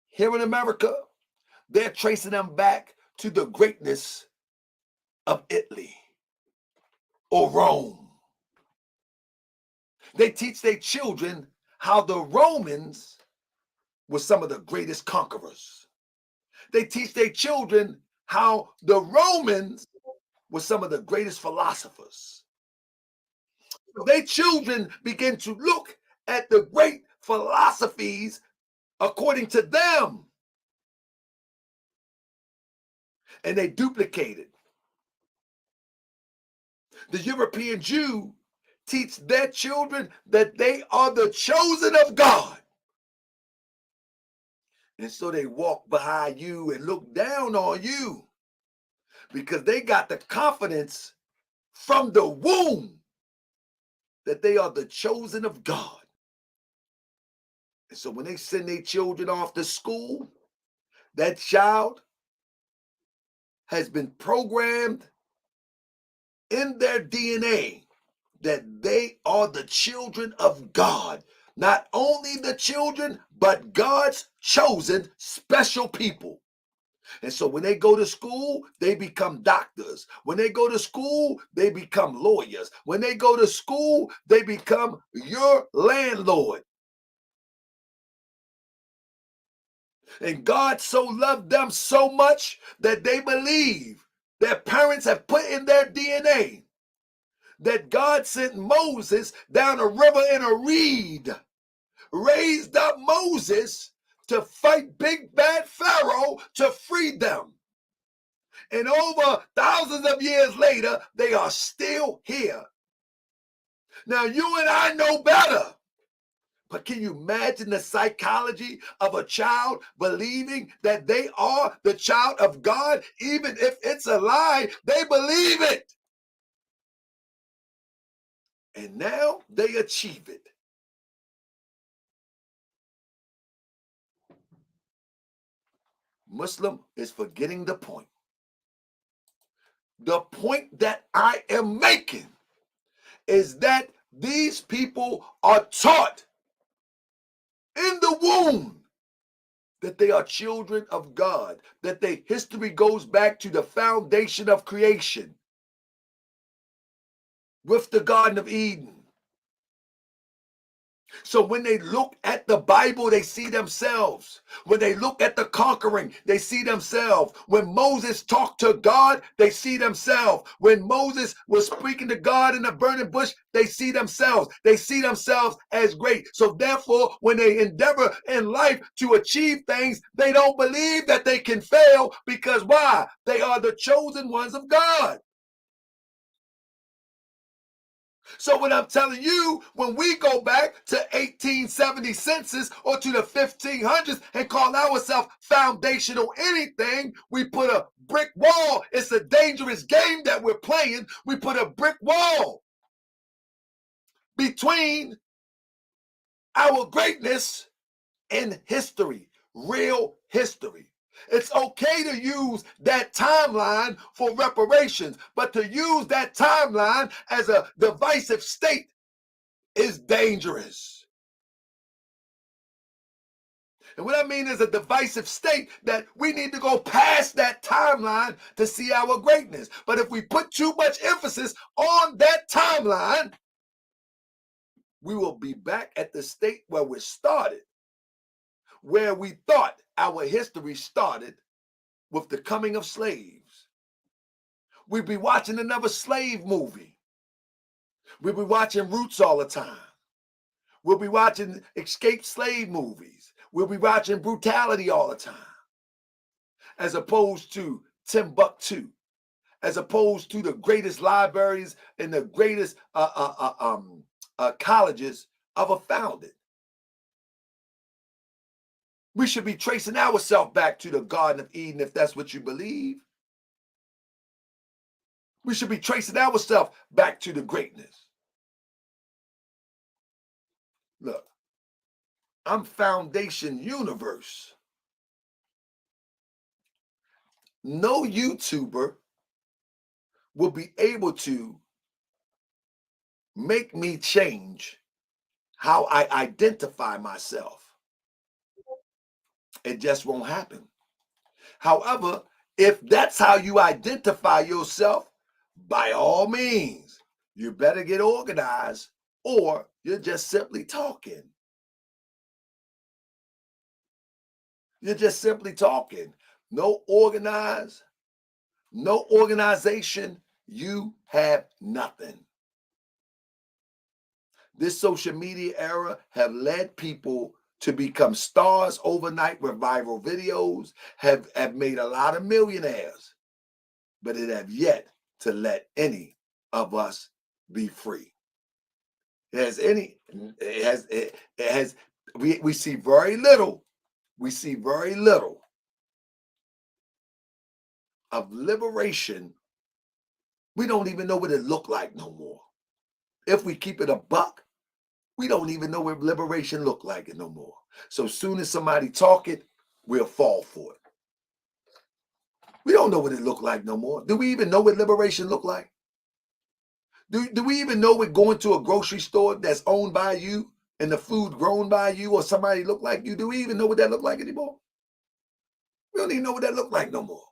here in America, they're tracing them back to the greatness of Italy or Rome. They teach their children how the Romans were some of the greatest conquerors. They teach their children how the Romans were some of the greatest philosophers. So their children begin to look at the great philosophies according to them, and they duplicate it. The European Jew teach their children that they are the chosen of God. And so they walk behind you and look down on you because they got the confidence from the womb that they are the chosen of God. And so when they send their children off to school, that child has been programmed in their DNA that they are the children of God. Not only the children, but God's chosen special people. And so when they go to school, they become doctors. When they go to school, they become lawyers. When they go to school, they become your landlord. And God so loved them so much that they believe their parents have put in their DNA that God sent Moses down a river in a reed, raised up Moses to fight big bad Pharaoh to free them. And over thousands of years later, they are still here. Now, you and I know better. But can you imagine the psychology of a child believing that they are the child of God? Even if it's a lie, they believe it. And now they achieve it. Muslim is forgetting the point. The point that I am making is that these people are taught in the womb that they are children of God, that their history goes back to the foundation of creation with the Garden of Eden. So when they look at the Bible, they see themselves. When they look at the conquering, they see themselves. When Moses talked to God, they see themselves. When Moses was speaking to God in the burning bush, they see themselves. They see themselves as great. So therefore, when they endeavor in life to achieve things, they don't believe that they can fail, because why? They are the chosen ones of God. So what I'm telling you, when we go back to 1870 census or to the 1500s and call ourselves foundational anything, we put a brick wall. It's a dangerous game that we're playing. We put a brick wall between our greatness and history, real history. It's okay to use that timeline for reparations, but to use that timeline as a divisive state is dangerous. And what I mean is a divisive state, that we need to go past that timeline to see our greatness. But if we put too much emphasis on that timeline, we will be back at the state where we started, where we thought our history started with the coming of slaves. We'd be watching another slave movie. We'd be watching Roots all the time. We'll be watching escaped slave movies. We'll be watching brutality all the time, as opposed to Timbuktu, as opposed to the greatest libraries and the greatest colleges ever founded. We should be tracing ourselves back to the Garden of Eden, if that's what you believe. We should be tracing ourselves back to the greatness. Look, I'm Foundation Universe. No YouTuber will be able to make me change how I identify myself. It just won't happen. However, if that's how you identify yourself, by all means, you better get organized, or you're just simply talking. You're just simply talking. No organized, no organization, you have nothing. This social media era have led people to become stars overnight with viral videos, have made a lot of millionaires, but it have yet to let any of us be free. We see very little, of liberation. We don't even know what it looked like no more. If we keep it a buck, we don't even know what liberation look like it no more. So soon as somebody talk it, we'll fall for it. We don't know what it look like no more. Do we even know what liberation look like? Do we even know what going to a grocery store that's owned by you and the food grown by you or somebody look like you? Do we even know what that look like anymore? We don't even know what that look like no more.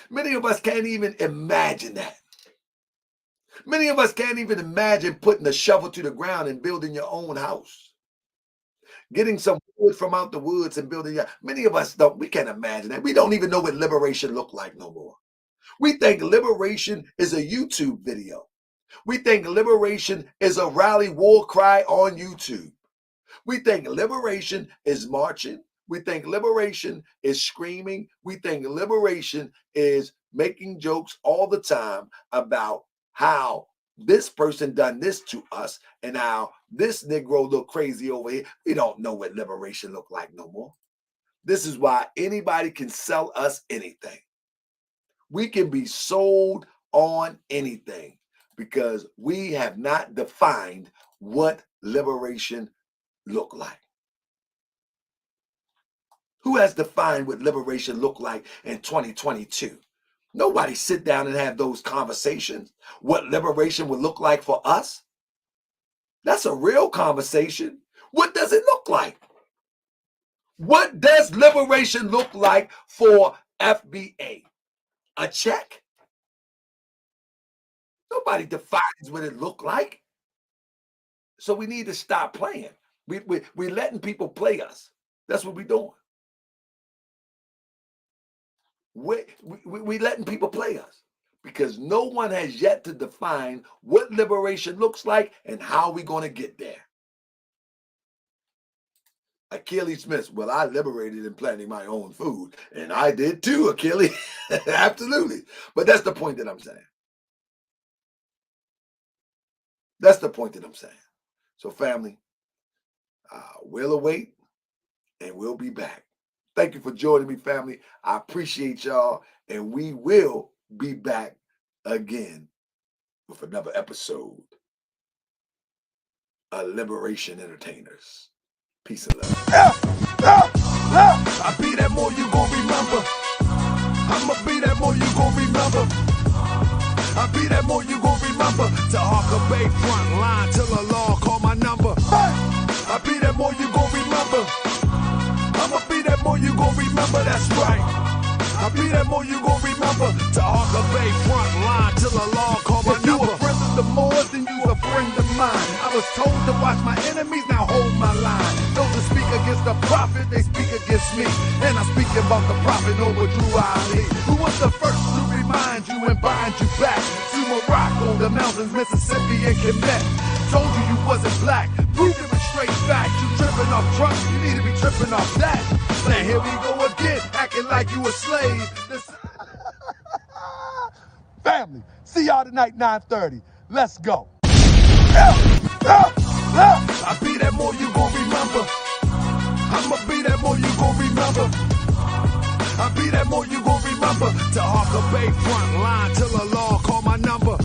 Many of us can't even imagine that. Many of us can't even imagine putting a shovel to the ground and building your own house. Getting some wood from out the woods and building. Many of us don't. We can't imagine that. We don't even know what liberation look like no more. We think liberation is a YouTube video. We think liberation is a rally war cry on YouTube. We think liberation is marching. We think liberation is screaming. We think liberation is making jokes all the time about how this person done this to us and how this Negro look crazy over here. We don't know what liberation look like no more. This is why anybody can sell us anything. We can be sold on anything because we have not defined what liberation look like. Who has defined what liberation looked like in 2022? Nobody sit down and have those conversations. What liberation would look like for us? That's a real conversation. What does it look like? What does liberation look like for FBA? A check? Nobody defines what it looked like. So we need to stop playing. We letting people play us. That's what we're doing. We letting people play us because no one has yet to define what liberation looks like and how we're going to get there. Achilles Smith, well, I liberated in planting my own food. And I did too, Achilles. Absolutely. But that's the point that I'm saying. That's the point that I'm saying. So family, we'll await and we'll be back. Thank you for joining me, family. I appreciate y'all. And we will be back again with another episode of Liberation Entertainers. Peace and love. I be that more you gon' remember. I'ma be that more you gon' remember. I be that more you gon' remember. To Harker Bay front line till the law call my number. I be that more you gon' remember. I'ma be that more you gon' remember, that's right. I be that more you gon' remember. To Harker Bay front line till the law call my number. If you a friend of the Moors, then you a friend of mine. I was told to watch my enemies, now hold my line. Those that speak against the prophet, they speak against me. And I'm speaking about the prophet over Drew Ali, who was the first to remind you and bind you back to Morocco, the mountains, Mississippi, and Quebec. Told you you wasn't black, proved it with straight facts. You tripping off trucks, you need to be tripping off that. Now here we go again, acting like you a slave. Family, see y'all tonight, 9:30. Let's go. I be that more you gon' remember. I'ma be that more you gon' remember. I be that more you gon' remember. To Harker Bay front line till the law call my number.